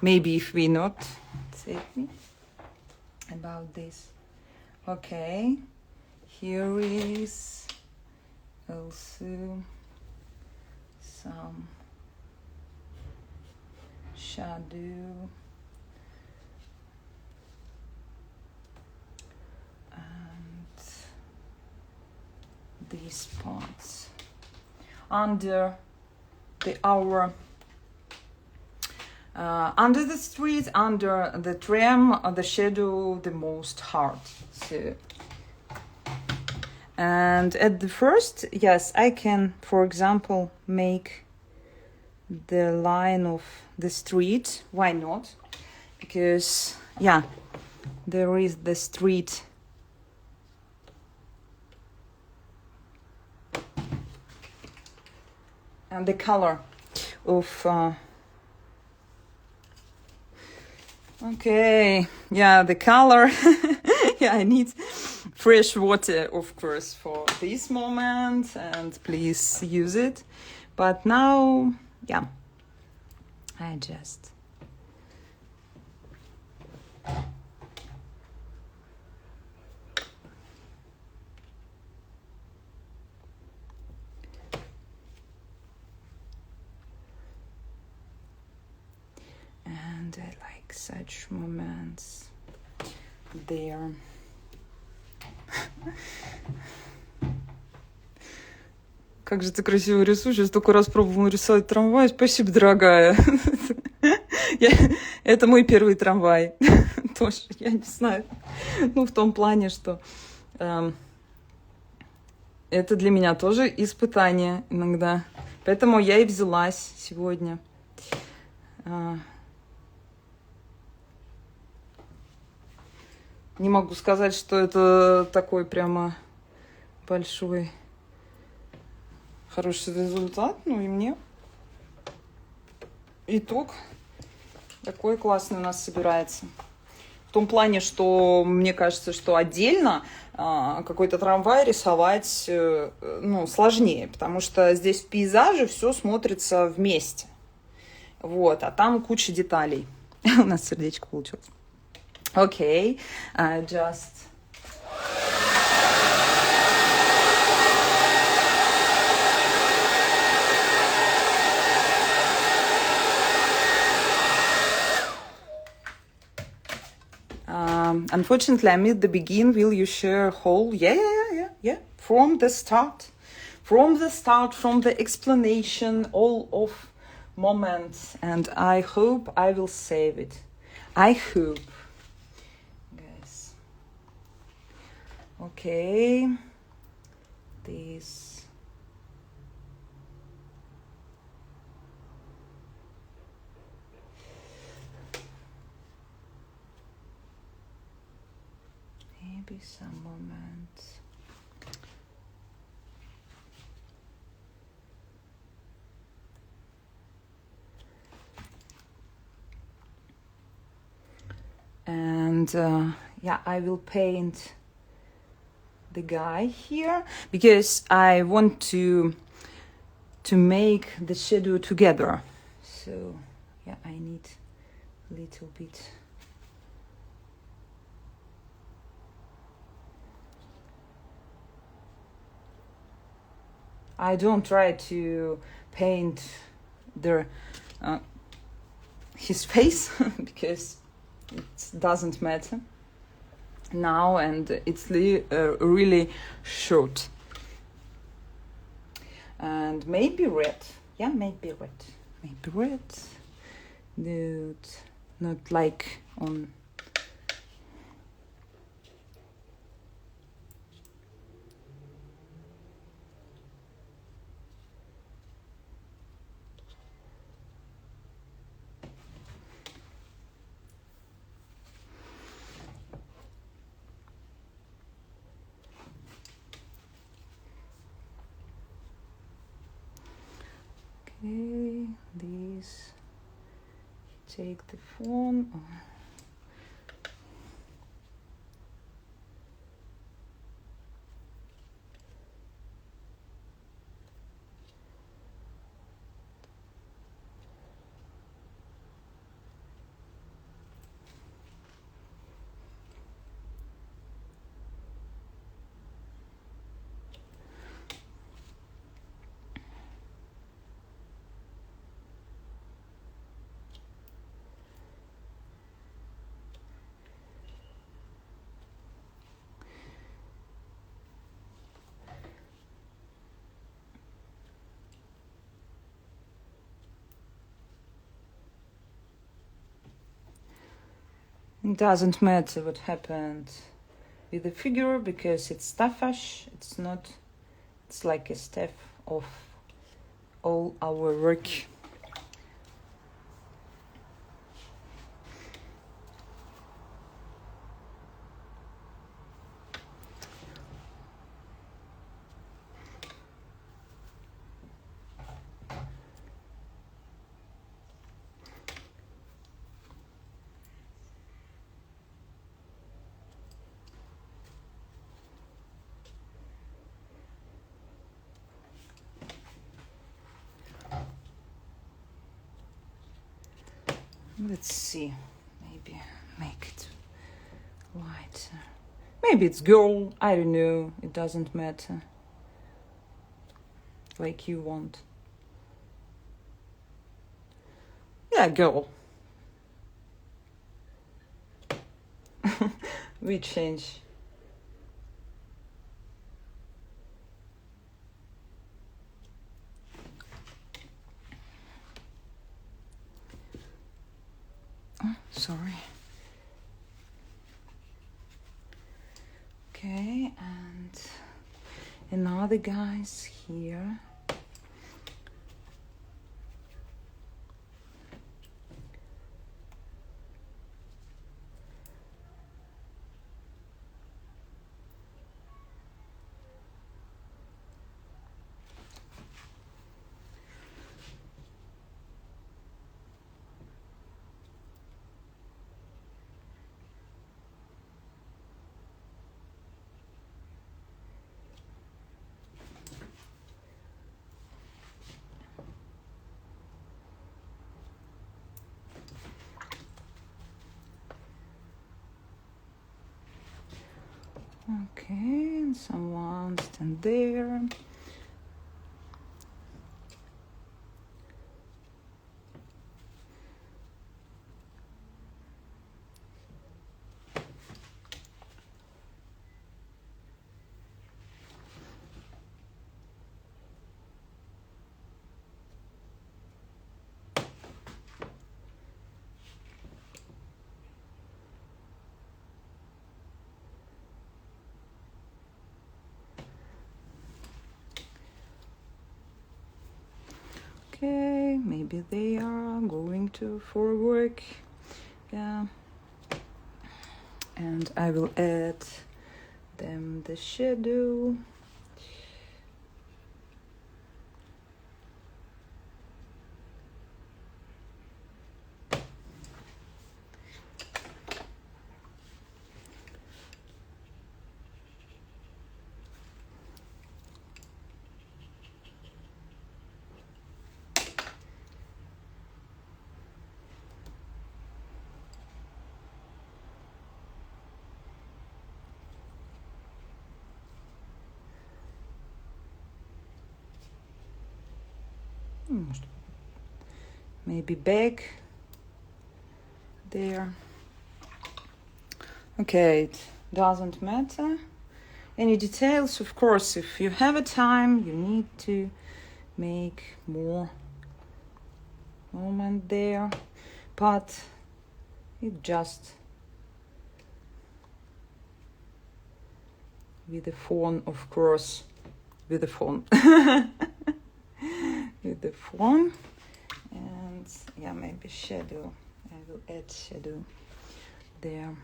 Maybe if we not save me about this. Okay, here is also some shadow. These parts under the under the street, under the tram, the shadow the most hard. So, and at the first, yes, I can, for example, make the line of the street. Why not? Because, yeah, there is the street. And the color of okay, yeah, the color. Yeah, I need fresh water, of course, for this moment, and please use it. But now, yeah, I just and I like such moments there. Как же ты красиво рисуешь. Я столько раз пробовала рисовать трамвай. Спасибо, дорогая. Это мой первый трамвай. Тоже, я не знаю. Ну, в том плане, что это для меня тоже испытание иногда. Поэтому я и взялась сегодня. Не могу сказать, что это такой прямо большой хороший результат. Ну и мне итог такой классный у нас собирается. В том плане, что мне кажется, что отдельно какой-то трамвай рисовать сложнее, потому что здесь в пейзаже все смотрится вместе. Вот, а там куча деталей. У нас сердечко получилось. Окей, just... Unfortunately, I missed the begin. Will you share a whole? Yeah. From the start, from the explanation, all of moments, and I hope I will save it. I hope, guys. Okay, this. Maybe some moments. And yeah, I will paint the guy here because I want to make the shadow together. So yeah, I need a little bit. I don't try to paint his face because it doesn't matter now, and it's really short. And maybe red. Yeah, maybe red. Maybe red. Not like on. Okay, this. Take the phone. Oh. It doesn't matter what happened with the figure because it's staffage. It's not. It's like a step of all our work. Let's see, maybe make it lighter. Maybe it's girl, I don't know, it doesn't matter. Like you want. Yeah, girl. We change. Oh, sorry. Okay, and another guy's here. Okay, and someone stand there. Okay, maybe they are going for work. Yeah. And I will add them the shadow. maybe back there. Okay, it doesn't matter. Any details, of course, if you have a time, you need to make more moment there, but it just with the phone, of course, with the phone. With the phone. And yeah, maybe shadow. I will add shadow there.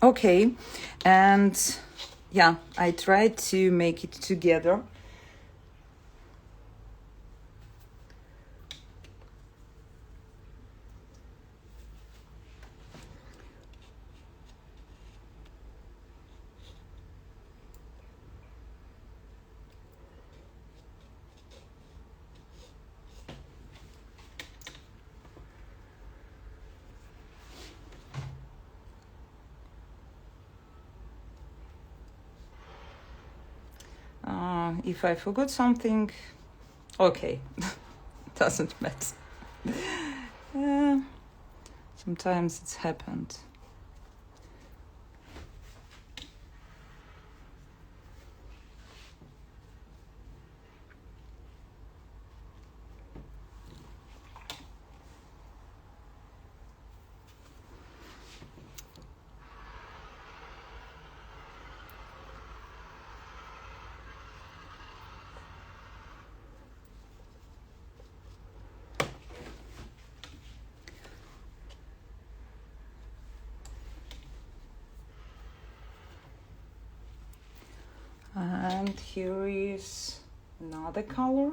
Okay, and yeah, I tried to make it together. If I forgot something, okay, doesn't matter. Sometimes it's happened. And here is another color.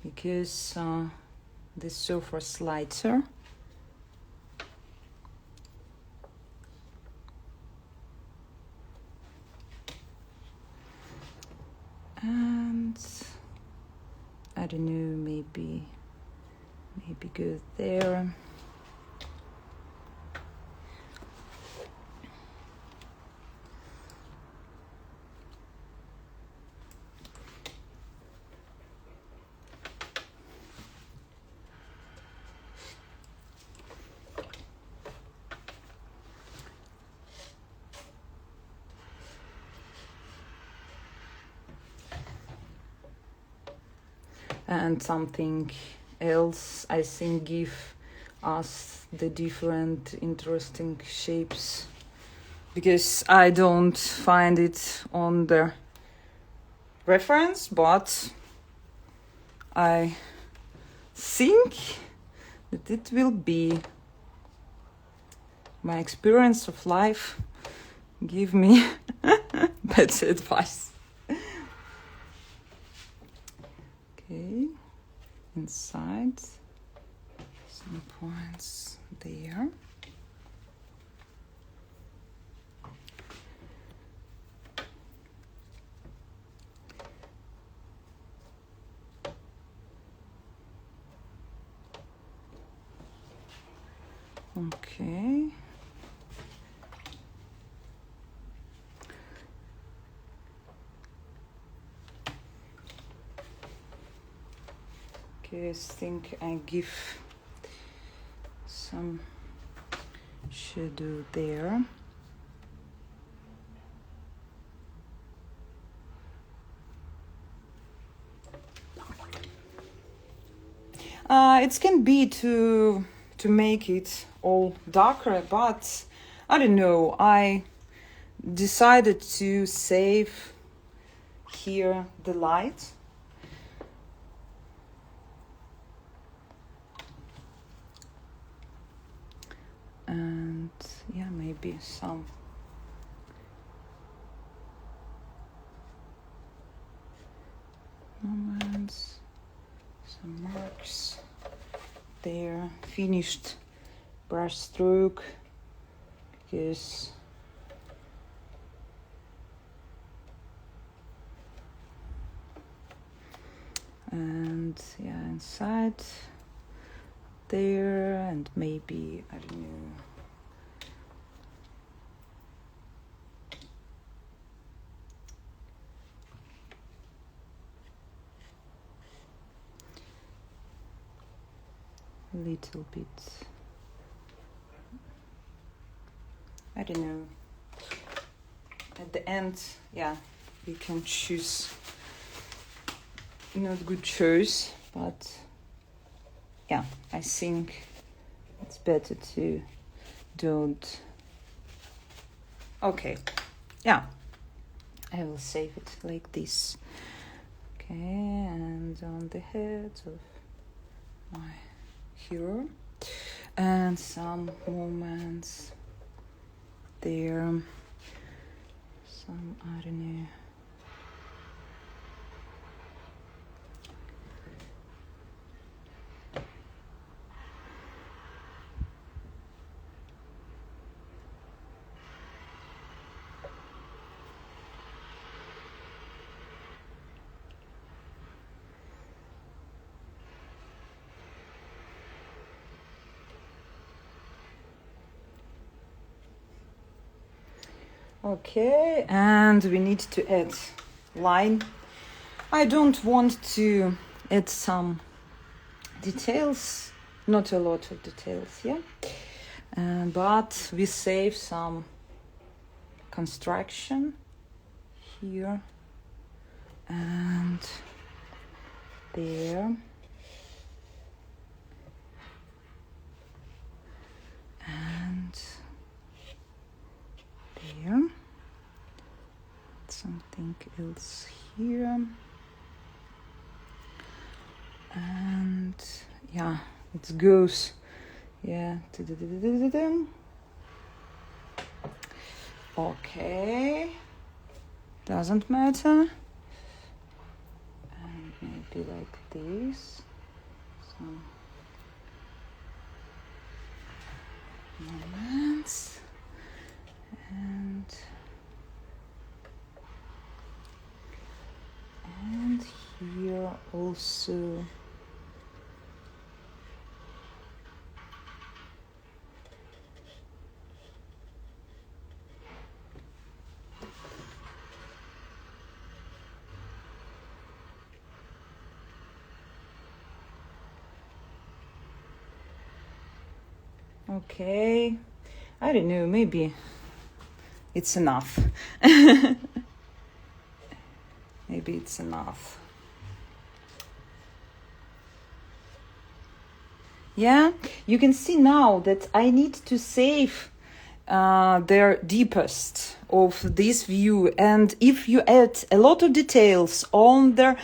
Because the sofa is lighter. And I don't know, maybe go there. And something else, I think, give us the different interesting shapes, because I don't find it on the reference, but I think that it will be my experience of life give me better advice. Okay, inside some points there. Okay. I think I give some shadow there. It can be to make it all darker, but I don't know. I decided to save here the light. And yeah, maybe some moments, some marks there, finished brush stroke, because and yeah, inside there, and maybe, I don't know, a little bit, I don't know, at the end, yeah, we can choose not good choice, but yeah, I think it's better to don't. Okay, yeah, I will save it like this. Okay, and on the head of my hero, and some moments there, some, I don't know, okay, and we need to add line. I don't want to add some details, not a lot of details, yeah, but we save some construction here and there, and there, something else here, and yeah, it goes, yeah, okay, doesn't matter, and maybe like this, some moments, and here also okay, I don't know, maybe it's enough. Maybe it's enough. Yeah, you can see now that I need to save their deepest of this view, and if you add a lot of details on their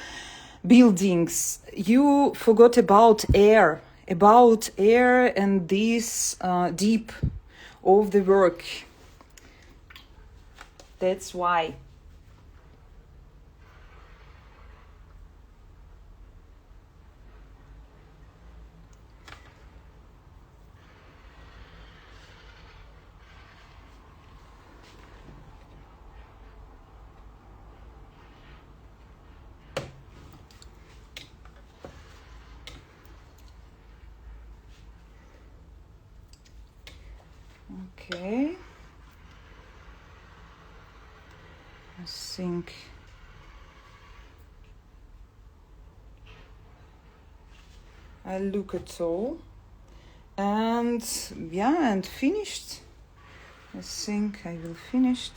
buildings, you forgot about air and this deep of the work. That's why. Okay, I think I look at all, and yeah, and finished. I think I will finish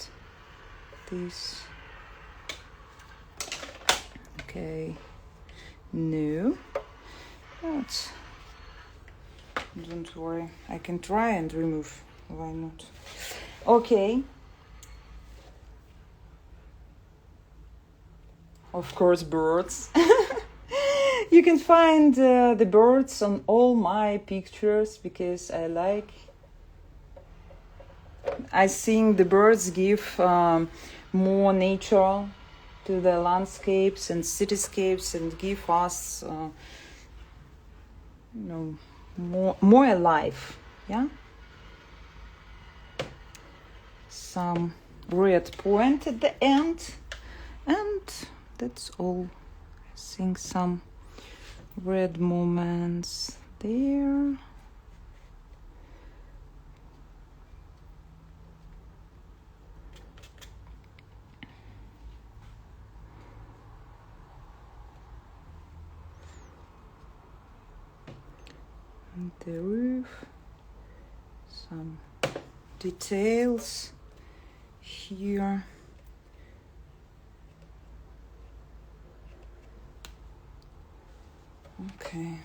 this. Okay, no, but don't worry, I can try and remove. Why not? Okay. Of course, birds. You can find the birds on all my pictures because I think the birds give more nature to the landscapes and cityscapes and give us more alive, yeah. Some red point at the end, and that's all. I think some red moments there. And the roof, some details here. Okay.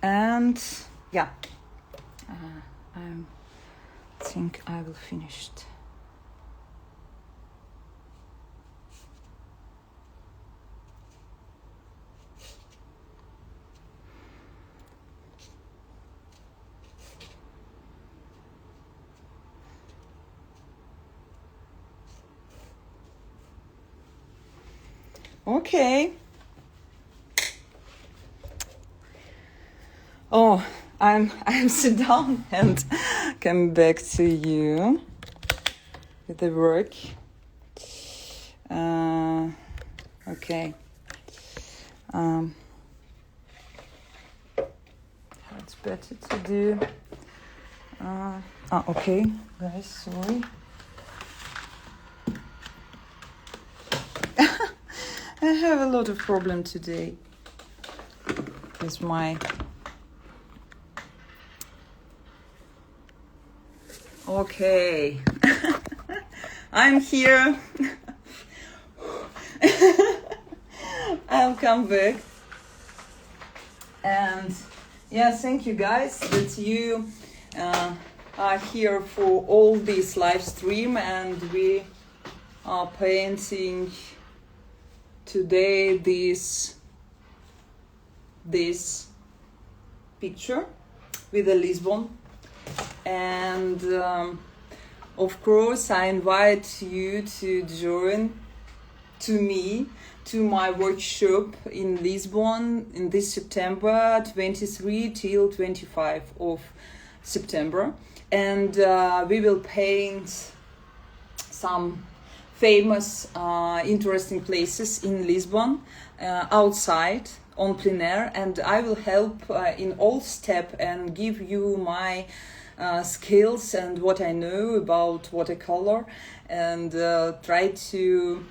And yeah, I think I will finish it. Okay. Oh, I'm sit down and come back to you with the work. Okay. It's better to do. Okay, guys, sorry. I have a lot of problem today with my. Okay, I'm here. I'll come back. And yeah, thank you guys that you are here for all this live stream, and we are painting today this picture with the Lisbon. And of course I invite you to join to my workshop in Lisbon in this September 23 till 25 of September, and we will paint some famous interesting places in Lisbon outside on plein air, and I will help in all steps and give you my skills and what I know about watercolor, and try to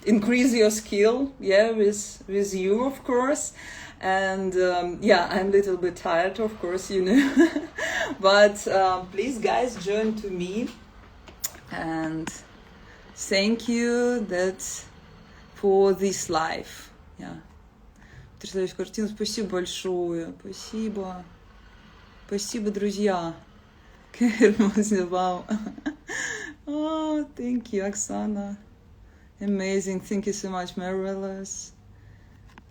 increase your skill, with you, of course. And I'm a little bit tired, of course, but please guys, join to me, and thank you for this life. Потрясающая картина, спасибо большое, спасибо, друзья. Wow. Oh, thank you, Oksana. Amazing, thank you so much, marvelous.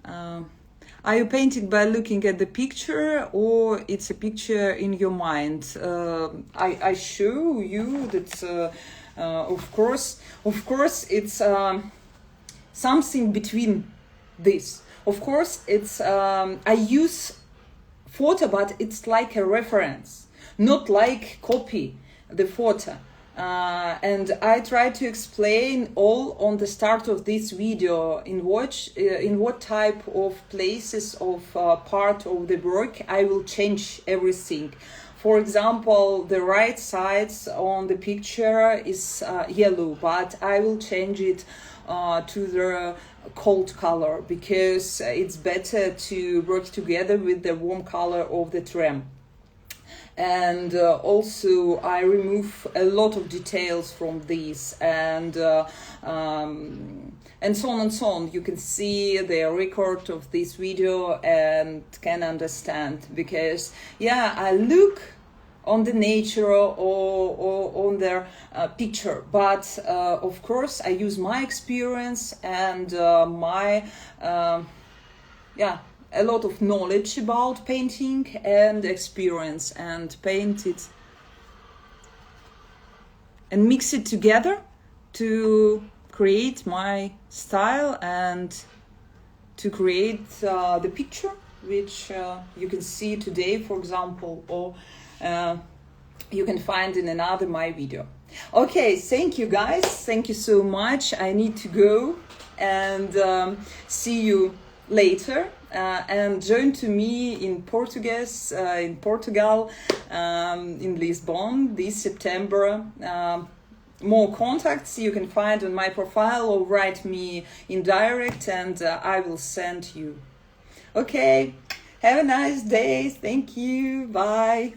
Are you painting by looking at the picture, or it's a picture in your mind? I show you that, of course, it's something between this. Of course, it's I use photo, but it's like a reference, not like copy the photo. And I try to explain all on the start of this video in what type of places of part of the work I will change everything. For example, the right side on the picture is yellow, but I will change it to the cold color, because it's better to work together with the warm color of the tram. And also I remove a lot of details from this, and so on and so on. You can see the record of this video and can understand, because I look on the nature or on their picture, but of course I use my experience and my a lot of knowledge about painting and experience, and paint it and mix it together to create my style and to create the picture which you can see today, for example, or you can find in another my video. Okay, thank you guys, thank you so much. I need to go, and see you later, and join to me in Portugal, in Lisbon this September. More contacts you can find on my profile, or write me in direct, and I will send you. Okay, have a nice day. Thank you. Bye.